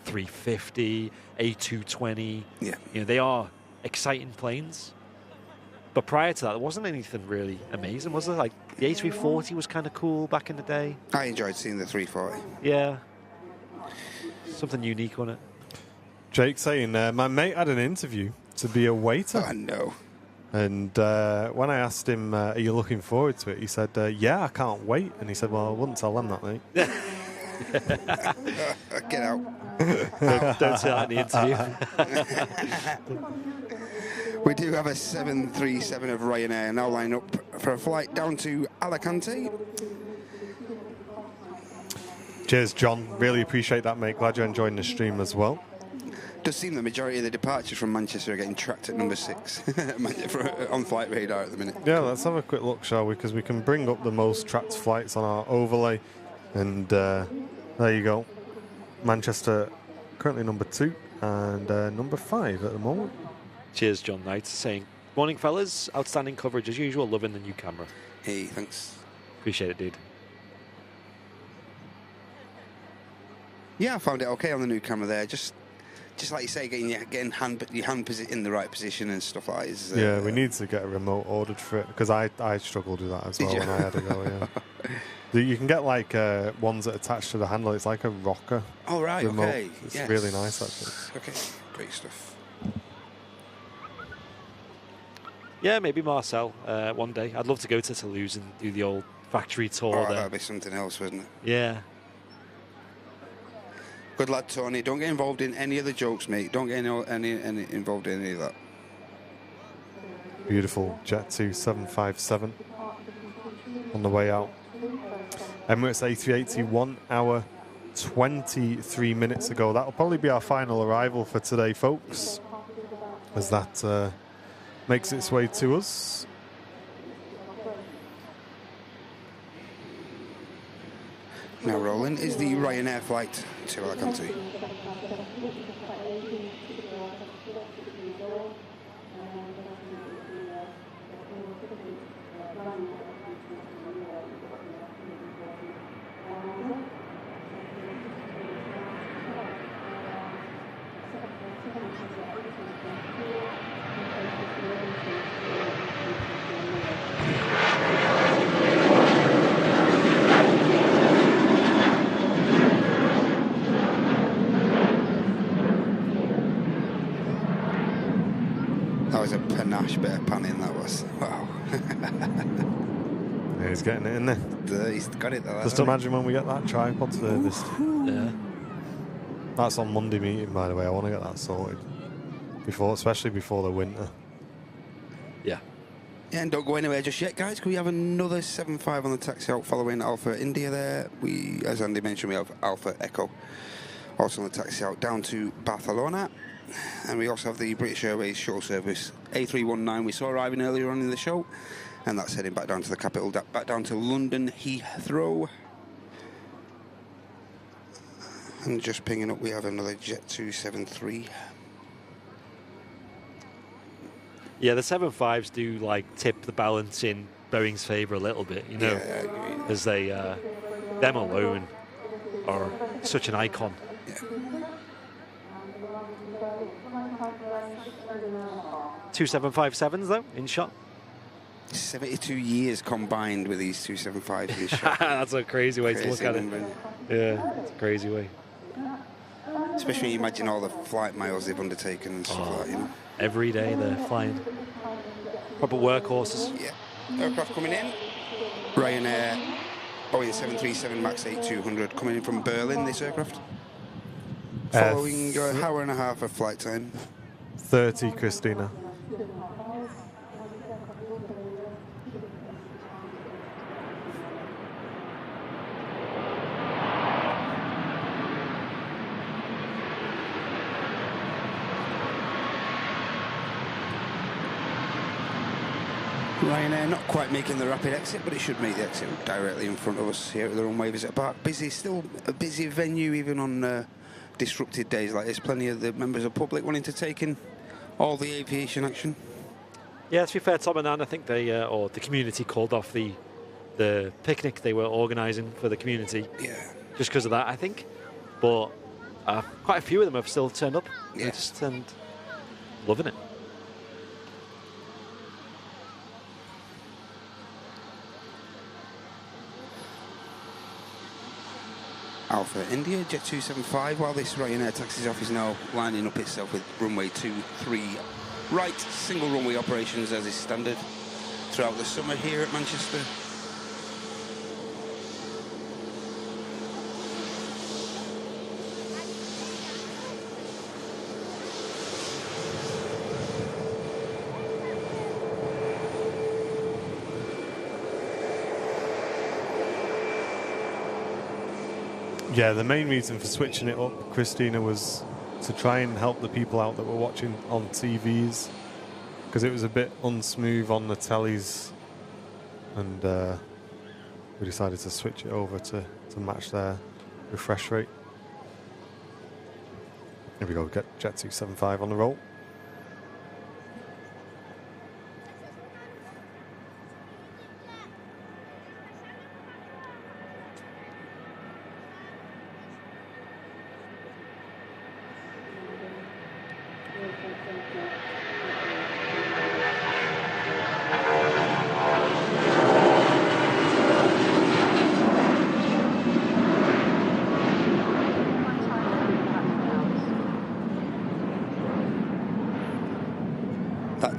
350, A220. Yeah. You know, they are exciting planes. But prior to that, there wasn't anything really amazing, was there? Like, the A340 was kind of cool back in the day. I enjoyed seeing the 340. Yeah. Something unique on it. Jake saying, my mate had an interview to be a waiter. I know. And when I asked him, are you looking forward to it? He said, yeah, I can't wait. And he said, well, I wouldn't tell them that, mate. Get out. Don't say that in the interview. We do have a 737 of Ryanair now lined up for a flight down to Alicante. Cheers, John. Really appreciate that, mate. Glad you're enjoying the stream as well. Does seem the majority of the departures from Manchester are getting tracked at number 6 on Flight Radar at the minute. Yeah, let's have a quick look, shall we? Because we can bring up the most tracked flights on our overlay. And there you go. Manchester currently number 2 and number 5 at the moment. Cheers, John Knight, saying, morning, fellas. Outstanding coverage as usual. Loving the new camera. Hey, thanks. Appreciate it, dude. Yeah, I found it okay on the new camera there. Just just like you say, getting your hand in the right position and stuff like that is... yeah, we need to get a remote ordered for it, because I struggled with that as well when I had to go, yeah. You can get like ones that attach to the handle. It's like a rocker. Oh, right, remote. okay. It's really nice, actually. Okay, great stuff. Yeah, maybe Marcel one day. I'd love to go to Toulouse and do the old factory tour Oh, there. that'd be something else, wouldn't it? Yeah. Good lad, Tony. Don't get involved in any of the jokes, mate. Don't get any involved in any of that. Beautiful Jet 2757 on the way out. Emirates A380, 1 hour 23 minutes ago. That'll probably be our final arrival for today, folks, as that makes its way to us. Now rolling is the Ryanair flight to Alicante. That was a panache bit of panning, that was. Wow. Yeah, he's getting it in there. He's got it though. Just imagine when we get that tripod serviced. Yeah. That's on Monday meeting, by the way. I want to get that sorted especially before the winter. Yeah. Yeah, and don't go anywhere just yet, guys. Can we have another 7.5 on the taxi out following Alpha India there? As Andy mentioned, we have Alpha Echo also on the taxi out down to Barcelona. And we also have the British Airways shuttle service A319 we saw arriving earlier on in the show. And that's heading back down to the capital, back down to London Heathrow. And just pinging up, we have another Jet 273. Yeah, the 7.5s do like tip the balance in Boeing's favour a little bit, you know, as they them alone are such an icon. Yeah. 2 757s though in shot. 72 years combined with these 275s in shot. That's a crazy way to look at it. Number. Yeah, it's a crazy way. Especially when you imagine all the flight miles they've undertaken and stuff like that, you know. Every day they're flying. Proper workhorses. Yeah. Aircraft coming in. Ryanair, Boeing 737 MAX 8200 coming in from Berlin, this aircraft. Following an hour and a half of flight time. 30, Christina. Ryanair not quite making the rapid exit, but it should make the exit directly in front of us here at the runway visit park. Busy, still a busy venue even on disrupted days like this. Plenty of the members of the public wanting to take in all the aviation action. Yeah, to be fair, Tom and Anne, I think they, or the community called off the picnic they were organising for the community. Yeah. Just because of that, I think. But quite a few of them have still turned up. Yeah. They're just loving it. Alpha India, Jet 275, while this Ryanair taxis off is now lining up itself with runway 23 right, single runway operations as is standard throughout the summer here at Manchester. Yeah, the main reason for switching it up, Christina, was to try and help the people out that were watching on TVs, because it was a bit unsmooth on the tellies, and we decided to switch it over to match their refresh rate. Here we go, get Jet 275 on the roll.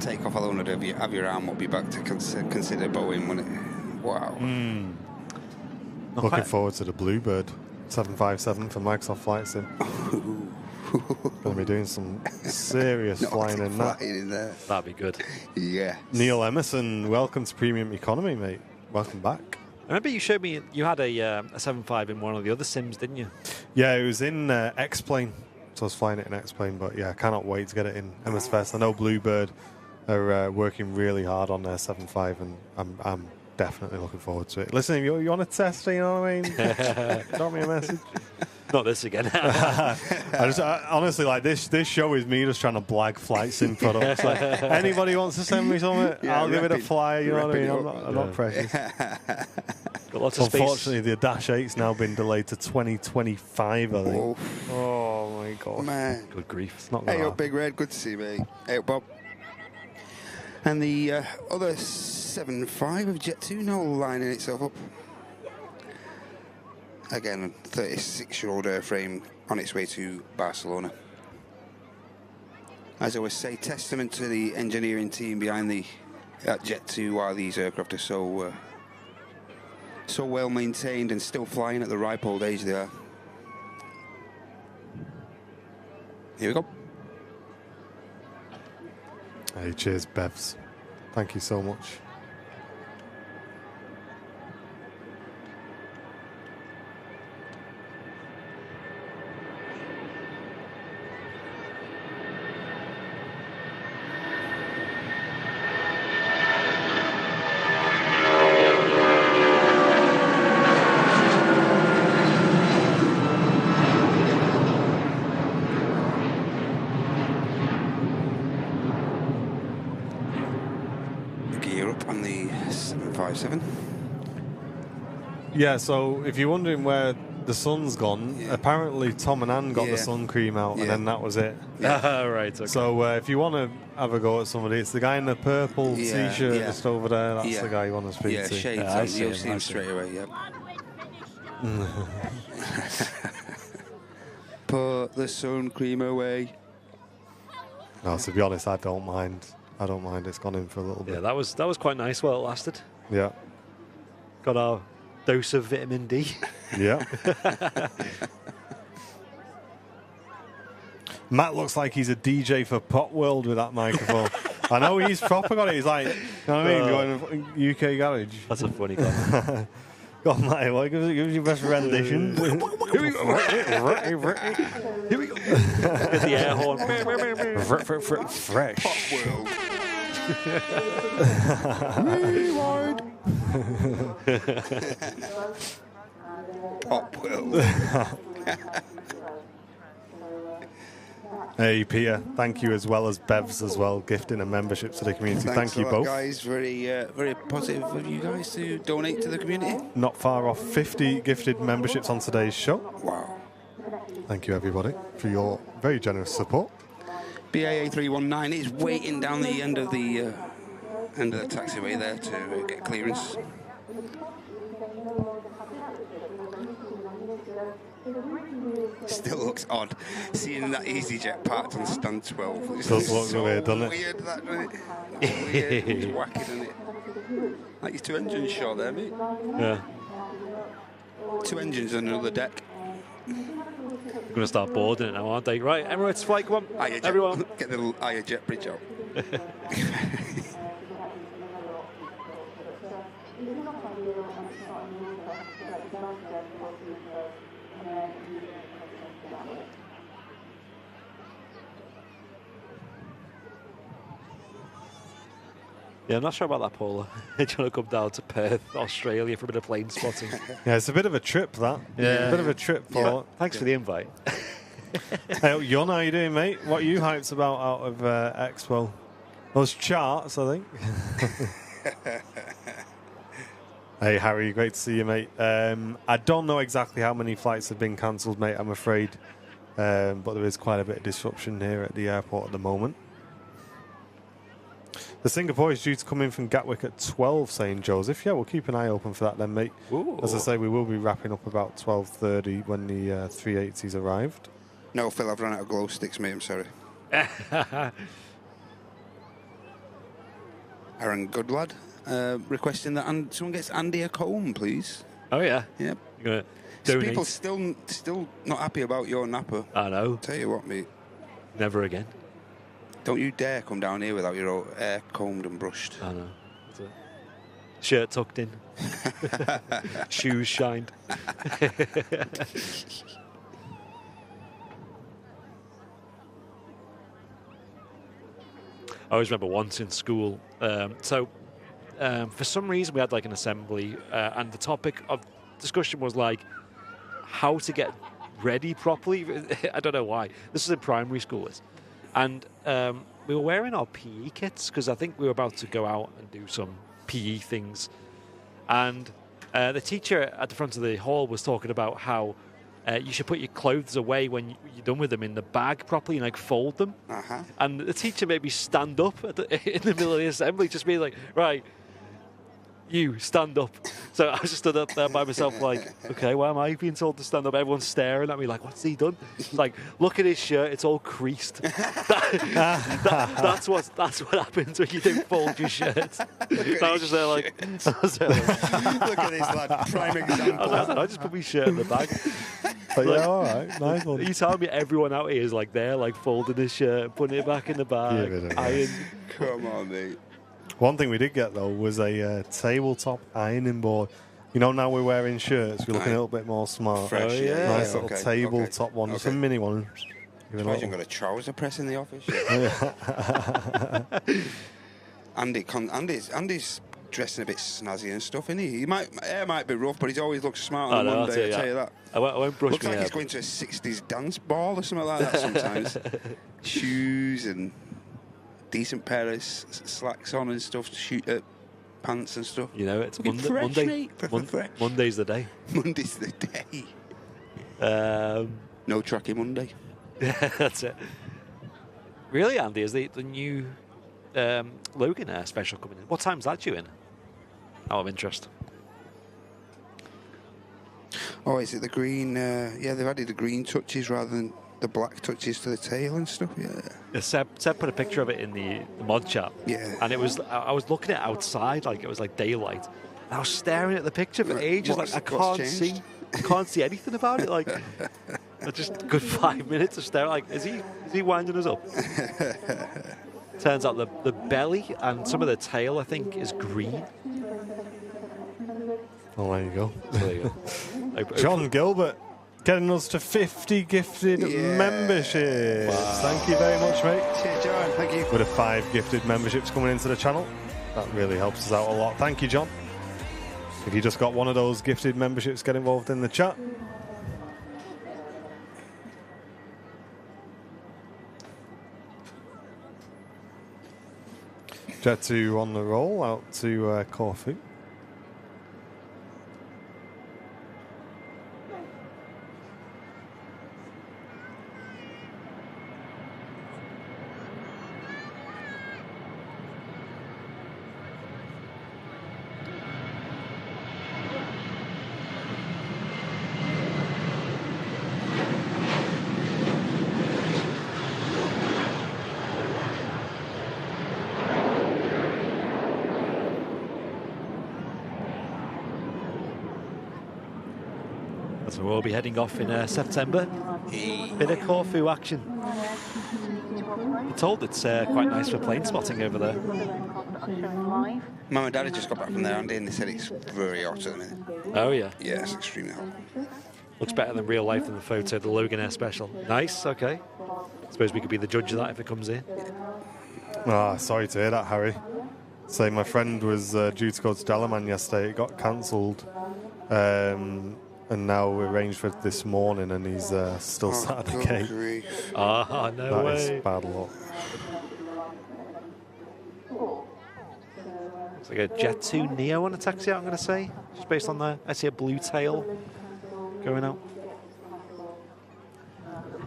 take off alone, have your arm up your back to consider Boeing, wouldn't it? Wow. Looking forward to the Bluebird 757 for Microsoft Flight Sim. Going to be doing some serious flying in that. That'd be good. Yeah. Neil Emerson, welcome to Premium Economy, mate. Welcome back. I remember you showed me you had a 7.5 in one of the other sims, didn't you? Yeah, it was in X-Plane. So I was flying it in X-Plane, but yeah, I cannot wait to get it in MS Fest. I know Bluebird are working really hard on their 7.5, and I'm definitely looking forward to it. Listen, you want to test, you know what I mean? Drop me a message. Not this again. Honestly, like this show is me just trying to blag flight sim products. Like, anybody wants to send me something, I'll give it a fly. You know what I mean? I'm not precious. Got lots of space. Unfortunately, the Dash 8's now been delayed to 2025, I think. Oh my god. Man. Good grief. It's not Hey gonna up, Big Red. Good to see you, mate. Hey up, Bob. And the other 7.5 of Jet 2 now lining itself up. Again, a 36-year-old airframe on its way to Barcelona. As I always say, testament to the engineering team behind the Jet 2, why these aircraft are so well maintained and still flying at the ripe old age they are. Here we go. Hey, cheers, Bevs. Thank you so much. Yeah, so if you're wondering where the sun's gone, apparently Tom and Ann got the sun cream out, and then that was it. Right. Okay. So if you want to have a go at somebody, it's the guy in the purple t-shirt just over there. That's the guy you want to speak to. Shades you'll see him straight away. Yep. Put the sun cream away. No, to be honest, I don't mind. It's gone in for a little bit. Yeah, that was quite nice while it lasted. Yeah. Got our dose of vitamin D. Yeah. Matt looks like he's a DJ for Pop World with that microphone. I know he's proper got it. He's like, you know what I mean? Going to UK Garage. That's a funny guy. God, Matt, what gives your best rendition? Here we go. Here we go. Get the air horn. Fresh. Pop World. Rewind. Pop World. Hey, Peter, thank you, as well as Bevs as well, gifting a membership to the community. Thank you both. Guys, very positive of you guys to donate to the community. Not far off 50 gifted memberships on today's show. Wow. Thank you, everybody, for your very generous support. BAA 319 is waiting down the end of the taxiway there to get clearance. Still looks odd seeing that EasyJet parked on stand 12. It does look so weird, doesn't it? Weird, that, doesn't it? Weird. It's wacky, doesn't it? Like your two engines shot there, mate. Yeah. Two engines on another deck. We're going to start boarding it now, aren't they? Right, Emirates flight, come on. Everyone. Get the little jet bridge out. Yeah, I'm not sure about that, Paula. Trying to come down to Perth, Australia for a bit of plane spotting. Yeah, it's a bit of a trip, that. Yeah. A bit of a trip, Paula. Yeah. Thanks for the invite. Hey, Jon, how you doing, mate? What are you hyped about out of Expo? Those charts, I think. Hey, Harry, great to see you, mate. I don't know exactly how many flights have been cancelled, mate, I'm afraid. But there is quite a bit of disruption here at the airport at the moment. The Singapore is due to come in from Gatwick at 12, saying Joseph. Yeah, we'll keep an eye open for that then, mate. Ooh. As I say, we will be wrapping up about 12:30 when the 380s arrived. No, Phil, I've run out of glow sticks, mate. I'm sorry. Aaron Goodlad requesting that someone gets Andy a comb, please. Oh yeah. Yep. You're gonna donate. People still not happy about your napper. I know. Tell you what, mate. Never again. Don't you dare come down here without your hair combed and brushed. I know. Shirt tucked in. Shoes shined. I always remember once in school. For some reason, we had like an assembly, and the topic of discussion was like how to get ready properly. I don't know why. This is in primary school, and we were wearing our PE kits because I think we were about to go out and do some PE things, and the teacher at the front of the hall was talking about how you should put your clothes away when you're done with them in the bag properly and like fold them. And the teacher made me stand up in the middle of the assembly, just being like, right, you stand up. So I just stood up there by myself like, okay, why am I being told to stand up? Everyone's staring at me like, what's he done? It's like, look at his shirt, it's all creased. That's what happens when you don't fold your shirt. I was just there like, look at this lad, prime example. I just put my shirt in the bag. But yeah, all right, nice one. You telling me everyone out here is like there, like folding his shirt, putting it back in the bag, iron. Come on, mate. One thing we did get, though, was a tabletop ironing board. You know, now we're wearing shirts, we're looking a little bit more smart. Fresh, yeah. Nice little tabletop one, just a mini one. You've got a trouser press in the office. Andy's dressing a bit snazzy and stuff, isn't he? Hair might be rough, but he always looks smart on Monday, I'll tell you that. I won't brush Looks my like hair. he's going to a 60s dance ball or something like that sometimes. Shoes and decent pair of slacks on and stuff to shoot at pants and stuff. You know, it's Monday. Monday's the day. Monday's the day. No tracky Monday. Yeah, that's it. Really, Andy, is the new Logan Air special coming in? What time's that due in? Out of interest. Oh, is it the green? Yeah, they've added the green touches rather than the black touches to the tail and stuff. Yeah. Seb put a picture of it in the mod chat. Yeah. And I was looking at it outside, like it was like daylight. And I was staring at the picture for ages, like I can't see anything about it. Like just a good 5 minutes of staring. Like, is he winding us up? Turns out the belly and some of the tail, I think, is green. Oh, there you go. There you go. John Gilbert getting us to 50 gifted memberships. Wow. Thank you very much, mate. Cheers, John. Thank you. With 5 gifted memberships coming into the channel. That really helps us out a lot. Thank you, John. If you just got one of those gifted memberships, get involved in the chat. Jet 2 on the roll out to Corfu. So we'll be heading off in September. Bit of Corfu action. I'm told it's quite nice for plane spotting over there. Mum and Dad had just got back from there, Andy, and they said it's very hot at the minute. Oh, yeah. Yeah, it's extremely hot. Looks better than real life in the photo, the Logan Air special. Nice, okay. Suppose we could be the judge of that if it comes in. Ah, sorry to hear that, Harry. So my friend was due to go to Dalaman yesterday. It got cancelled. And now we're arranged for this morning, and he's still sat at the gate. Ah, no way. That is bad luck. It's like a Jet 2 Neo on a taxi out, I'm going to say. Just based on the, I see a blue tail going out.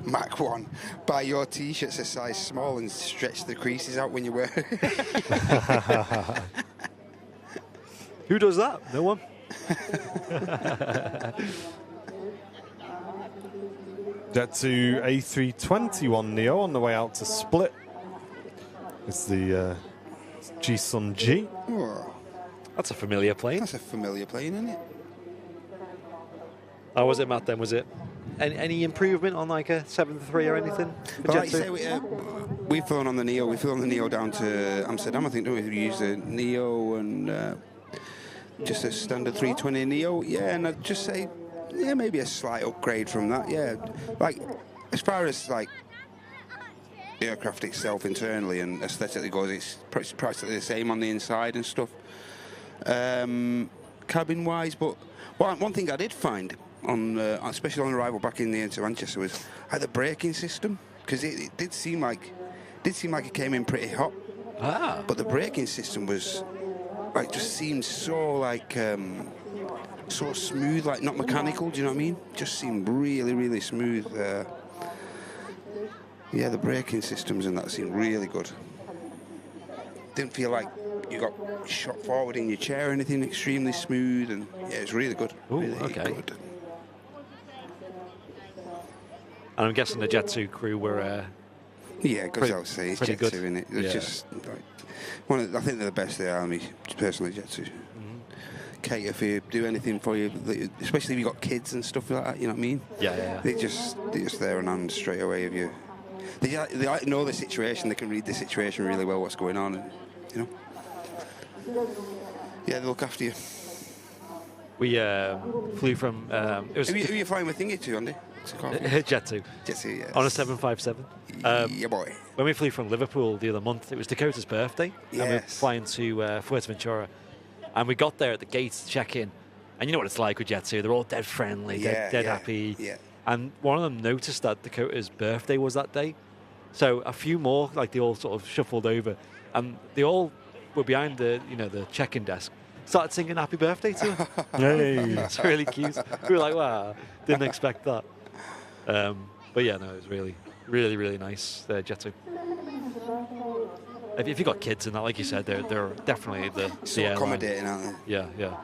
Mach 1, buy your T-shirts a size small and stretch the creases out when you wear it. Who does that? No one. Jet to A321 Neo on the way out to Split. It's the G-Sun G. Oh, That's a familiar plane. that's a familiar plane, isn't it? How was it, Matt, then? Was it any improvement on like a 737 or anything? But like you say, we've flown on the Neo. We flew on the Neo down to Amsterdam, I think, don't we? We used the Neo and just a standard 320 Neo. Yeah, and I'd just say, yeah, maybe a slight upgrade from that. Yeah, like as far as like the aircraft itself internally and aesthetically goes, it's practically the same on the inside and stuff, cabin-wise. But one thing I did find on, especially on arrival back in the into Manchester, was the braking system, because it did seem like it came in pretty hot. But the braking system was like just seemed so like so smooth, like not mechanical. Do you know what I mean? Just seemed really, really smooth. Yeah, the braking systems and that seemed really good. Didn't feel like you got shot forward in your chair or anything. Extremely smooth, and yeah, it's really good. Ooh, really okay. good. And I'm guessing the Jet 2 crew were Yeah, because I would say it's pretty Jet good. 2, innit? It's just like I think they're the best of the army, personally, Jet 2. Cater for you, do anything for you, especially if you've got kids and stuff like that, you know what I mean? Yeah. They're just there and hand straight away of you. They know the situation, they can read the situation really well, what's going on, and, you know. Yeah, they look after you. We flew from... it was Who are you flying with Thingy to, Andy? Jet 2. Jet 2, yes. On a 757. Yeah, boy. When we flew from Liverpool the other month, it was Dakota's birthday. And we were flying to Fuerteventura. And we got there at the gates to check in. And you know what it's like with Jet 2. They're all dead friendly, dead happy. Yeah. And one of them noticed that Dakota's birthday was that day. So a few more, like they all sort of shuffled over. And they all were behind the check-in desk. Started singing happy birthday to him. Hey, it's really cute. We were like, wow, didn't expect that. But yeah, no, it was really, really, really nice, Jet 2. If you've got kids and that, like you said, they're definitely the airline. Accommodating, aren't they? Yeah.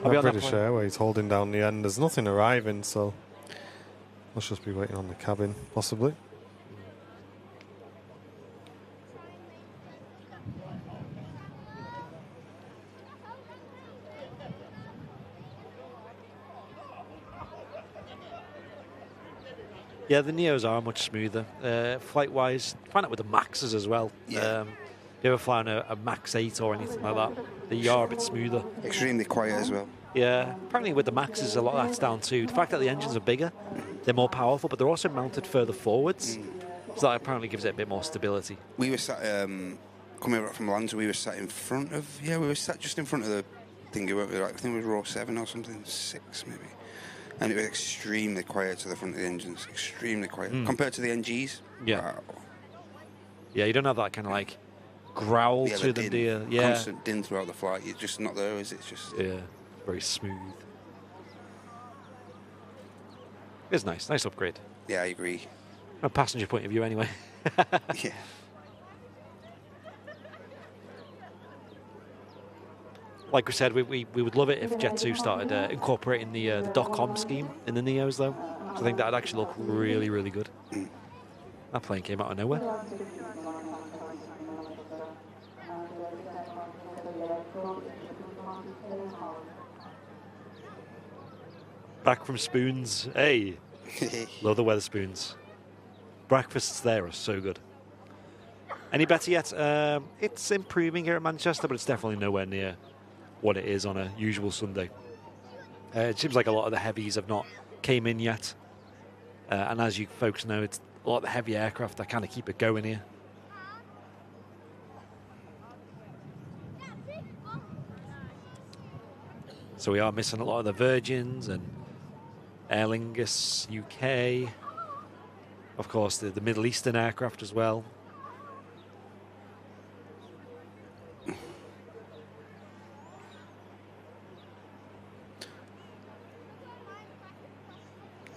British Airways holding down the end. There's nothing arriving, so let's just be waiting on the cabin, possibly. Yeah, the Neos are much smoother. Flight-wise, find out with the Maxes as well. Yeah. You ever flying a Max 8 or anything like that, they are a bit smoother. Extremely quiet as well. Yeah, apparently with the Maxes, a lot of that's down to the fact that the engines are bigger, they're more powerful, but they're also mounted further forwards. So that apparently gives it a bit more stability. We were sat, coming up from Lanza, we were sat in front of, we were sat just in front of the thing, I think it was row 7 or something, 6 maybe. And it was extremely quiet to the front of the engines, extremely quiet. Compared to the NGs. Yeah. Wow. Yeah, you don't have that kind of like growl to them, do you? Yeah. Constant din throughout the flight. You're just not there, is it? It's just... Yeah, very smooth. It's nice upgrade. Yeah, I agree. From a passenger point of view, anyway. Yeah. Like we said, we would love it if Jet 2 started incorporating the .com scheme in the Neos, though. So I think that'd actually look really, really good. That plane came out of nowhere. Back from Spoons. Hey! Love the Weatherspoons. Breakfasts there are so good. Any better yet? It's improving here at Manchester, but it's definitely nowhere near what it is on a usual Sunday. It seems like a lot of the heavies have not came in yet. And as you folks know, it's a lot of the heavy aircraft that kind of keep it going here. So we are missing a lot of the Virgins and Aer Lingus UK. Of course, the Middle Eastern aircraft as well.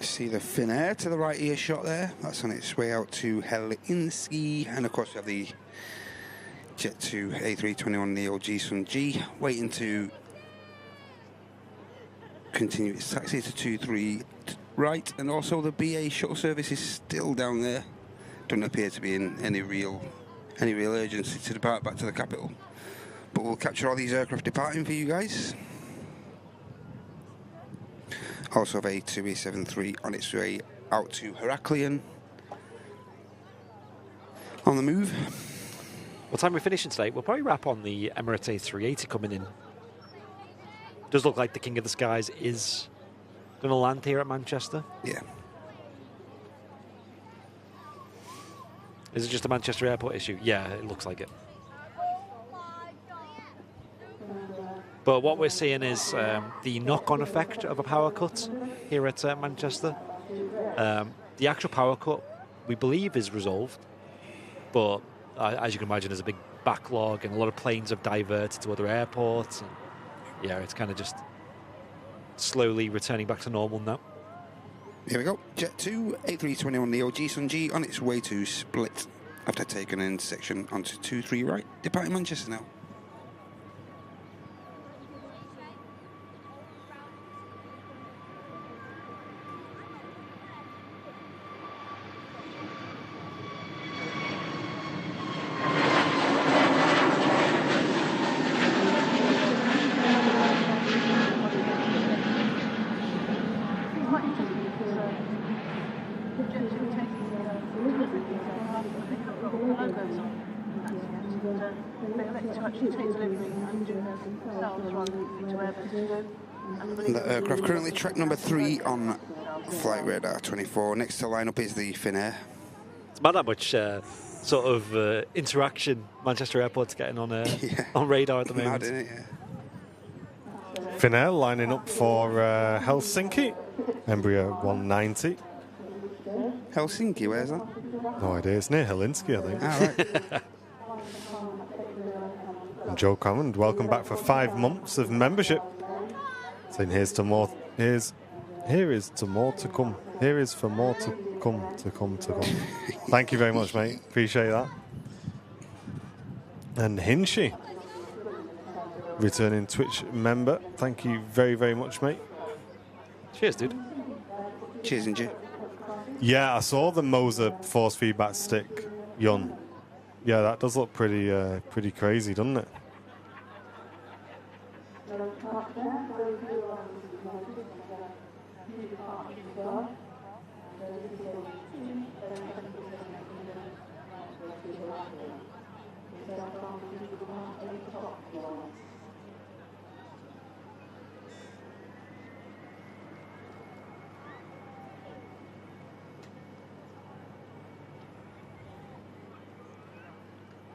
See the Finnair to the right earshot there. That's on its way out to Helsinki. And of course we have the Jet 2 A321 Neo G-Sun G waiting to continue its taxi to 23 right. And also the BA shuttle service is still down there Doesn't appear to be in any real urgency to depart back to the capital. But we'll capture all these aircraft departing for you guys. Also have A2A73 on its way out to Heraklion. On the move. What time are we finishing today? We'll probably wrap on the Emirates A380 coming in. Does look like the King of the Skies is going to land here at Manchester. Yeah. Is it just a Manchester airport issue? Yeah, it looks like it. But what we're seeing is the knock-on effect of a power cut here at Manchester. The actual power cut, we believe, is resolved. But as you can imagine, there's a big backlog and a lot of planes have diverted to other airports. And yeah, it's kind of just slowly returning back to normal now. Here we go. Jet 2, A321 Neo G-Sun G on its way to Split after taking an intersection onto 23 right, departing Manchester now. The aircraft currently track number 3 on flight radar 24. Next to line up is the Finnair. It's mad how much sort of interaction Manchester Airport's getting on on radar at the moment. Mad, isn't it? Yeah. Finnair lining up for Helsinki, Embraer 190. Helsinki, where's that? No idea, it's near Helsinki, I think. Ah, right. And Joe Command, welcome back for 5 months of membership. Saying here is to more to come. Here is for more to come. Thank you very much, mate. Appreciate that. And Hinchy, returning Twitch member. Thank you very, very much, mate. Cheers, dude. Cheers, Inji. Yeah, I saw the Moser force feedback stick, Yun. Yeah, that does look pretty crazy, doesn't it?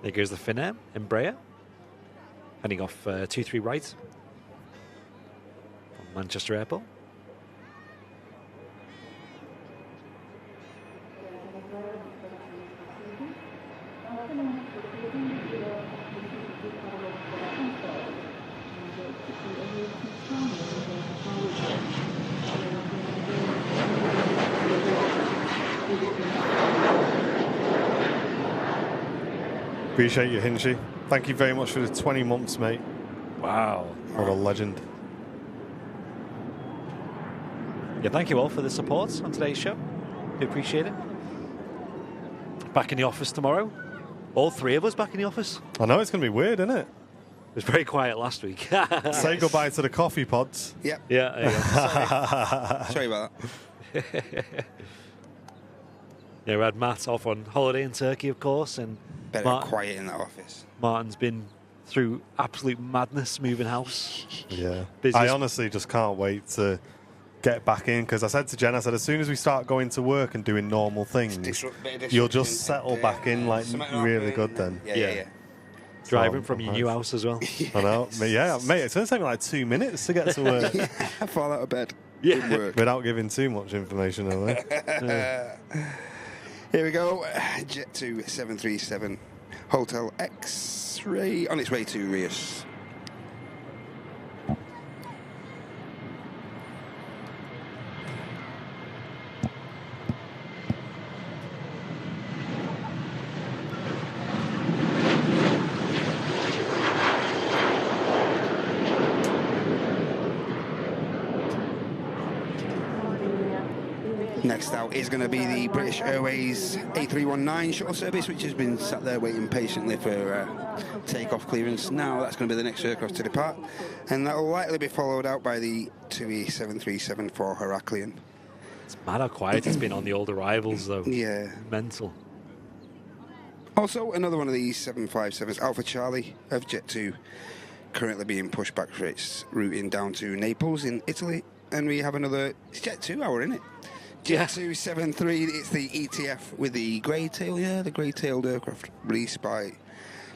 There goes the Finnair, Embraer, heading off 23 right from Manchester Airport. Appreciate you, Hinchy. Thank you very much for the 20 months, mate. Wow. What a legend. Yeah, thank you all for the support on today's show. We appreciate it. Back in the office tomorrow. All 3 of us back in the office. I know, it's going to be weird, isn't it? It was very quiet last week. Say goodbye to the coffee pods. Yep. Yeah, there you go. Sorry about that. Yeah, we had Matt off on holiday in Turkey, of course, and Better quiet in that office. Martin's been through absolute madness moving house. Yeah. Busiest. I honestly just can't wait to get back in, because I said to Jen, I said, as soon as we start going to work and doing normal things, you'll just settle back in like really good then. Yeah. Driving from your new house as well. I know. Yeah, mate, it's going to take me like 2 minutes to get to work. I fall out of bed. Yeah. Good work. Without giving too much information away. Here we go. Jet 2 737 Hotel X-Ray on its way to Rios. Next out is going to be the British Airways A319 shuttle service, which has been sat there waiting patiently for takeoff clearance. Now that's going to be the next aircraft to depart, and that will likely be followed out by the TUI 737 for Heraklion. It's mad how quiet it's been on the old arrivals, though. Yeah. Mental. Also, another one of these 757s, Alpha Charlie of Jet2, currently being pushed back for its routing down to Naples in Italy. And we have another, it's Jet2 hour, isn't it? Jet2 73, it's the ETF with the grey tail, the grey-tailed aircraft released by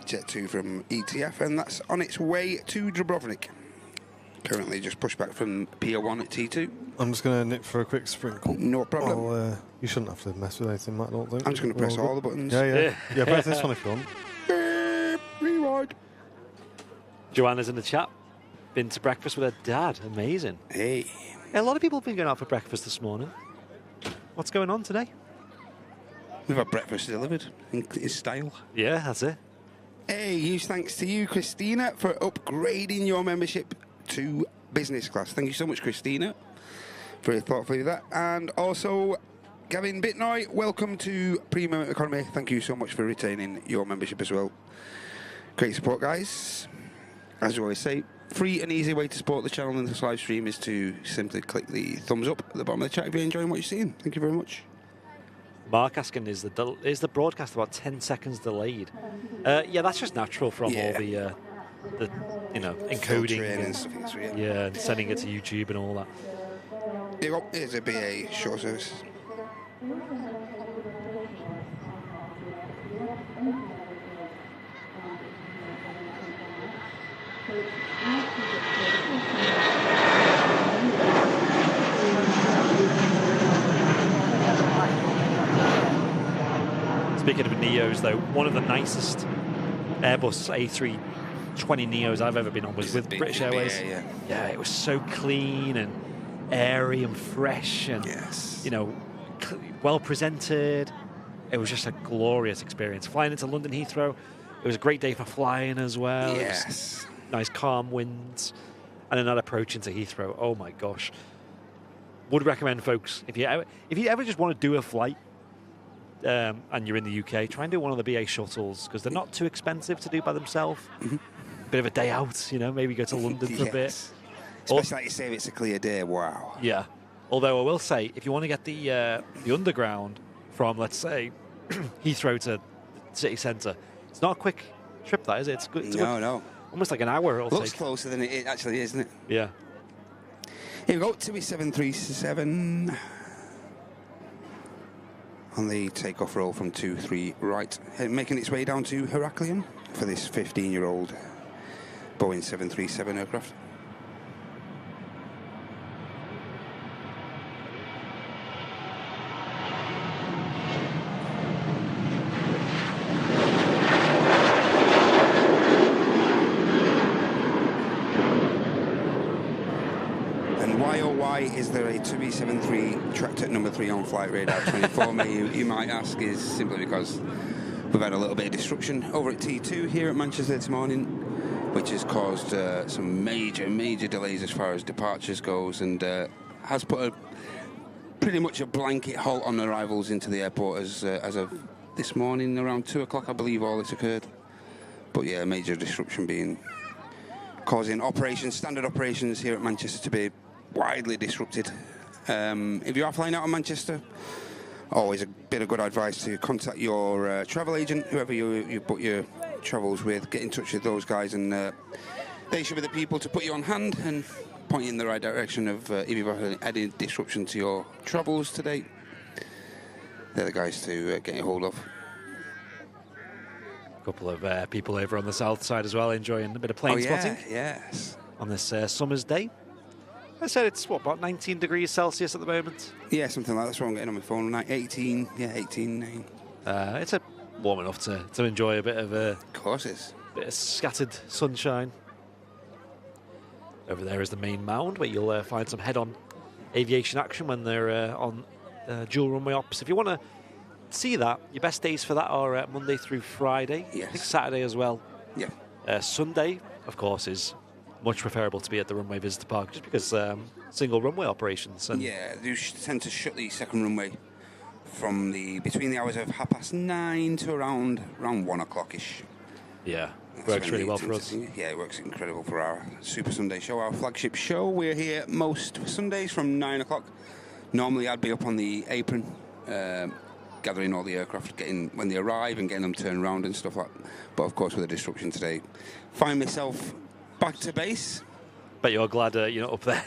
Jet2 from ETF, and that's on its way to Dubrovnik. Currently just pushed back from Pier 1 at T2. I'm just going to nip for a quick sprinkle. No problem. You shouldn't have to mess with anything, Matt, I don't think. I'm just going to press all the buttons. Yeah, press this one if you want. Rewind. Joanna's in the chat. Been to breakfast with her dad. Amazing. Hey. A lot of people have been going out for breakfast this morning. What's going on today? We've had breakfast delivered in style. Yeah, that's it. Hey, huge thanks to you, Christina, for upgrading your membership to business class. Thank you so much, Christina, for your thoughtful of that. And also, Gavin Bitnoy, welcome to Premium Economy. Thank you so much for retaining your membership as well. Great support, guys. As you always say, free and easy way to support the channel and this live stream is to simply click the thumbs up at the bottom of the chat if you're enjoying what you're seeing. Thank you very much. Mark asking, is the broadcast about 10 seconds delayed? Yeah, that's just natural from all the encoding and stuff. and sending it to YouTube and all that. Here's a BA short service. Speaking of Neos, though, one of the nicest Airbus A320 Neos I've ever been on was with British Airways. Yeah, it was so clean and airy and fresh and, well presented. It was just a glorious experience. Flying into London Heathrow, it was a great day for flying as well. Yes. Nice calm winds. And then that approach into Heathrow, oh my gosh. Would recommend, folks, if you ever just want to do a flight, and you're in the UK, try and do one of the BA shuttles because they're not too expensive to do by themselves. Bit of a day out, maybe go to London for a bit. Especially like you say, if it's a clear day, wow. Yeah. Although I will say, if you want to get the underground from, let's say, Heathrow to city centre, it's not a quick trip, that is it? It's good. No. Almost like an hour. Looks closer than it actually is, isn't it? Yeah. Here we go, TUI 737 on the takeoff roll from 2-3 right, making its way down to Heraklion for this 15-year-old Boeing 737 aircraft. Is there a TUI 73 tracked at number 3 on flight radar 24? you might ask, is simply because we've had a little bit of disruption over at T2 here at Manchester this morning, which has caused some major delays as far as departures goes, and has put pretty much a blanket halt on arrivals into the airport as of this morning around 2 o'clock, I believe all this occurred. But yeah, major disruption causing standard operations here at Manchester to be widely disrupted. If you are flying out of Manchester, always a bit of good advice to contact your travel agent, whoever you book your travels with. Get in touch with those guys, and they should be the people to put you on hand and point you in the right direction of if you've had any disruption to your travels today. They're the guys to get a hold of. A couple of people over on the south side as well enjoying a bit of plane spotting. Yes. On this summer's day. I said it's, about 19 degrees Celsius at the moment? Yeah, something like that. That's what I'm getting on my phone. 18, 9. It's warm enough to enjoy a bit of... Of course it's. Bit of scattered sunshine. Over there is the main mound, where you'll find some head-on aviation action when they're on dual runway ops. If you want to see that, your best days for that are Monday through Friday. Yes. I think Saturday as well. Yeah. Sunday, of course, is much preferable to be at the runway visitor park, just because single runway operations. And yeah, they tend to shut the second runway from between the hours of 9:30 to around 1 o'clock-ish. Yeah, works really well for us. Yeah, it works incredible for our Super Sunday show, our flagship show. We're here most Sundays from 9 o'clock. Normally I'd be up on the apron, gathering all the aircraft, getting when they arrive and getting them turned around and stuff like that. But of course with the disruption today, find myself back to base. Bet you're glad you're not up there.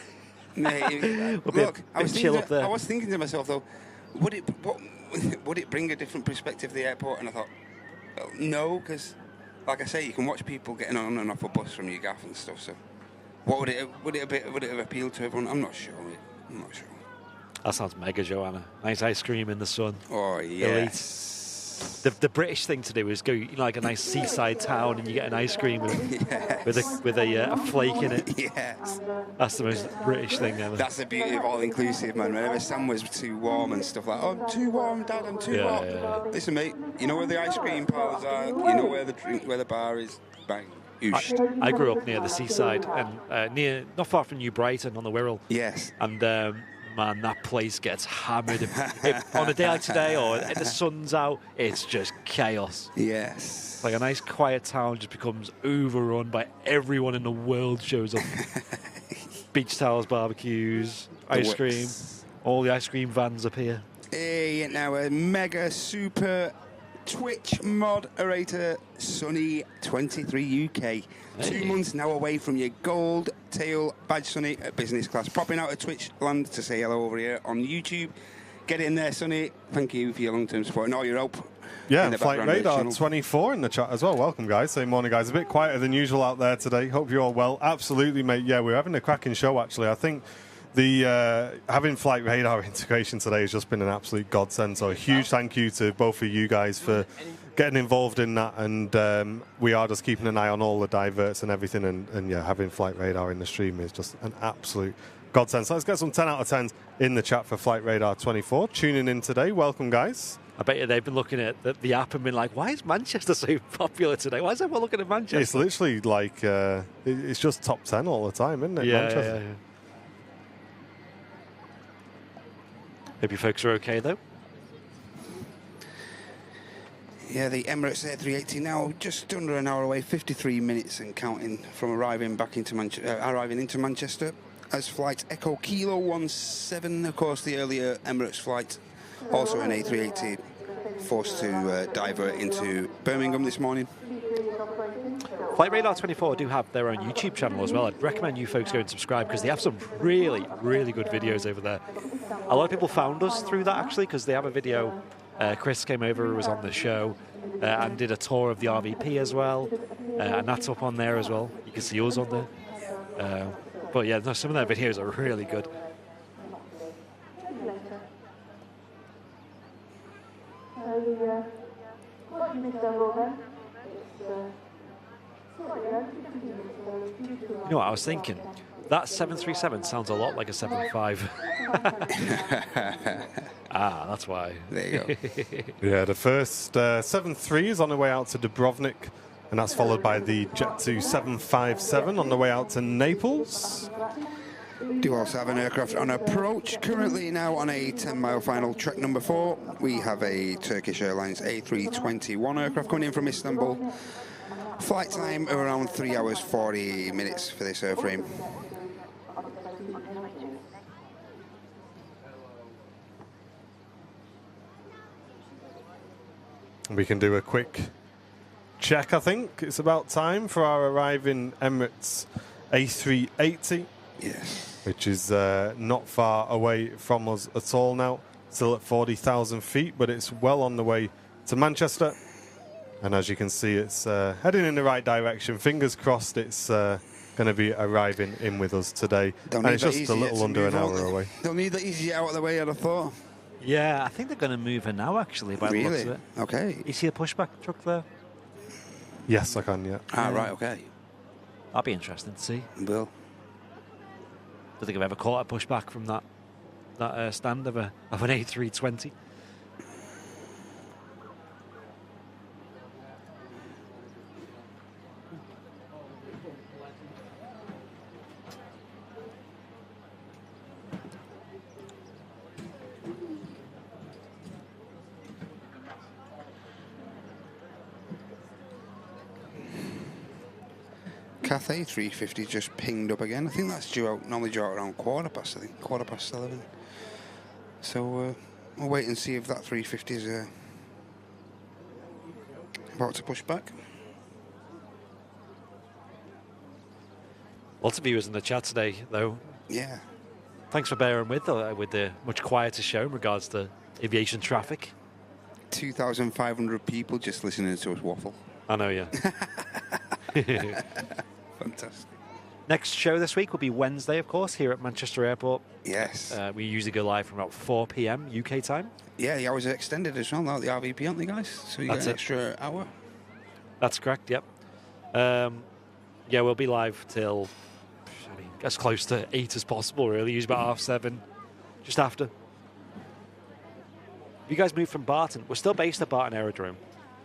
Look, I was thinking to myself though, would it bring a different perspective to the airport? And I thought, well, no, because like I say, you can watch people getting on and off a bus from your gaff and stuff. So, would it have appealed to everyone? I'm not sure. That sounds mega, Joanna. Nice ice cream in the sun. Oh yeah. Elite. The British thing to do is go, like a nice seaside town, and you get an ice cream with a flake in it. Yes. That's the most British thing ever. That's the beauty of all inclusive, man. Whenever Sam was too warm and stuff like, oh, I'm too warm, Dad, I'm too warm. Yeah. Listen, mate, you know where the ice cream parlours are, you know where the bar is. Bang. I grew up near the seaside and not far from New Brighton on the Wirral. Yes. And man, that place gets hammered. If on a day like today or if the sun's out, it's just chaos. Yes. Like a nice quiet town just becomes overrun by everyone in the world shows up. Beach towels, barbecues, ice cream. All the ice cream vans appear. Hey, now a mega super Twitch moderator, Sonny 23 UK. Hey. 2 months now away from your gold tail badge, Sonny, at business class. Popping out of Twitch land to say hello over here on YouTube. Get in there, Sonny. Thank you for your long-term support and all your help. Yeah, and Flight Radar 24 in the chat as well. Welcome, guys. Say morning, guys. A bit quieter than usual out there today. Hope you're all well. Absolutely, mate. Yeah, we're having a cracking show, actually. I think the having Flight Radar integration today has just been an absolute godsend. So a huge thank you to both of you guys for getting involved in that. And we are just keeping an eye on all the diverts and everything. And yeah, having Flight Radar in the stream is just an absolute godsend. So let's get some 10 out of 10s in the chat for Flight Radar 24. Tuning in today. Welcome, guys. I bet you they've been looking at the app and been like, why is Manchester so popular today? Why is everyone looking at Manchester? It's literally like, it's just top 10 all the time, isn't it? Yeah, Manchester. yeah. Hope you folks are okay, though. Yeah, the Emirates A380 now just under an hour away, 53 minutes and counting from arriving into Manchester as flight Echo Kilo 17, of course, the earlier Emirates flight, also an A380 forced to divert into Birmingham this morning. Flight Radar 24 do have their own YouTube channel as well. I'd recommend you folks go and subscribe because they have some really, really good videos over there. A lot of people found us through that, actually, because they have a video. Chris came over, who was on the show, and did a tour of the RVP as well. And that's up on there as well. You can see us on there. But yeah, no, some of their videos are really good. You know what I was thinking? That 737 sounds a lot like a 75. That's why. There you go. Yeah, the first 73 is on the way out to Dubrovnik, and that's followed by the Jet2 757 on the way out to Naples. Do also have an aircraft on approach, currently now on a 10-mile final, trek number 4. We have a Turkish Airlines A321 aircraft coming in from Istanbul. Flight time of around 3 hours 40 minutes for this airframe. We can do a quick check, I think. It's about time for our arriving Emirates A380. Yes. Which is not far away from us at all now. Still at 40,000 feet, but it's well on the way to Manchester. And as you can see, it's heading in the right direction. Fingers crossed it's going to be arriving in with us today. And it's just a little under an hour away. They'll need the easy out of the way, I'd have thought. Yeah, I think they're going to move her now, actually, by the looks of it. Okay. You see a pushback truck there? Yes, I can, yeah. Ah, right, okay. That'd be interesting to see. Will. Don't think I've ever caught a pushback from that stand of an A320. Cathay 350 just pinged up again. I think that's due out, normally due out around 11:15. So we'll wait and see if that 350 is about to push back. Lots of viewers in the chat today, though. Yeah. Thanks for bearing with the much quieter show in regards to aviation traffic. 2,500 people just listening to us waffle. I know, yeah. Fantastic. Next show this week will be Wednesday, of course, here at Manchester Airport. Yes. We usually go live from about 4 p.m. UK time. Yeah, the hours are extended as well now, the RVP, aren't they, guys? So you get an extra hour. That's correct, yep. Yeah, we'll be live till, as close to 8 as possible, really. Usually about 7:30, just after. You guys moved from Barton. We're still based at Barton Aerodrome.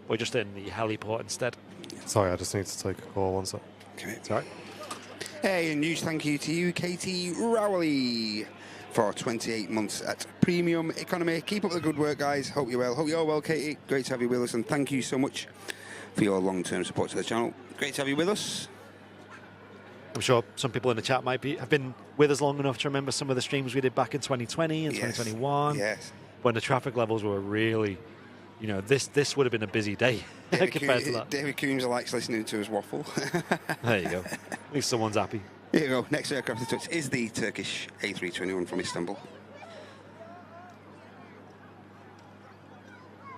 We're just in the heliport instead. Sorry, I just need to take a call, one sec. Okay. It's all right. Hey, and huge thank you to you, Katie Rowley, for 28 months at Premium Economy. Keep up the good work, guys. Hope you're well. Hope you're well, Katie. Great to have you with us, and thank you so much for your long-term support to the channel. Great to have you with us. I'm sure some people in the chat have been with us long enough to remember some of the streams we did back in 2020 and 2021. Yes. When the traffic levels were really, this would have been a busy day compared to that. David Coombs likes listening to us waffle. There you go. At least someone's happy. Here you go. Next aircraft to touch is the Turkish A321 from Istanbul.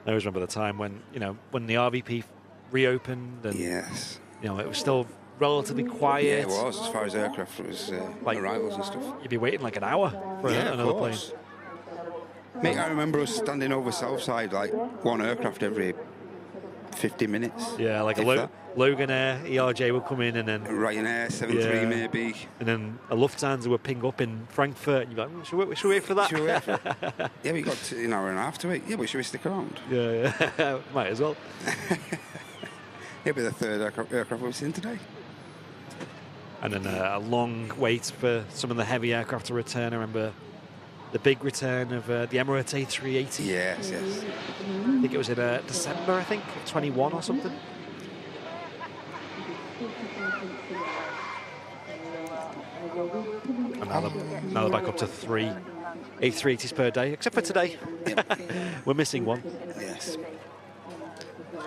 I always remember the time when the RVP reopened and yes, it was still relatively quiet. Yeah, it was, as far as aircraft was arrivals and stuff. You'd be waiting like an hour for another plane. Mate, I remember us standing over Southside, like one aircraft every 50 minutes. Yeah, like a Logan Air, ERJ would come in, and then Ryanair 73 maybe, and then a Lufthansa would ping up in Frankfurt, and you're like, should we wait for that? Should we wait for yeah, we got an hour and a half to wait. Yeah, but should we stick around? Yeah. Might as well. It'll be the third aircraft we've seen today. And then a long wait for some of the heavy aircraft to return. I remember the big return of the Emirates A380. Yes. I think it was in December, of 21 or something. And now they're back up to 3 A380s per day, except for today. We're missing one. Yes.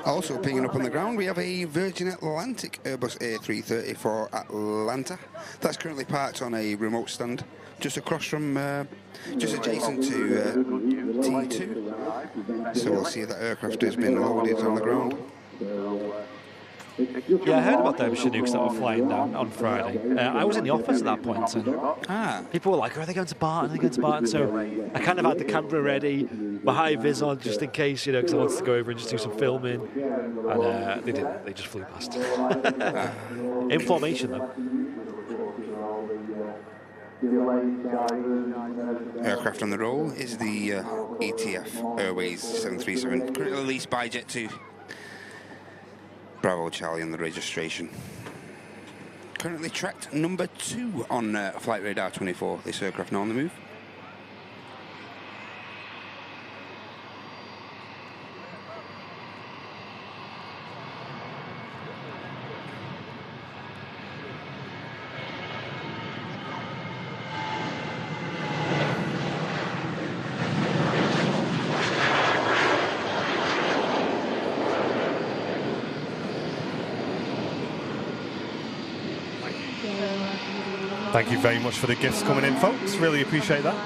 Also pinging up on the ground, we have a Virgin Atlantic Airbus A330 for Atlanta. That's currently parked on a remote stand just across from, just adjacent to T2. So we'll see if that aircraft has been loaded on the ground. Yeah, I heard about those Chinooks that were flying down on Friday. I was in the office at that point, and people were like, are they going to Barton? Are they going to Barton? So I kind of had the camera ready, my high vis on, just in case, because I wanted to go over and just do some filming. And they didn't. They just flew past. In formation, though. Aircraft on the roll is the ETF Airways 737, currently leased by Jet2. Bravo Charlie on the registration. Currently tracked number 2 on Flight Radar 24. This aircraft now on the move. Thank you very much for the gifts coming in, folks. Really appreciate that.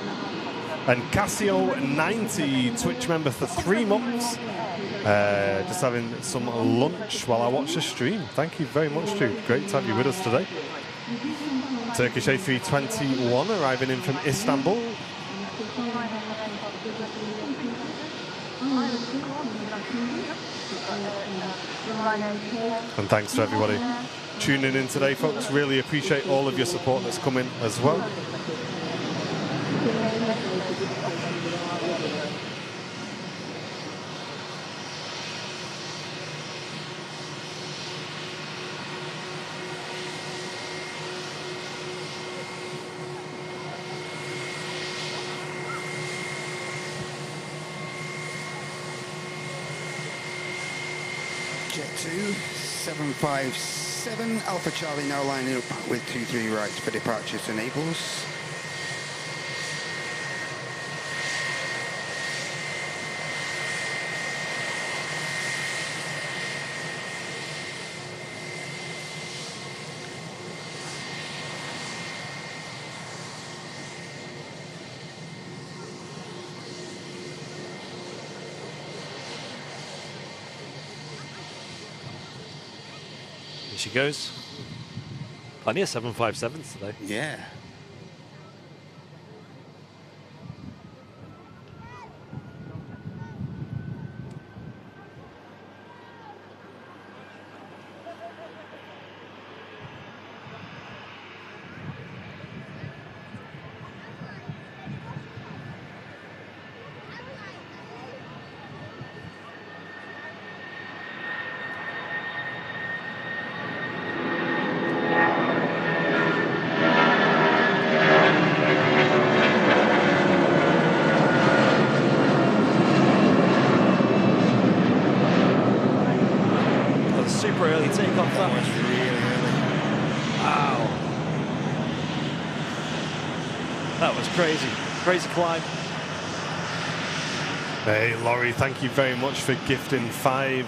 And Casio90, Twitch member for 3 months. Just having some lunch while I watch the stream. Thank you very much, Stu. Great to have you with us today. Turkish A321 arriving in from Istanbul. And thanks to everybody tuning in today, folks. Really appreciate all of your support that's coming as well. Jet2 757 7 Alpha Charlie now lining up with 23 rights for departure to Naples. Here she goes. Plenty of 757s today. Yeah. Crazy climb. Hey, Laurie, thank you very much for gifting 5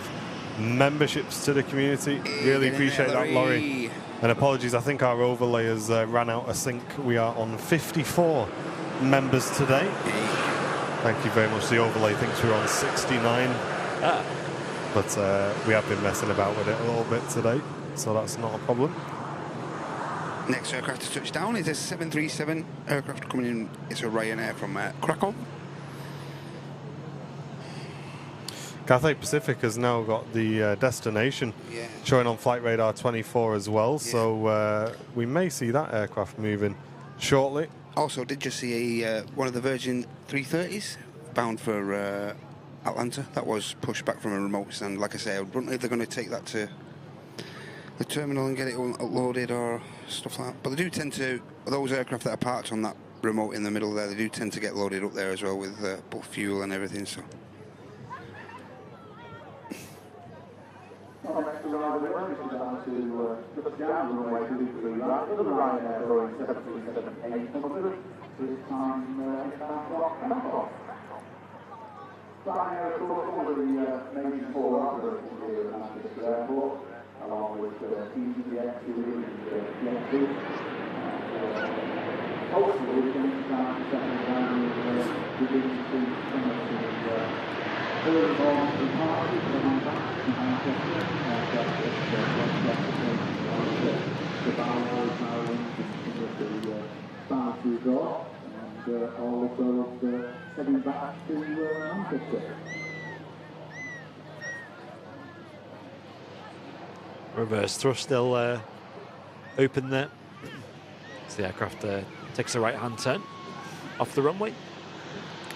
memberships to the community. Really appreciate that, Laurie. And apologies, I think our overlay has ran out of sync. We are on 54 members today. Thank you very much. The overlay thinks we're on 69. But we have been messing about with it a little bit today, so that's not a problem. Next aircraft to touch down is a 737 aircraft coming in. It's a Ryanair from Krakow. Cathay Pacific has now got the destination showing on Flight Radar 24 as well, so we may see that aircraft moving shortly. Also, did you see one of the Virgin 330s bound for Atlanta? That was pushed back from a remote stand. Like I say, I wonder if they're going to take that to the terminal and get it uploaded or stuff like that. But they do tend to, those aircraft that are parked on that remote in the middle there, they do tend to get loaded up there as well with both fuel and everything. So. Along with TCF, hopefully we can start to settle down and begin to see some of the early morning departures from Manchester, the Barrows now into some of the start to go, and all of those heading back to Manchester. Reverse thrust still open there. As the aircraft takes a right-hand turn off the runway.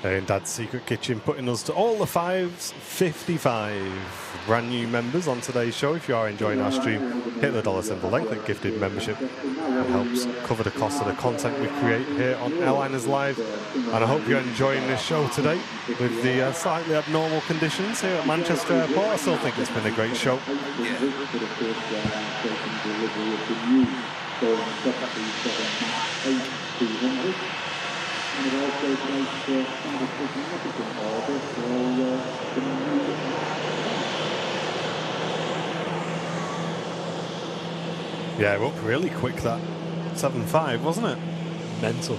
And Dad's Secret Kitchen putting us to all the 5s, 55 brand new members on today's show. If you are enjoying our stream, hit the dollar symbol, then click gifted membership. It helps cover the cost of the content we create here on Airliners Live. And I hope you're enjoying this show today with the slightly abnormal conditions here at Manchester Airport. I still think it's been a great show. And it also takes some significant order for the new. Yeah, up really quick, that 7.5, wasn't it? Mental.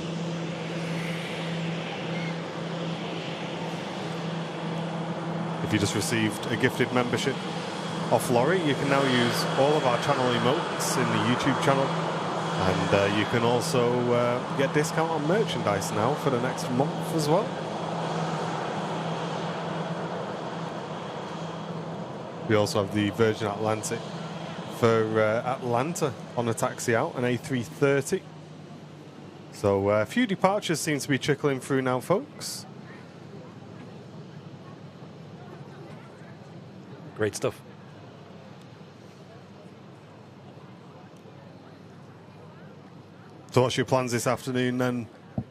If you just received a gifted membership off Laurie, you can now use all of our channel emotes in the YouTube channel. And you can also get discount on merchandise now for the next month as well. We also have the Virgin Atlantic for Atlanta on a taxi out, an A330. So a few departures seem to be trickling through now, folks. Great stuff. So what's your plans this afternoon then,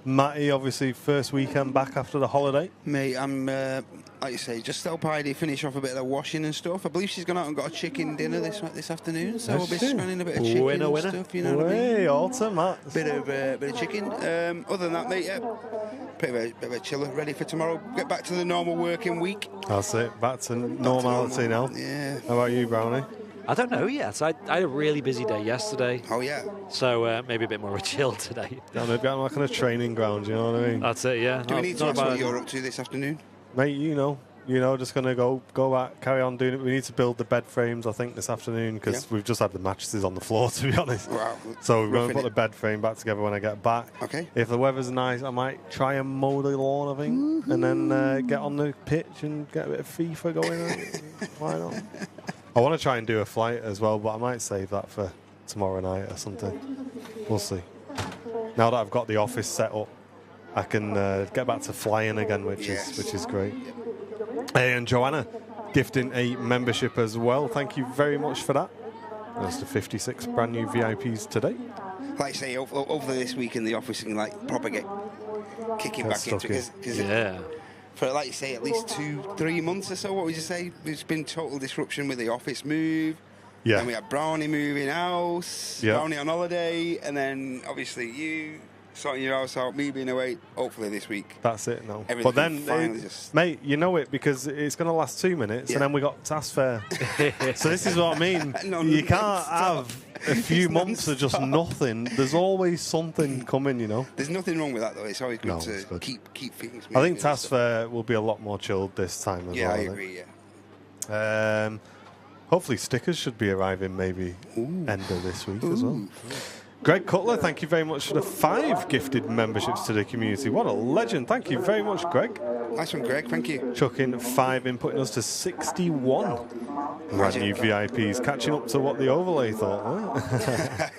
Matty, obviously, first weekend back after the holiday. Mate, I'm, like you say, just help Heidi finish off a bit of the washing and stuff. I believe she's gone out and got a chicken dinner this afternoon, so we'll be spending a bit of chicken and stuff, you know what I mean? Ultimate. Bit of chicken. Other than that, mate, yeah, bit of a chiller, ready for tomorrow. Get back to the normal working week. That's it, back to normality now. Yeah. How about you, Brownie? I don't know yet. I had a really busy day yesterday. Oh, yeah. So maybe a bit more of a chill today. Yeah, maybe I'm like on a training ground, you know what I mean? That's it, yeah. Do we need to ask what you're up to this afternoon? Mate, you know, just going to go back, carry on doing it. We need to build the bed frames, I think, this afternoon, because we've just had the mattresses on the floor, to be honest. Wow. So we're going to put the bed frame back together when I get back. Okay. If the weather's nice, I might try and mow the lawn, I think, and then get on the pitch and get a bit of FIFA going. Why not? I want to try and do a flight as well, but I might save that for tomorrow night or something. We'll see. Now that I've got the office set up, I can get back to flying again, which is great. Hey, and Joanna gifting a membership as well. Thank you very much for that. That's the 56 brand new VIPs today. Like I say, over this week in the office, you can like proper get kicking back into it. Yeah. For, like you say, at least 2-3 months or so, what would you say? There's been total disruption with the office move. Yeah. And we had Brownie moving house, yeah. Brownie on holiday, and then obviously you sorting your house out, me being away, hopefully this week. That's it, no. Everything But then, finally just... mate, you know it, because it's going to last 2 minutes, and then we got task fair. So this is what I mean. You can't have a few months of just nothing. There's always something coming, you know. There's nothing wrong with that, though. It's always good to keep things moving. I think task fair will be a lot more chilled this time as well. Yeah, I agree, yeah. Hopefully stickers should be arriving maybe end of this week as well. Greg Cutler, thank you very much for the 5 gifted memberships to the community. What a legend. Thank you very much, Greg. Nice one, Greg. Thank you. Chucking 5 in, putting us to 61 brand new VIPs, catching up to what the overlay thought. Huh?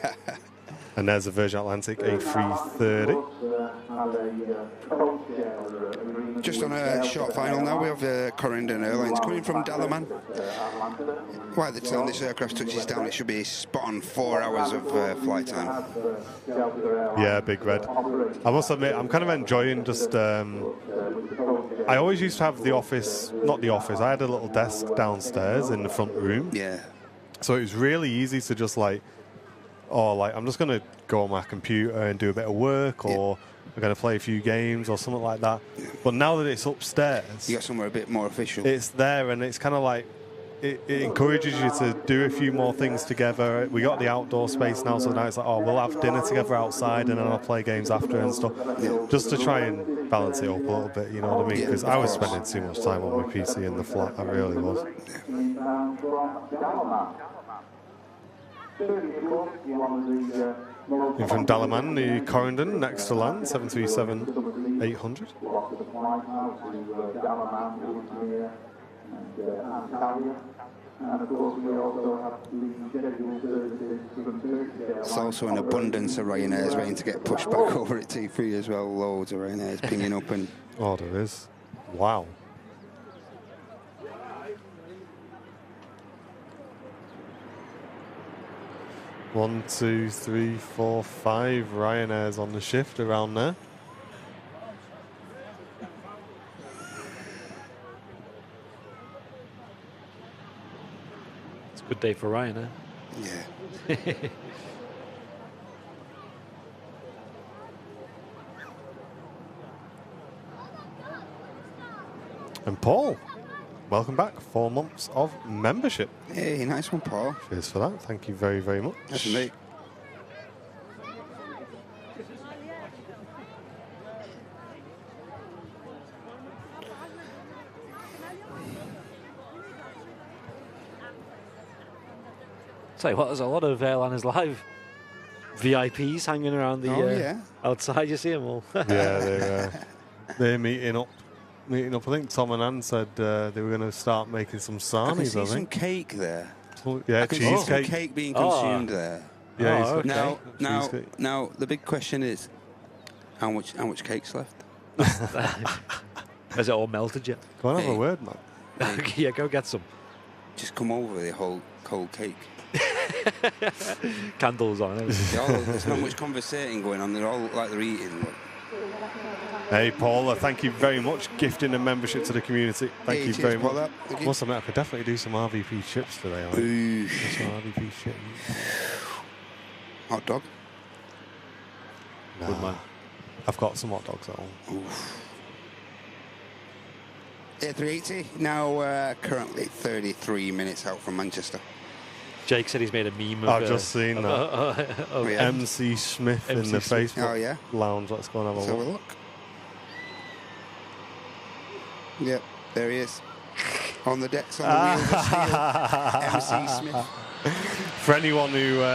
And there's a Virgin Atlantic A330. Just on a short final now, we have Corendon Airlines coming from Dalaman. While the time this aircraft touches down, it should be spot on 4 hours of flight time. Yeah, Big Red. I must admit, I'm kind of enjoying just... I always used to have the office, not the office, I had a little desk downstairs in the front room. Yeah. So it was really easy to just I'm just going to go on my computer and do a bit of work, or I'm going to play a few games or something like that. Yeah. But now that it's upstairs, you got somewhere a bit more official. It's there, and it's kind of like it encourages you to do a few more things together. We got the outdoor space now, so now it's like, we'll have dinner together outside, and then I'll play games after and stuff, just to try and balance it up a little bit. You know what I mean? Because I was spending too much time on my PC in the flat. I really was. In from Dalaman, the Corendon, next to land, 737-800. There's also an abundance of Ryanairs waiting to get pushed back over at T3 as well. Loads of Ryanairs pinging up. And oh, there is. Wow. One, two, three, four, 5 Ryanairs on the shift around there. It's a good day for Ryanair. Yeah. And Paul, welcome back. 4 months of membership. Hey, nice one, Paul. Cheers for that. Thank you very, very much. That's me. Tell you what, there's a lot of Airliners Live VIPs hanging around the outside. You see them all. Yeah, they're meeting up. I think Tom and Ann said they were going to start making some sarnies. I can see some cake there. Yeah, cheesecake. I can see some cake being consumed there. Yeah, okay. Now the big question is, how much cake's left? Has it all melted yet? Go on, have a word, man. Yeah, go get some. Just come over with the whole cold cake. Candles on it. There's not much conversating going on. They're all like they're eating. Hey, Paula, thank you very much. Gifting a membership to the community. Thank you very much. Must admit, I could definitely do some RVP chips today. Some RVP chips. Hot dog? Nah, good man. I've got some hot dogs at home. Oof. A380, now currently 33 minutes out from Manchester. Jake said he's made a meme of... I've just seen that. Oh, yeah. MC Smith in the Facebook Oh, lounge. Let's go and have a Let's have a look. Yep, there he is. On the decks, on the wheels of steel. MC Smith. For anyone who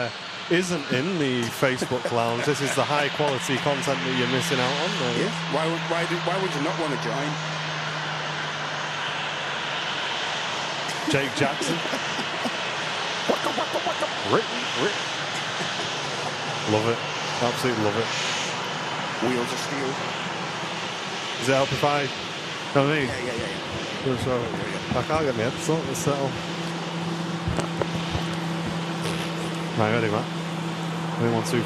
isn't in the Facebook lounge, this is the high quality content that you're missing out on. Yeah. Why would you not want to join? Jake Jackson. Rip. Love it. Absolutely love it. Wheels of steel. Is it LP5? You know what I mean? Yeah. So, I can't get my head so let's settle. Right, ready, Matt? 1, 2,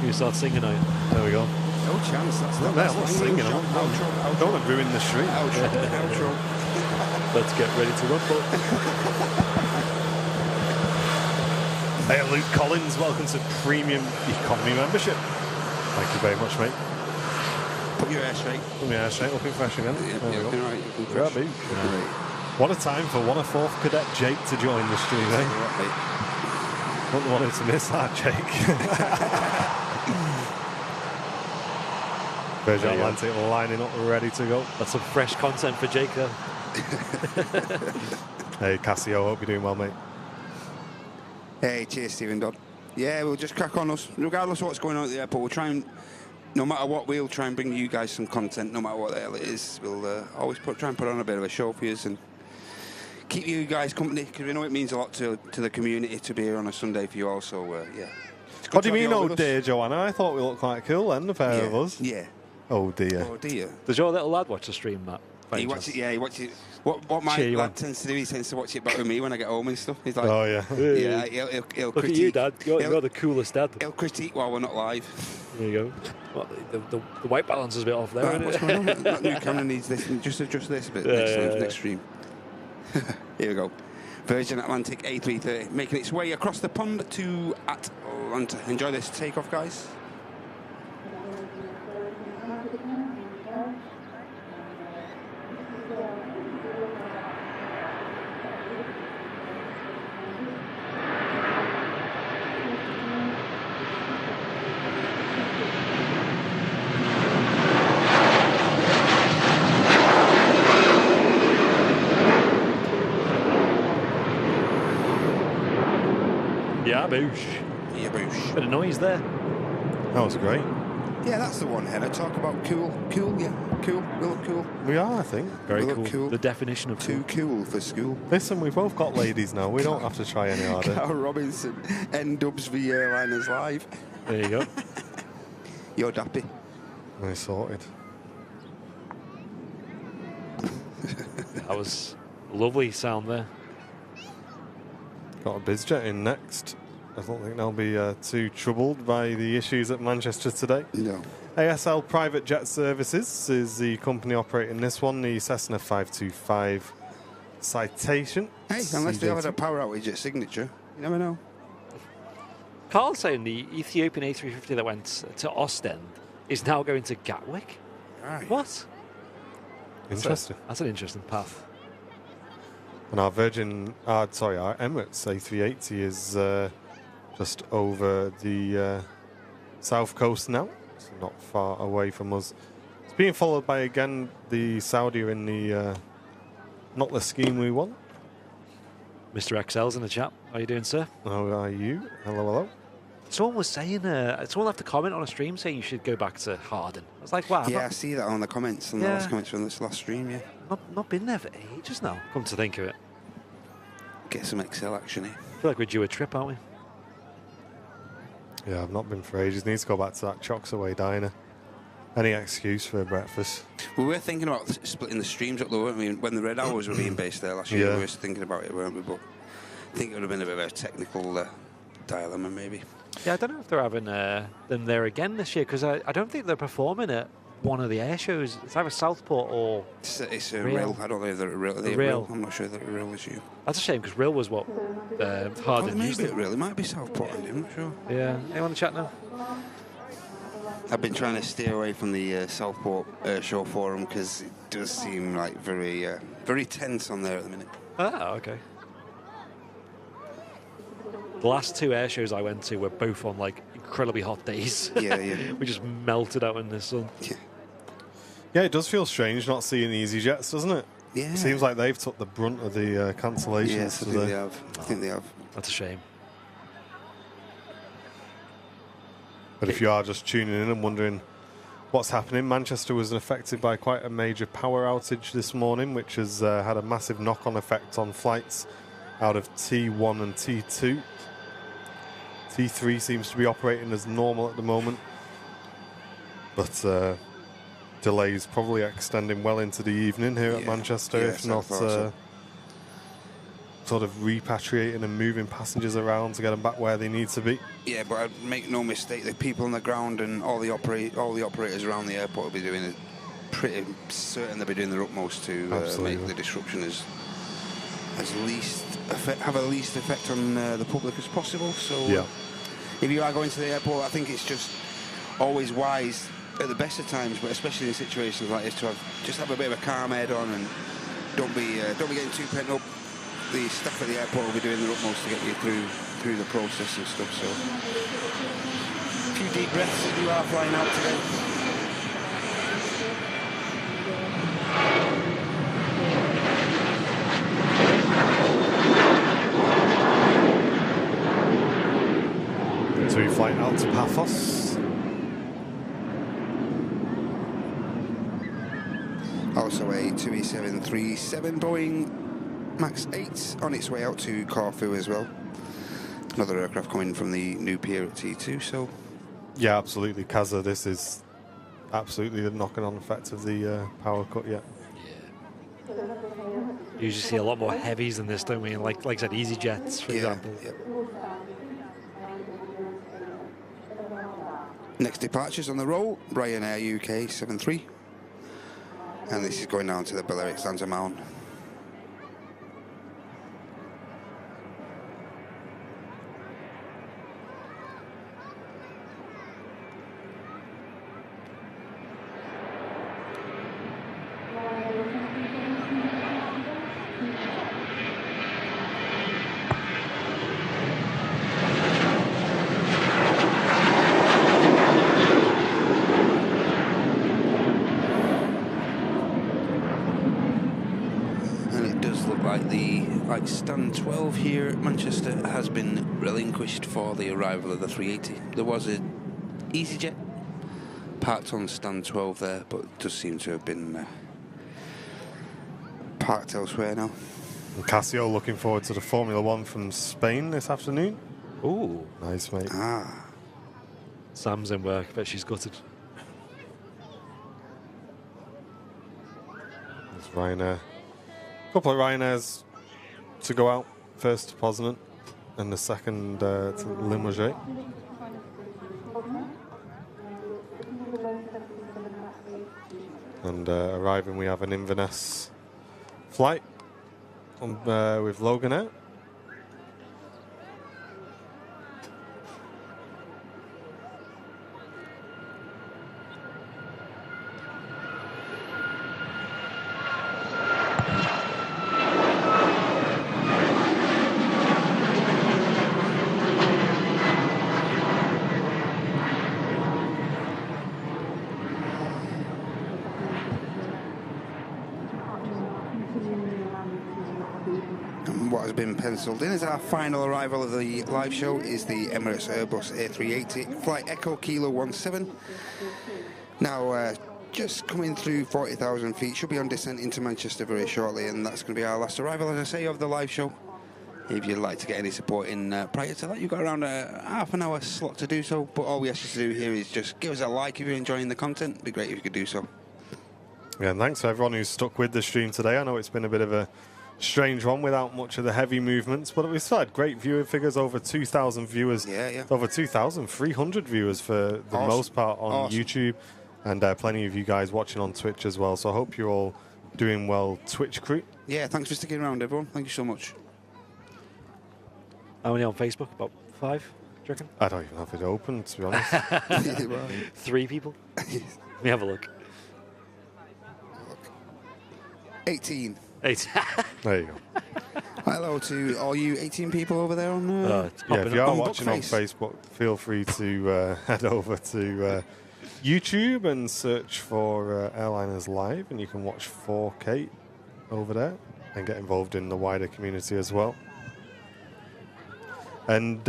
3. You start singing, are you? There we go. No chance. That's I'm not singing. I don't want to ruin the stream. Outro. Let's get ready to rumble. Hey, Luke Collins, welcome to Premium Economy membership. Thank you very much, mate. Put your hair straight. Put my hair straight, looking fresh again. You're right. What a time for 4th Cadet Jake to join the stream, eh? Don't want him to miss that, Jake. Virgin Atlantic lining up, ready to go. That's some fresh content for Jake, though. Hey, Cassio, hope you're doing well, mate. Hey, cheers, Stephen Dodd. Yeah, we'll just crack on us. Regardless of what's going on at the airport, we'll try and, no matter what, we'll try and bring you guys some content, no matter what the hell it is. We'll always try and put on a bit of a show for you and keep you guys company, because we know it means a lot to the community to be here on a Sunday for you all, so, yeah. What do you mean, oh dear, Joanna? I thought we looked quite cool then, the pair of us. Yeah. Oh dear. Oh dear. Does your little lad watch the stream, Matt? He watches it, he watches it. What my lad tends to do, he tends to watch it back with me when I get home and stuff. He's like, oh yeah. Yeah, he'll Look critique. at you, Dad. You're the coolest dad. He'll critique while we're not live. There you go. Well, the white balance is a bit off there, isn't What's it? going on? That new camera needs this. Just adjust this a bit next stream. Here we go. Virgin Atlantic A330 making its way across the pond to Atlanta. Enjoy this takeoff, guys. Yeah, boosh. Yeah, boosh. Bit of noise there. That was great. Yeah, that's the one, Heather. Talk about cool. Cool, yeah. Cool. We look cool. We are, I think. Very We cool. look cool. The definition of Too cool for school. Listen, we've both got ladies now. We don't have to try any harder. Carl Robinson, N-Dubs v Airliners Live. There you go. You're dappy. We're sorted. That was a lovely sound there. Got a BizJet in next. I don't think they'll be too troubled by the issues at Manchester today. No. ASL Private Jet Services is the company operating this one, the Cessna 525 Citation. Hey, unless they have a power outage at Signature, you never know. Carl's saying the Ethiopian A350 that went to Ostend is now going to Gatwick. Right. What? Interesting. That's an interesting path. And our our Emirates A380 is just over the south coast now. It's not far away from us. It's being followed by, again, the Saudi in the not the scheme we want. Mr. XL's in the chat. How are you doing, sir? How are you? Hello. Someone was saying, someone left a comment on a stream saying you should go back to Harden. I was like, wow. Yeah, I see that on the comments, on the last comments from this last stream, yeah. Not been there for ages now, come to think of it. Get some XL action, eh? I feel like we're due a trip, aren't we? Yeah, I've not been for ages. Need to go back to that Chocks Away diner. Any excuse for a breakfast. We were thinking about splitting the streams up, though, weren't we? When the Red Hours were being based there last year, we were thinking about it, weren't we? But I think it would have been a bit of a technical dilemma, maybe. Yeah, I don't know if they're having them there again this year, because I don't think they're performing at one of the air shows. It's either Southport or it's a Rail. I don't know if they're at Rail. Rail. I'm not sure they're at Rail this year. That's a shame, because Rail was what hard and used maybe to. at Rail. It might be Southport. I'm not sure. Yeah. Anyone in the chat now? I've been trying to steer away from the Southport Show forum because it does seem like very tense on there at the minute. Ah, okay. The last 2 air shows I went to were both on like incredibly hot days. Yeah. We just melted out in the sun. Yeah, it does feel strange not seeing EasyJets, doesn't it? Yeah. It seems like they've took the brunt of the cancellations Yes, I today. think they have. That's a shame. But if you are just tuning in and wondering what's happening, Manchester was affected by quite a major power outage this morning, which has had a massive knock-on effect on flights out of T1 and T2. T3 seems to be operating as normal at the moment, but delays probably extending well into the evening here at Manchester, if not sort of repatriating and moving passengers around to get them back where they need to be. Yeah, but I'd make no mistake, the people on the ground and all the operators around the airport will be doing it. Pretty certain they'll be doing their utmost to make the disruption as least have a least effect on the public as possible. So if you are going to the airport, I think it's just always wise at the best of times, but especially in situations like this, to have a bit of a calm head on and don't be getting too pent up. The staff at the airport will be doing their utmost to get you through the process and stuff. So a few deep breaths as you are flying out today. So we fly out to Paphos. Also a 28737 Boeing Max 8 on its way out to Corfu as well. Another aircraft coming from the new pier at T2, so... Yeah, absolutely. Kaza, this is absolutely the knocking on effect of the power cut, yeah. You usually see a lot more heavies than this, don't we? Like I said, EasyJets, for example. Yep. Next departure's on the roll, Ryanair UK 73. And this is going down to the Balearic Lanzamoun. Stand 12 here at Manchester has been relinquished for the arrival of the 380. There was an EasyJet parked on stand 12 there, but it does seem to have been parked elsewhere now. And Casio looking forward to the Formula One from Spain this afternoon. Ooh. Nice, mate. Sam's in work, but she's gutted. There's Ryanair. A couple of Ryanairs to go out, first to Poznan and the second to Limoges. And arriving, we have an Inverness flight with Loganair. Been penciled in as our final arrival of the live show is the Emirates Airbus A380 flight Echo Kilo 17. Now just coming through 40,000 feet, should be on descent into Manchester very shortly, and that's going to be our last arrival, as I say, of the live show. If you'd like to get any support in prior to that, you've got around a half an hour slot to do so, but all we ask you to do here is just give us a like if you're enjoying the content. It'd be great if you could do so. Yeah, and thanks to everyone who's stuck with the stream today. I know it's been a bit of a strange one without much of the heavy movements, but we've still had great viewer figures, over 2,000 viewers, over 2,300 viewers for the most part on YouTube, and plenty of you guys watching on Twitch as well, so I hope you're all doing well, Twitch crew. Yeah, thanks for sticking around, everyone. Thank you so much. How many on Facebook? About 5, do you reckon? I don't even have it open, to be honest. 3 people? Let me have a look. 18. 8. There you go. Hello to all you 18 people over there on if you are watching on Facebook, feel free to head over to YouTube and search for Airliners Live, and you can watch 4K over there and get involved in the wider community as well. And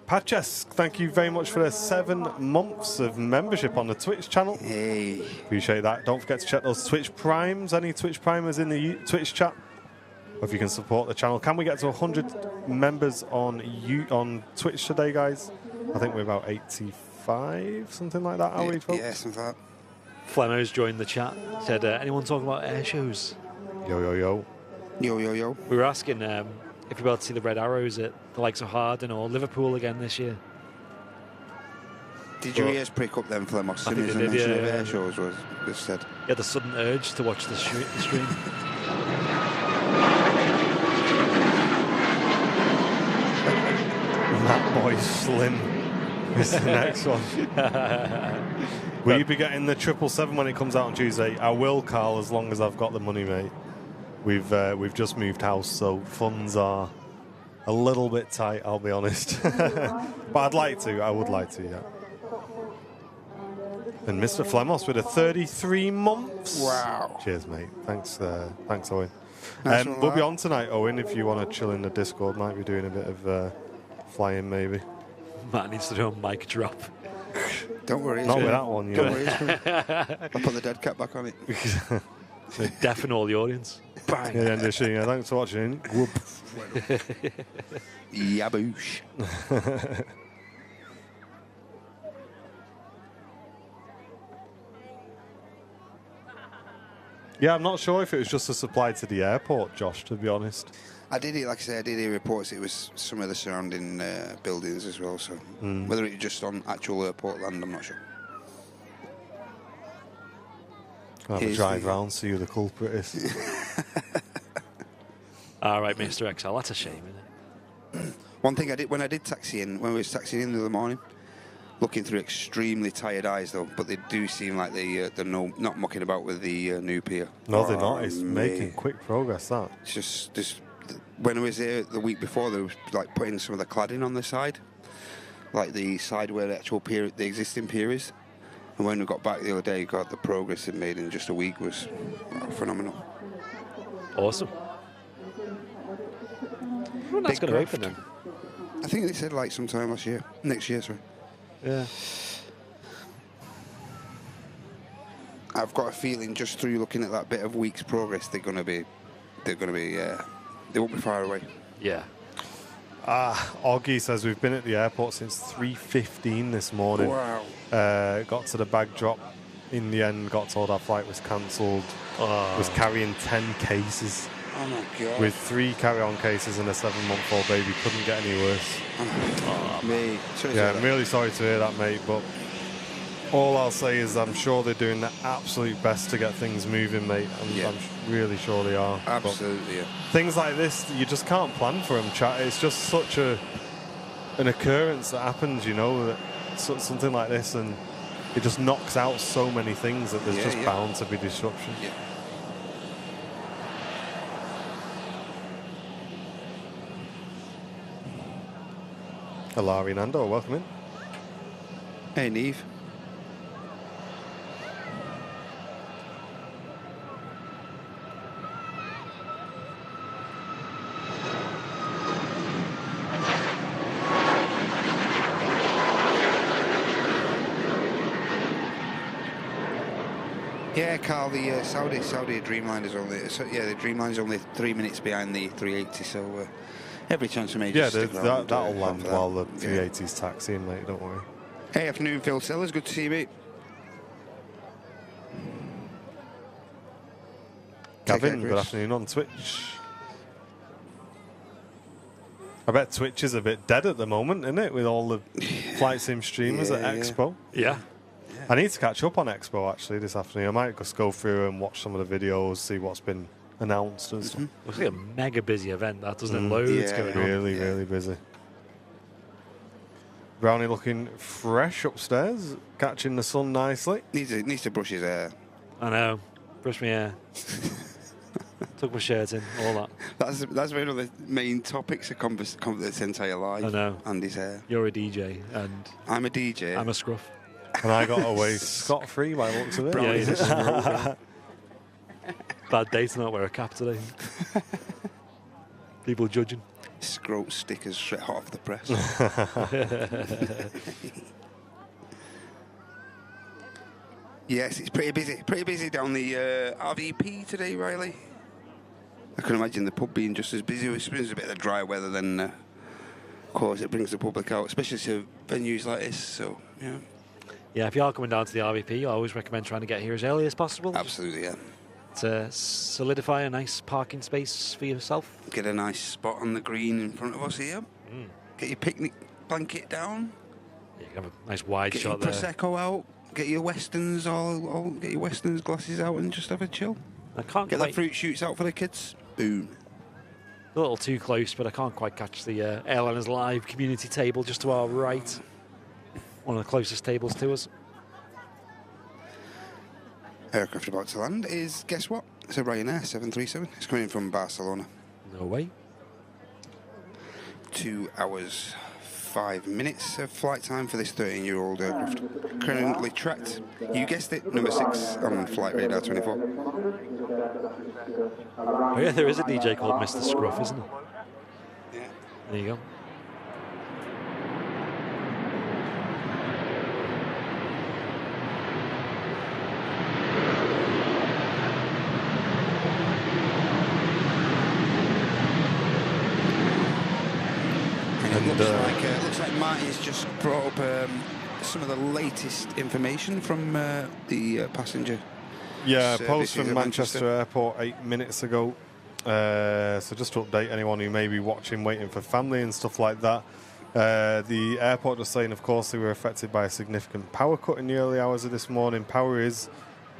Patches, thank you very much for the 7 months of membership on the Twitch channel. Hey. Appreciate that. Don't forget to check those Twitch Primes. Any Twitch Primers in the Twitch chat? Or if you can support the channel. Can we get to 100 members on Twitch today, guys? I think we're about 85, something like that, are we, folks? Yeah, something like that. Flemmo's joined the chat. Said, anyone talking about air shows? Yo, yo, yo. Yo, yo, yo. We were asking if you're about to see the Red Arrows at the likes of Harden or Liverpool again this year. Did your ears prick up then, Flemos? I think they did, yeah. Air shows was said. You had the sudden urge to watch the stream. That boy Slim is the next one. Will you be getting the 777 when it comes out on Tuesday? I will, Carl, as long as I've got the money, mate. We've just moved house, so funds are a little bit tight, I'll be honest. But I'd like to. I would like to, yeah. And Mr. Flemos with a 33 months. Wow. Cheers, mate. Thanks, Owen. We'll be on tonight, Owen, if you want to chill in the Discord. Might be doing a bit of flying, maybe. Matt needs to do a mic drop. Don't worry. Not with that one, you Don't worry. I'll put the dead cat back on it. They deafen all the audience. Bang. Yeah, thanks for watching. Whoop. Yaboosh. Yeah, I'm not sure if it was just a supply to the airport, Josh, to be honest. I did hear reports it was some of the surrounding buildings as well, so whether it was just on actual airport land, I'm not sure. I'll have a drive round, see who the culprit is. All right, Mr. XL, that's a shame, isn't it? One thing I did when I did taxi in, when we was taxiing in the morning, looking through extremely tired eyes though, but they do seem like they're not mucking about with the new pier. No, they're not. It's making quick progress, that. It's just when I was there the week before, they were like putting some of the cladding on the side, like the side where the actual pier, the existing pier is. And when we got back the other day, God, the progress it made in just a week was phenomenal. Awesome. When that's going to open then? I think they said like sometime next year, sorry. Yeah. I've got a feeling just through looking at that bit of week's progress, they won't be far away. Yeah. Augie says we've been at the airport since 3:15 this morning. Wow. Got to the bag drop. In the end, got told our flight was cancelled. Was carrying 10 cases. Oh my God. With 3 carry-on cases and a 7-month-old baby. Couldn't get any worse. Mate. Yeah, I'm really sorry to hear that, mate. But all I'll say is I'm sure they're doing their absolute best to get things moving, mate. I'm really sure they are. Absolutely, yeah. Things like this, you just can't plan for them, chat. It's just such an occurrence that happens, you know, that something like this, and it just knocks out so many things that there's just bound to be disruption. Yeah. Alari Nando, welcome in. Hey, Neve. Yeah, Carl, the Saudi Dreamliner is only the Dreamliner is only 3 minutes behind the 380, so every chance we may just stick around. That'll land while the 380's taxiing, mate. Don't worry. Hey, afternoon, Phil Sellers. Good to see you, mate. Gavin, good afternoon on Twitch. I bet Twitch is a bit dead at the moment, isn't it, with all the flight sim streamers at Expo? Yeah. I need to catch up on Expo, actually, this afternoon. I might just go through and watch some of the videos, see what's been announced and stuff. Looks like a mega busy event, that, doesn't it? Loads going on. Really, really busy. Brownie looking fresh upstairs, catching the sun nicely. Needs to brush his hair. I know. Brush my hair. Took my shirt in, all that. That's one of the main topics of this entire life. I know. And his hair. You're a DJ, and I'm a DJ. I'm a scruff. And I got away scot-free by the looks of it. Yeah, bad day to not wear a cap today. People judging. Scrote stickers straight hot off the press. Yes, it's pretty busy. Pretty busy down the RVP today, Riley. I can imagine the pub being just as busy. It's a bit of the dry weather, then of course it brings the public out, especially to venues like this. So yeah. Yeah, if you are coming down to the RVP, I always recommend trying to get here as early as possible. Absolutely, yeah. To solidify a nice parking space for yourself. Get a nice spot on the green in front of us here. Get your picnic blanket down. Yeah, you can have a nice wide shot there. Get your Prosecco out. Get your Westerns get your Westerns glasses out and just have a chill. I can't get the fruit shoots out for the kids. Boom. A little too close, but I can't quite catch the Airliners Live community table just to our right. One of the closest tables to us. Aircraft about to land is, guess what? It's a Ryanair 737. It's coming in from Barcelona. No way. 2 hours, 5 minutes of flight time for this 13-year-old aircraft. Currently tracked, you guessed it, number 6 on Flight Radar 24. Oh yeah, there is a DJ called Mr. Scruff, isn't there? Yeah. There you go. It looks like Marty's just brought up some of the latest information from the passenger. Yeah, post from Manchester Airport 8 minutes ago. So just to update anyone who may be watching, waiting for family and stuff like that. The airport just saying, of course, they were affected by a significant power cut in the early hours of this morning. Power is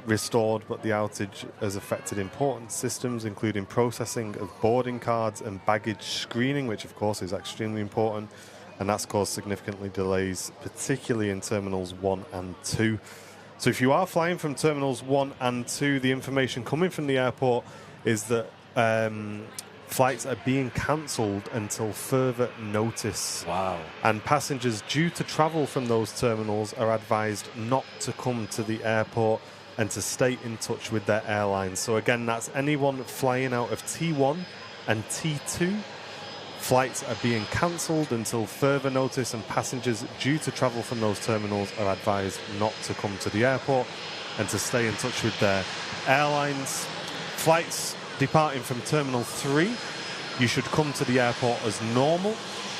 restored, but the outage has affected important systems, including processing of boarding cards and baggage screening, which of course is extremely important, and that's caused significantly delays, particularly in terminals 1 and 2. So if you are flying from terminals 1 and 2, the information coming from the airport is that flights are being cancelled until further notice. Wow. And passengers due to travel from those terminals are advised not to come to the airport and to stay in touch with their airlines. So again, that's anyone flying out of T1 and T2. Flights are being cancelled until further notice, and passengers due to travel from those terminals are advised not to come to the airport and to stay in touch with their airlines. Flights departing from Terminal 3, you should come to the airport as normal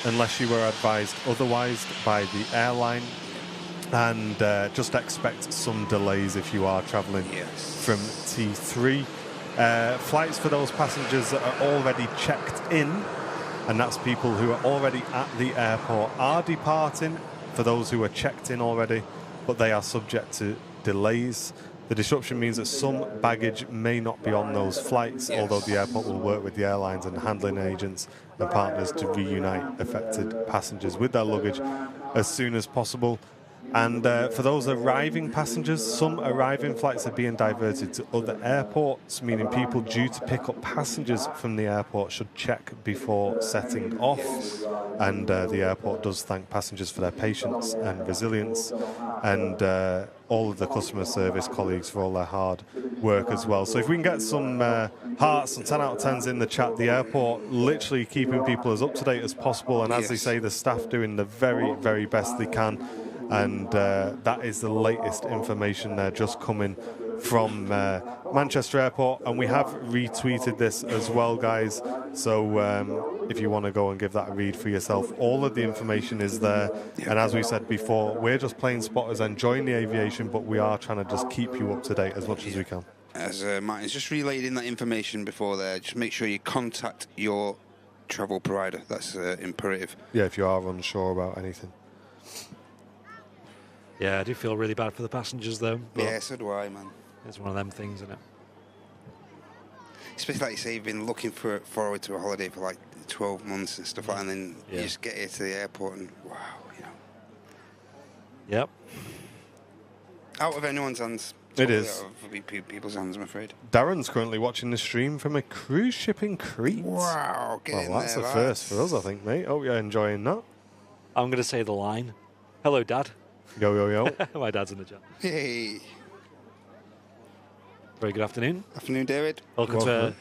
unless you were advised otherwise by the airline. And just expect some delays if you are travelling from T3. Flights for those passengers that are already checked in, and that's people who are already at the airport, are departing for those who are checked in already, but they are subject to delays. The disruption means that some baggage may not be on those flights, although the airport will work with the airlines and handling agents and partners to reunite affected passengers with their luggage as soon as possible. And for those arriving passengers, some arriving flights are being diverted to other airports, meaning people due to pick up passengers from the airport should check before setting off. And the airport does thank passengers for their patience and resilience, and all of the customer service colleagues for all their hard work as well. So if we can get some hearts and 10 out of 10s in the chat, the airport literally keeping people as up to date as possible, and as they say, the staff doing the very, very best they can. And that is the latest information there just coming from Manchester Airport, and we have retweeted this as well, guys, so if you want to go and give that a read for yourself, all of the information is there. And as we said before, we're just plain spotters enjoying the aviation, but we are trying to just keep you up to date as much as we can. As Martin's just relayed in that information before there, just make sure you contact your travel provider. That's imperative. Yeah, if you are unsure about anything. Yeah, I do feel really bad for the passengers, though. Yeah, so do I, man. It's one of them things, isn't it? Especially like you say, you've been looking forward to a holiday for like 12 months and stuff like that, and then you just get here to the airport and wow, you know. Yep. Out of anyone's hands. It is. Out of people's hands, I'm afraid. Darren's currently watching the stream from a cruise ship in Crete. Wow, get in that's there, a first for us, I think, mate. Oh, you're enjoying that. I'm going to say the line. Hello, Dad. Yo, yo, yo. My dad's in the chat. Hey. Very good afternoon. Afternoon, David. Welcome to an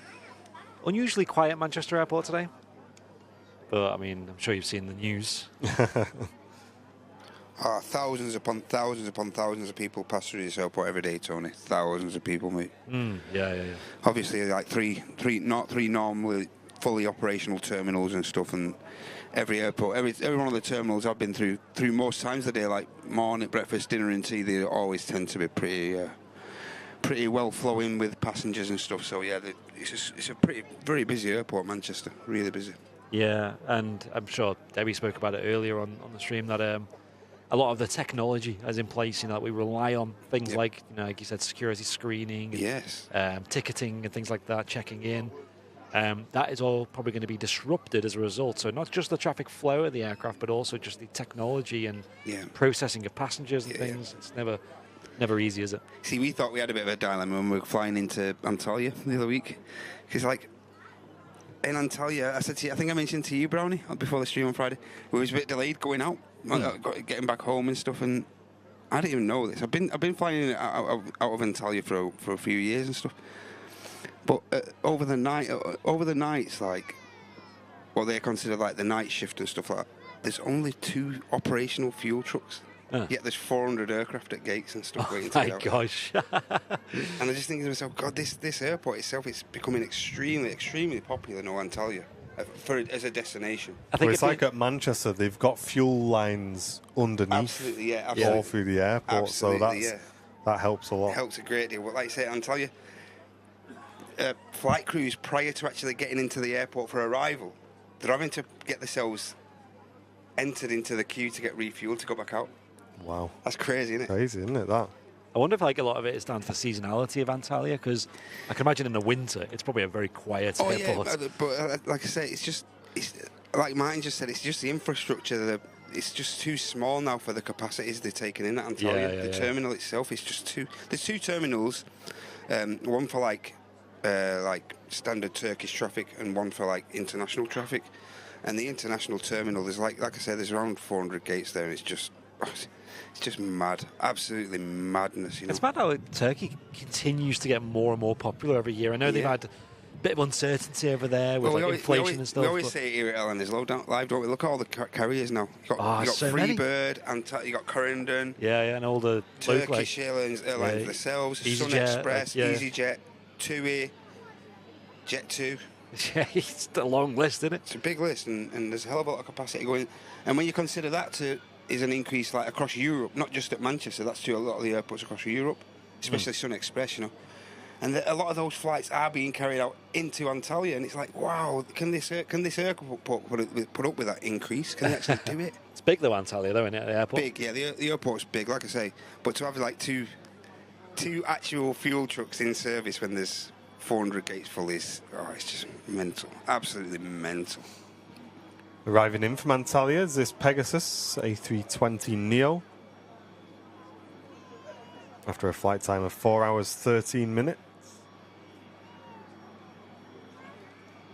unusually quiet Manchester airport today. But, I mean, I'm sure you've seen the news. Thousands upon thousands upon thousands of people pass through this airport every day, Tony. Thousands of people, mate. Yeah. Obviously, like three normally fully operational terminals and stuff, and every airport, every one of the terminals I've been through most times of the day, like morning, breakfast, dinner, and tea, they always tend to be pretty well flowing with passengers and stuff. So yeah, it's a very busy airport, Manchester. Really busy. Yeah, and I'm sure Debbie spoke about it earlier on the stream that a lot of the technology is in place. You know, that we rely on things like, you know, like you said, security screening, ticketing and things like that, checking in. That is all probably going to be disrupted as a result. So not just the traffic flow of the aircraft, but also just the technology and processing of passengers and things. It's never easy, is it? See, we thought we had a bit of a dilemma when we were flying into Antalya the other week, because like in Antalya, I said to you, I think I mentioned to you, Brownie, before the stream on Friday, we was a bit delayed going out, getting back home and stuff, and I didn't even know this. I've been flying out of Antalya for a few years and stuff. But over the nights, like what they consider like the night shift and stuff like that, there's only 2 operational fuel trucks. Yet there's 400 aircraft at gates and stuff waiting to get out. Oh my gosh! And I just think to myself, God, this airport itself is becoming extremely popular now, Antalya, as a destination. I think it's like at Manchester, they've got fuel lines underneath, absolutely. all through the airport. Absolutely, so that helps a lot. It helps a great deal. But like I say, Antalya, flight crews prior to actually getting into the airport for arrival, they're having to get themselves entered into the queue to get refueled to go back out. Wow. That's crazy, isn't it? Crazy, isn't it, that? I wonder if like a lot of it is down to the seasonality of Antalya, because I can imagine in the winter it's probably a very quiet airport. Yeah, but like I say, it's like Martin just said, it's just the infrastructure. It's just too small now for the capacities they're taking in at Antalya. The terminal itself is just too. There's 2 terminals, one for like standard Turkish traffic and one for like international traffic. And the international terminal, there's like I said, there's around 400 gates there, and it's just mad, absolutely madness. You know? It's mad how Turkey continues to get more and more popular every year. I know they've had a bit of uncertainty over there with inflation and stuff. We always say here at Airline is live, don't we? Look at all the carriers now. You got so Freebird, you got Corendon. And all the Turkish Airlines themselves, Sun Express, EasyJet, TUI, Jet2. Yeah, it's a long list, isn't it? It's a big list, and there's a hell of a lot of capacity going. And when you consider that is an increase like across Europe, not just at Manchester, that's to a lot of the airports across Europe, especially Sun Express, you know. And a lot of those flights are being carried out into Antalya, and it's like, wow, can this airport put up with that increase? Can they actually do it? It's big though, Antalya, though, isn't it, the airport? Big, yeah, the airport's big, like I say. But to have like two actual fuel trucks in service when there's 400 gates full it's just mental, absolutely mental. Arriving in from Antalya is this Pegasus A320neo. After a flight time of 4 hours 13 minutes.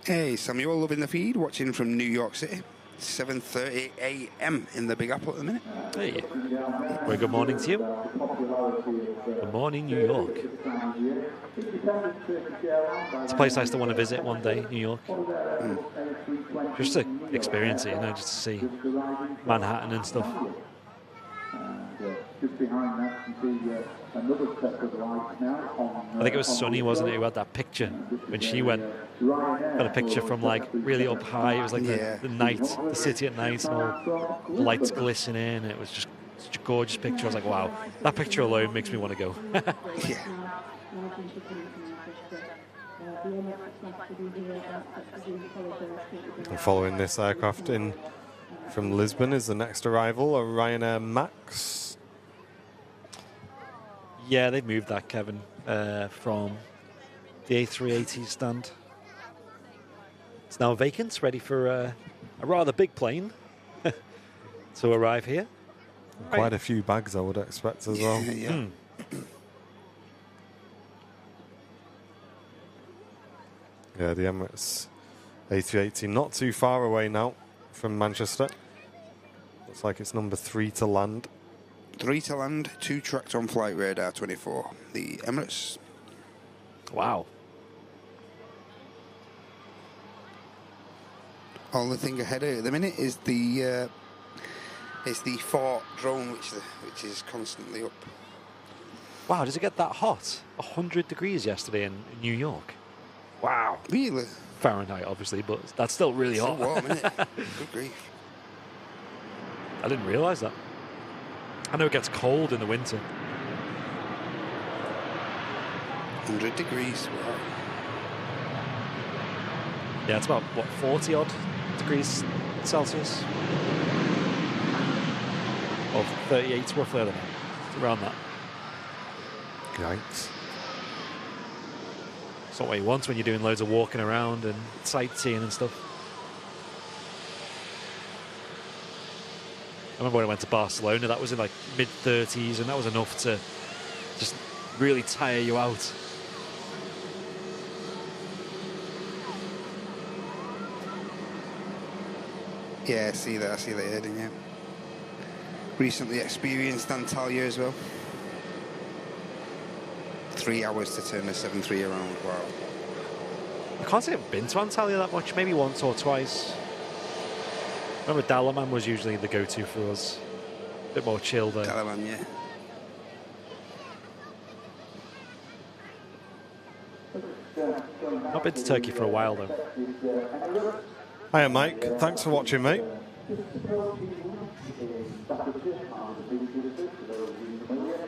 Hey, Samuel, loving the feed, watching from New York City. 7:30 a.m. in the Big Apple at the minute. Hey, very good morning to you. Good morning, New York. It's a place I still want to visit one day, New York. Just to experience it, just to see Manhattan and stuff. I think it was Sunny, wasn't it, who had that picture when she went. Got a picture from like really up high. It was like the night, the city at night, and all the lights glistening. It was just such a gorgeous picture. I was like, wow, that picture alone makes me want to go. And following this aircraft in from Lisbon is the next arrival, a Ryanair Max. Yeah, they've moved that, Kevin, from the A380 stand. It's now vacant, ready for a rather big plane to arrive here. Quite a few bags, I would expect, as well. Yeah. Yeah, the Emirates A380 not too far away now from Manchester. Looks like it's number 3 to land. 3 to land, 2 tracked on flight radar 24. The Emirates. Wow. Only thing ahead at the minute is the Fort drone, which is constantly up. Wow, does it get that hot? 100 degrees yesterday in New York. Wow. Really? Fahrenheit, obviously, but that's still really hot. So warm, isn't it? Good grief. I didn't realise that. I know it gets cold in the winter. 100 degrees. Wow. Yeah, it's about, what, 40 odd degrees Celsius? Or 38 roughly, I don't know. It's around that. Yikes. It's not what you want when you're doing loads of walking around and sightseeing and stuff. I remember when I went to Barcelona, that was in like mid-30s, and that was enough to just really tire you out. Yeah, I see that heading, yeah. Recently experienced Antalya as well. 3 hours to turn a 737 around, wow. I can't say I've been to Antalya that much, maybe once or twice. I remember Dalaman was usually the go-to for us. A bit more chill there. Dalaman, yeah. Not been to Turkey for a while though. Hiya, Mike. Thanks for watching, mate.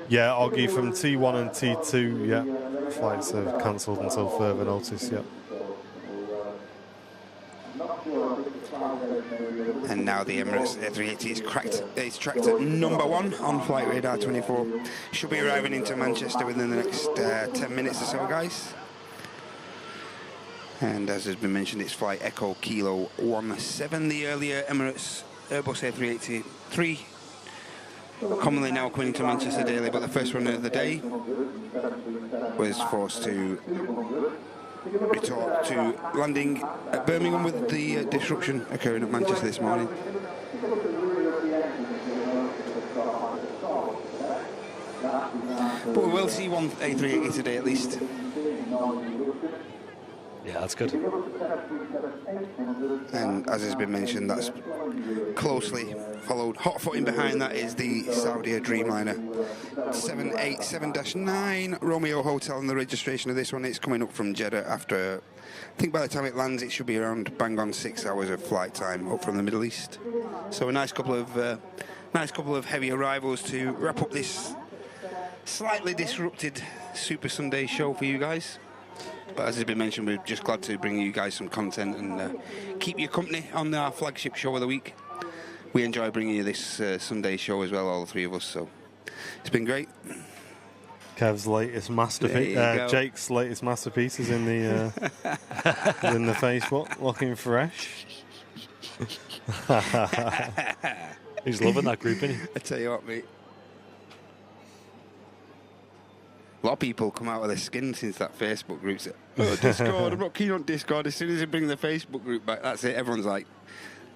Yeah, Oggy from T1 and T2, yeah. Flights are cancelled until further notice, yeah. And now the Emirates A380 is tracked at number 1 on flight radar 24. Should be arriving into Manchester within the next 10 minutes or so, guys. And as has been mentioned, it's flight Echo Kilo 17, the earlier Emirates Airbus A380-3, commonly now coming to Manchester daily, but the first one of the day was forced to retort to landing at Birmingham with the disruption occurring at Manchester this morning. But we will see one A380 today at least. Yeah, that's good. And as has been mentioned, that's closely followed. Hot footing behind that is the Saudi Dreamliner 787-9 Romeo Hotel, and the registration of this one is coming up from Jeddah after, I think by the time it lands it should be around bang on 6 hours of flight time up from the Middle East. So a nice couple of heavy arrivals to wrap up this slightly disrupted Super Sunday show for you guys. But as has been mentioned, we're just glad to bring you guys some content and keep you company on our flagship show of the week. We enjoy bringing you this Sunday show as well, all three of us, so it's been great. Kev's latest masterpiece, Jake's latest masterpiece is in the in the Facebook, looking fresh. He's loving that group, isn't he? I tell you what, mate. A lot of people come out of their skin since that Facebook group said, "Oh, Discord, I'm not keen on Discord." As soon as they bring the Facebook group back, that's it. Everyone's like,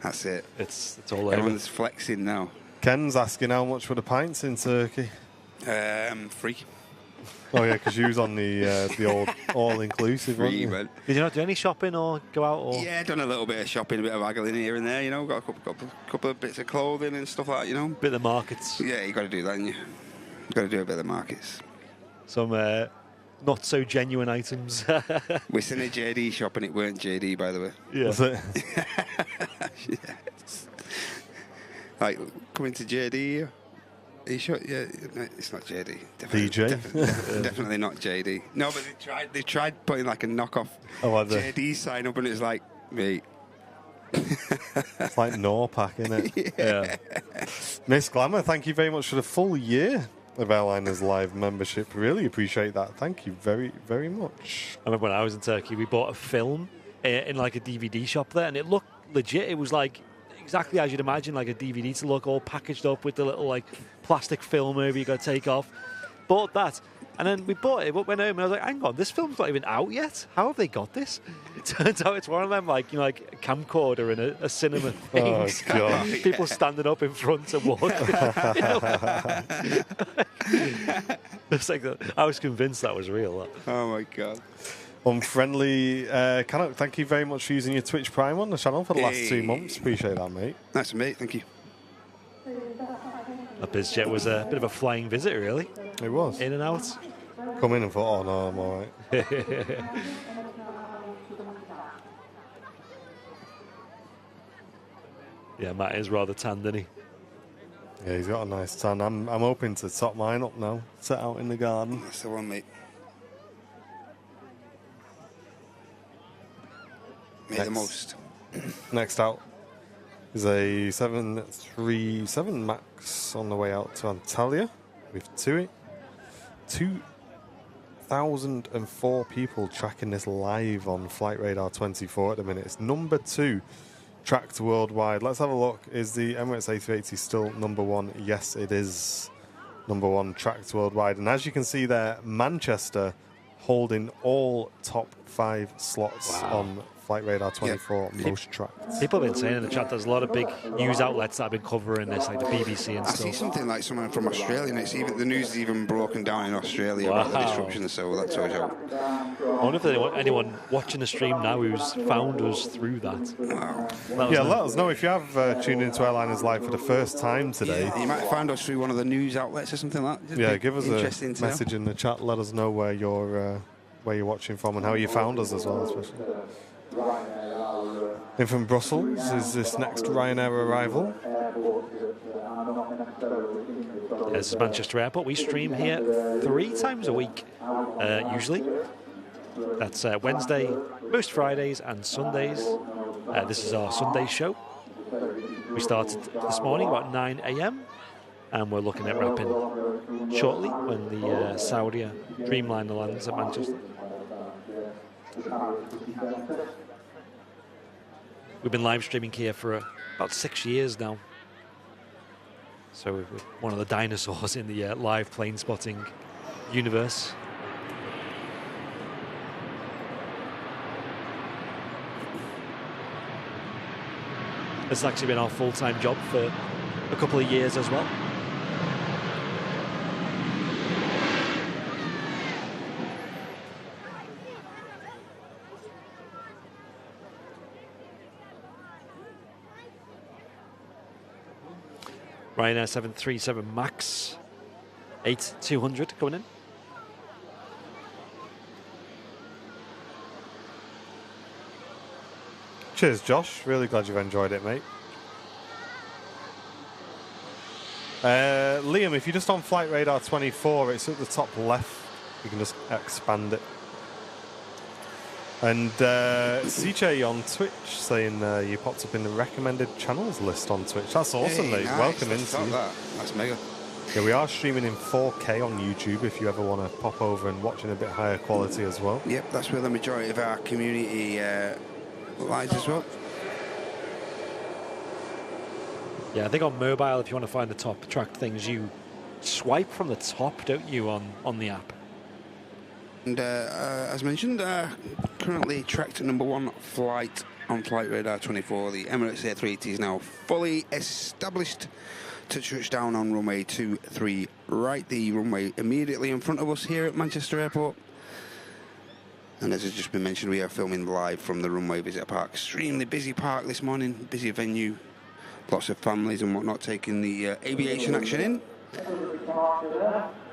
that's it. It's all over. Everyone's flexing now. Ken's asking how much were the pints in Turkey? Free. Oh yeah, because you was on the old all-inclusive, weren't you? Man. Did you not do any shopping or go out? Or? Yeah, done a little bit of shopping, a bit of haggling here and there, you know. Got a couple of bits of clothing and stuff like that, you know. Bit of the markets. Yeah, you got to do that, haven't you? Got to do a bit of the markets. Some not so genuine items. We're seen a JD shop and it weren't JD, by the way. Yeah. Was it? Yes. Like, coming to JD here. Are you sure? Yeah, no, it's not JD. DJ? Definitely not JD. No, but they tried putting like a knockoff JD sign up, and it's like, mate. It's like Norpac, isn't it? Yeah. Miss Glamour, thank you very much for the full year of Airliners Live membership. Really appreciate that. Thank you very, very much. I remember when I was in Turkey, we bought a film in like a DVD shop there, and it looked legit. It was like exactly as you'd imagine, like a DVD to look, all packaged up with the little like plastic film over you got to take off. Bought that, and then we bought it, went home, and I was like, hang on, this film's not even out yet. How have they got this? It turns out it's one of them, like, you know, like a camcorder in a cinema things. Oh, God. People standing up in front and walking. It's like that. I was convinced that was real. That. Oh, my God. Unfriendly Canuck, thank you very much for using your Twitch Prime on the channel for the last 2 months. Appreciate that, mate. Nice, mate. Thank you. That BizJet was a bit of a flying visit, really. It was. In and out. Come in and thought, oh, no, I'm all right. Yeah, Matt is rather tanned, isn't he? Yeah, he's got a nice tan. I'm hoping to top mine up now. Set out in the garden. That's the one, mate. Make the most. Next out is a 737 MAX on the way out to Antalya with 2,004 people tracking this live on Flight Radar 24 at the minute. It's number 2 tracked worldwide. Let's have a look. Is the Emirates A380 still number 1? Yes, it is number 1 tracked worldwide. And as you can see there, Manchester holding all top 5 slots on Flight Radar 24, most tracked. People have been saying in the chat there's a lot of big news outlets that have been covering this, like the BBC and I stuff. see something like someone from Australia, and it's even the news is even broken down in Australia about the disruption, so that tells you. I wonder if there's anyone watching the stream now who's found us through that. Wow. Let us know if you have tuned into Airliners Live for the first time today. Yeah, you might have found us through one of the news outlets or something like that. Yeah, give us a message in the chat. Let us know where you're watching from and how you found us as well, especially. In from Brussels is this next Ryanair arrival. This is Manchester Airport. We stream here 3 times a week, usually. That's Wednesday, most Fridays and Sundays. This is our Sunday show. We started this morning about 9 a.m. and we're looking at wrapping shortly when the Saudia Dreamliner lands at Manchester. We've been live streaming here for about 6 years now. So we're one of the dinosaurs in the live plane spotting universe. This has actually been our full-time job for a couple of years as well. Ryanair 737 MAX 8200 coming in. Cheers, Josh. Really glad you've enjoyed it, mate. Liam, if you're just on Flight Radar 24, it's at the top left. You can just expand it. And CJ on Twitch saying you popped up in the recommended channels list on Twitch. That's awesome, mate. Nice. Welcome into you. That's mega. Yeah, we are streaming in 4K on YouTube if you ever want to pop over and watch in a bit higher quality as well. Yep, that's where the majority of our community lies as well. Yeah, I think on mobile, if you want to find the top tracked things, you swipe from the top, don't you, on the app? And as mentioned, currently tracked number 1 flight on Flight Radar 24. The Emirates A380 is now fully established to touch down on runway 23 right, the runway immediately in front of us here at Manchester Airport. And as has just been mentioned, we are filming live from the runway visitor park. Extremely busy park this morning, busy venue. Lots of families and whatnot taking the aviation action in.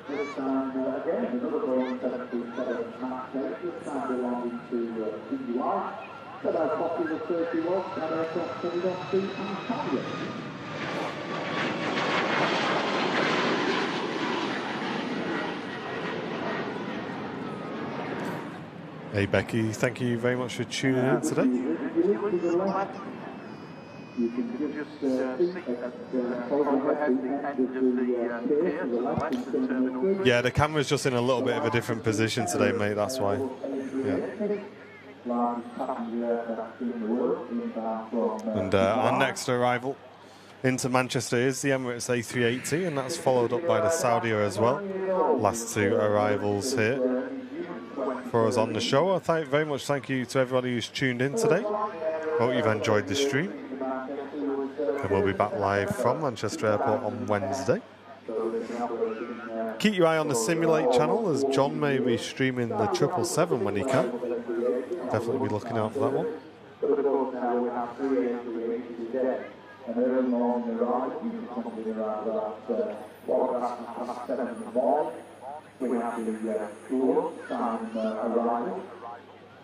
This time, again, another Boeing 737 MAX 8, this time belonging to CUR. So that's popular 31, and aircraft headed off to Antalya. Hey Becky, thank you very much for tuning in today. You can just see overhead the end of the pier to the left of Terminal 3. Yeah, the camera's just in a little bit of a different position today, mate, that's why. Yeah. And our next arrival into Manchester is the Emirates A380, and that's followed up by the Saudia as well. Last two arrivals here for us on the show. Very much thank you to everybody who's tuned in today. Hope you've enjoyed the stream. And we'll be back live from Manchester Airport on Wednesday. Keep your eye on the Simulate channel, as John may be streaming the 777 when he can. Definitely be looking out for that one. We have the tour time arrival.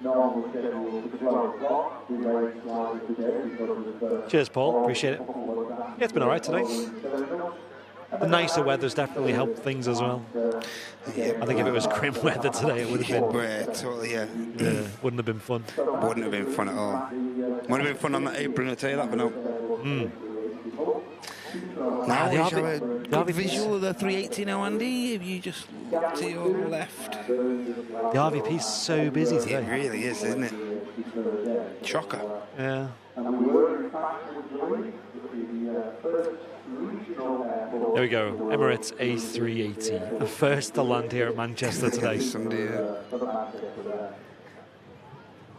Normal schedule for 12 o'clock. Delayed slightly today because of Cheers, Paul. Appreciate it. Yeah, it's been all right today. The nicer weather's definitely helped things as well. Yeah, I think if it was grim weather today, it would have been... totally, yeah. Wouldn't have been fun. Wouldn't have been fun at all. Would have been fun on that apron, I'll tell you that, but no. Now we have a good visual of the 380 now, Andy. If you just look to your left. The RVP's so busy today. It really is, isn't it? Chocker. Yeah. There we go. Emirates A380. The first to land here at Manchester today.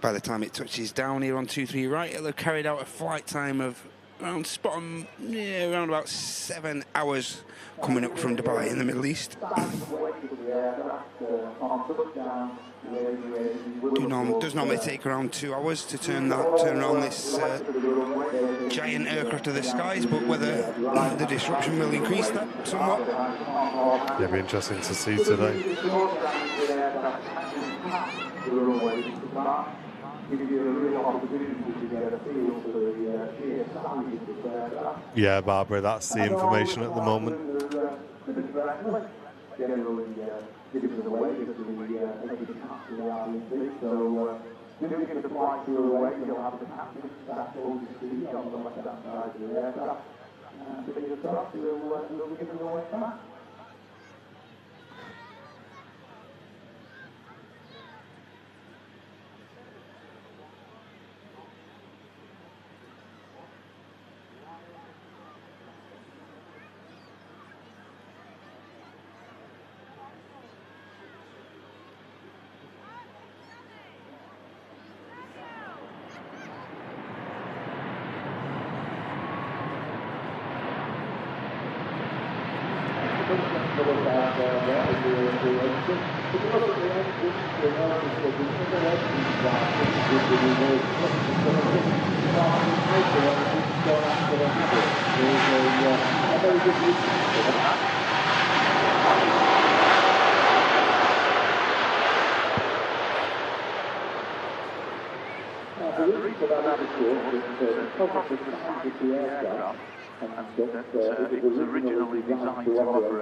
By the time it touches down here on 23 right, it'll have carried out a flight time of around around about 7 hours coming up from Dubai in the Middle East. Does normally take around 2 hours to turn around this giant aircraft to the skies, but whether the disruption will increase that somewhat. Yeah, it'll be interesting to see today. Yeah, Barbara, that's the information at the moment.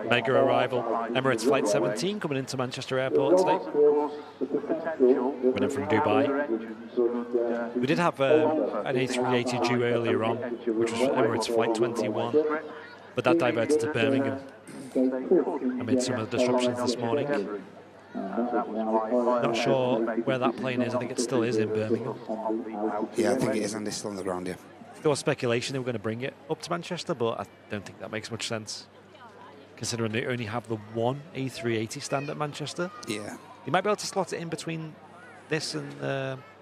Mega arrival. Emirates Flight 17 coming into Manchester Airport today. Coming in from Dubai. We did have an A380 due earlier on, which was Emirates Flight 21, but that diverted to Birmingham amid some of the disruptions this morning. Not sure where that plane is. I think it still is in Birmingham. Yeah, I think it is, and it's still on the ground, yeah. There was speculation they were going to bring it up to Manchester, but I don't think that makes much sense, considering they only have the one A380 stand at Manchester. Yeah. You might be able to slot it in between this and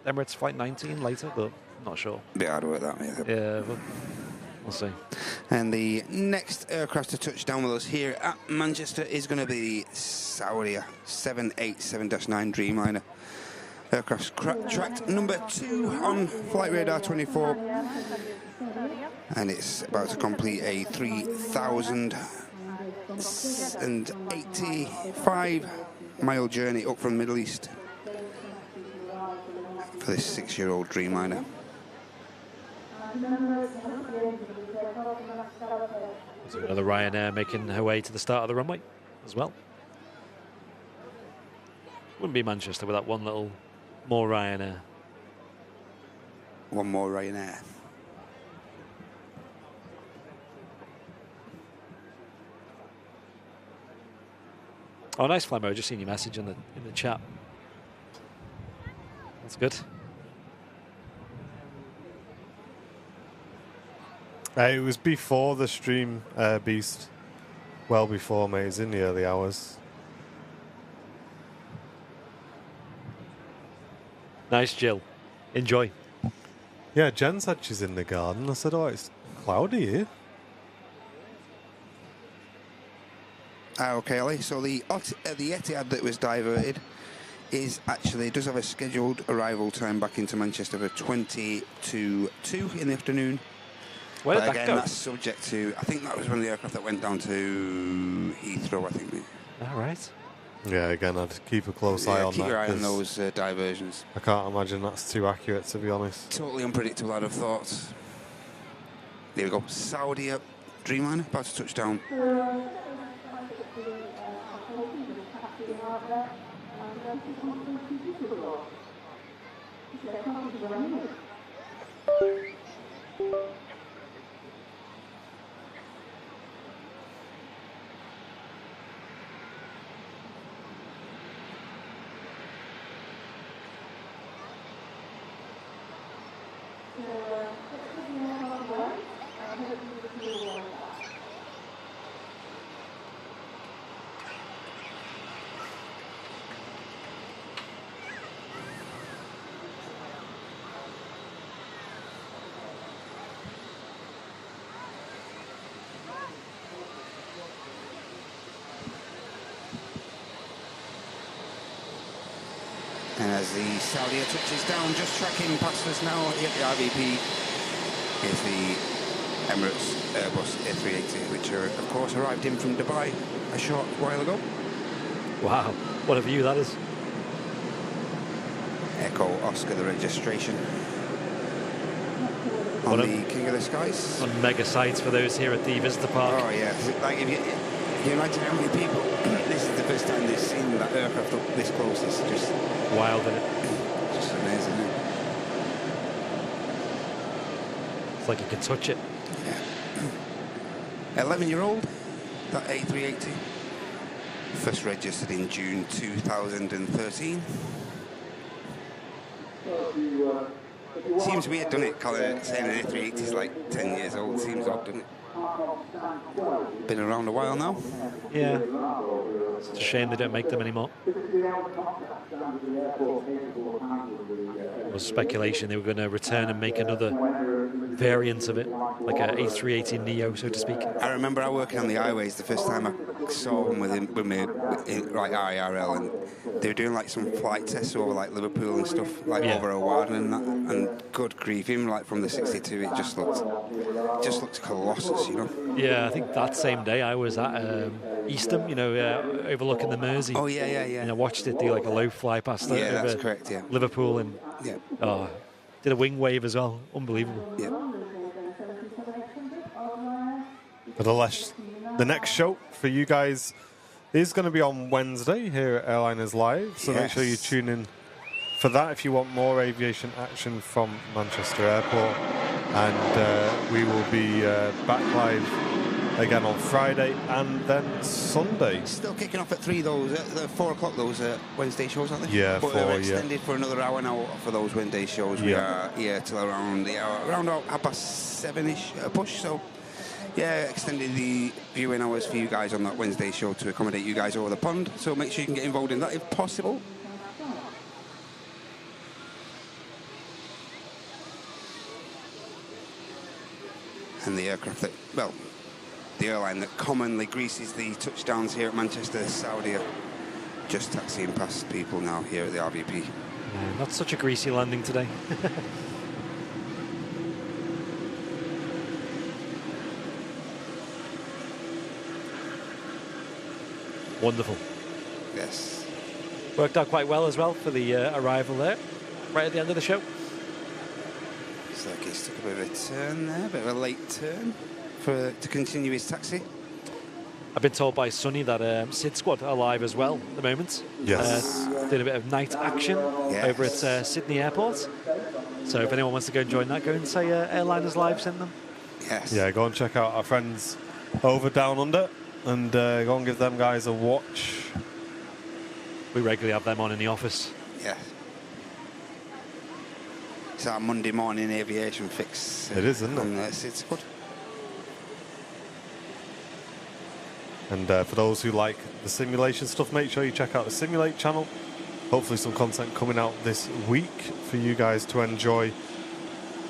Emirates Flight 19 later, but I'm not sure. Bit hard work that, yeah. Yeah, but we'll see. And the next aircraft to touch down with us here at Manchester is going to be the Saudia 787-9 Dreamliner. Aircraft's tracked number 2 on Flight Radar 24, and it's about to complete a 3,085-mile journey up from the Middle East for this 6-year-old Dreamliner. So another Ryanair making her way to the start of the runway as well. Wouldn't be Manchester without one little more Ryanair. One more Ryanair. Oh, nice, Flammo. Just seen your message in the chat. That's good. It was before the stream, Beast. Well before, mate. It's in the early hours. Nice, Jill. Enjoy. Yeah, Jen said she's in the garden. I said, oh, it's cloudy here. Okay, Ellie. So the Etihad that was diverted is actually does have a scheduled arrival time back into Manchester for 20 to 2 in the afternoon. Where did but that again, go? that's subject to. I think that was one of the aircraft that went down to Heathrow. I think. All right. Yeah, again, I'd keep a close eye on that. Keep your eye on those diversions. I can't imagine that's too accurate, to be honest. Totally unpredictable, I'd have thought. There we go. Saudi Dreamliner about to touch down. And as the Saudi touches down, just tracking past us now at the RVP is the Emirates Airbus A380, which of course arrived in from Dubai a short while ago. Wow, what a view that is. Echo Oscar, the registration. On the King of the Skies. On mega sites for those here at the visitor park. Oh yeah, like if you imagine how many people, this is the first time they've seen that aircraft up this close. It's just wild, isn't it? Just amazing, isn't it? It's like you can touch it. Yeah. 11-year-old, that A380. First registered in June 2013. Seems weird, doesn't it, Colin, saying an A380 is like 10 years old. Seems odd, doesn't it? Been around a while now. Yeah. It's a shame they don't make them anymore. There was speculation they were going to return and make another variant of it, like a A380 Neo, so to speak. I remember I working on the highways the first time I saw one with me like IRL, and they were doing like some flight tests over like Liverpool and stuff, like over a ward and that, and good grief, even like from the 62, it just looked colossus, you know. Yeah, I think that same day I was at Eastham, you know, overlooking the Mersey. Oh yeah. And I watched it do like a low fly past over that's correct, yeah. Liverpool, and did a wing wave as well. Unbelievable. Yeah. But the next show for you guys is going to be on Wednesday here at Airliners Live, so make sure you tune in for that if you want more aviation action from Manchester Airport. And we will be back live again on Friday and then Sunday. Still kicking off at 3, those the 4 o'clock, those Wednesday shows, aren't they? Yeah, but 4, they're extended for another hour now for those Wednesday shows. We are here till around the hour, around 7:30ish push. So yeah, extended the viewing hours for you guys on that Wednesday show to accommodate you guys over the pond. So make sure you can get involved in that if possible. And the aircraft that, well, the airline that commonly greases the touchdowns here at Manchester, Saudi, just taxiing past people now here at the RVP. Yeah, not such a greasy landing today. Wonderful. Yes. Worked out quite well as well for the arrival there, right at the end of the show. Looks like he's took a bit of a turn there, a bit of a late turn to continue his taxi. I've been told by Sonny that Sid Squad are live as well at the moment. Yes. Doing a bit of night action over at Sydney Airport. So if anyone wants to go and join that, go and say Airline is live, send them. Yes. Yeah, go and check out our friends over Down Under and go and give them guys a watch. We regularly have them on in the office. Yeah. It's our Monday morning aviation fix. It is, isn't it? It's good. And for those who like the simulation stuff, make sure you check out the Simulate channel. Hopefully some content coming out this week for you guys to enjoy.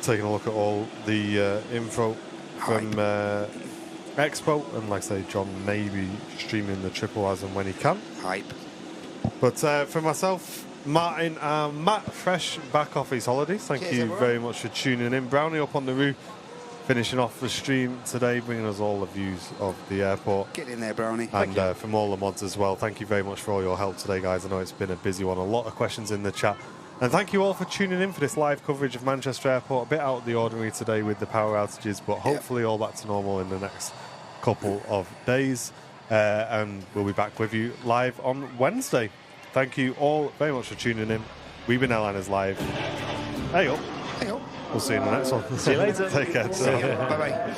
Taking a look at all the info from Expo. And like I say, John may be streaming the triple as and when he can. Hype. But for myself, Martin and Matt, fresh back off his holidays. Thank Cheers, you everyone. very much for tuning in. Brownie up on the roof, finishing off the stream today, bringing us all the views of the airport. Get in there, Brownie. And from all the mods as well, thank you very much for all your help today, guys. I know it's been a busy one, a lot of questions in the chat. And thank you all for tuning in for this live coverage of Manchester Airport. A bit out of the ordinary today with the power outages, but hopefully all back to normal in the next couple of days. And we'll be back with you live on Wednesday. Thank you all very much for tuning in. We've been Airliners Live. Hey up. Hey up. We'll see you in the next one. See you later. Take care. Bye-bye.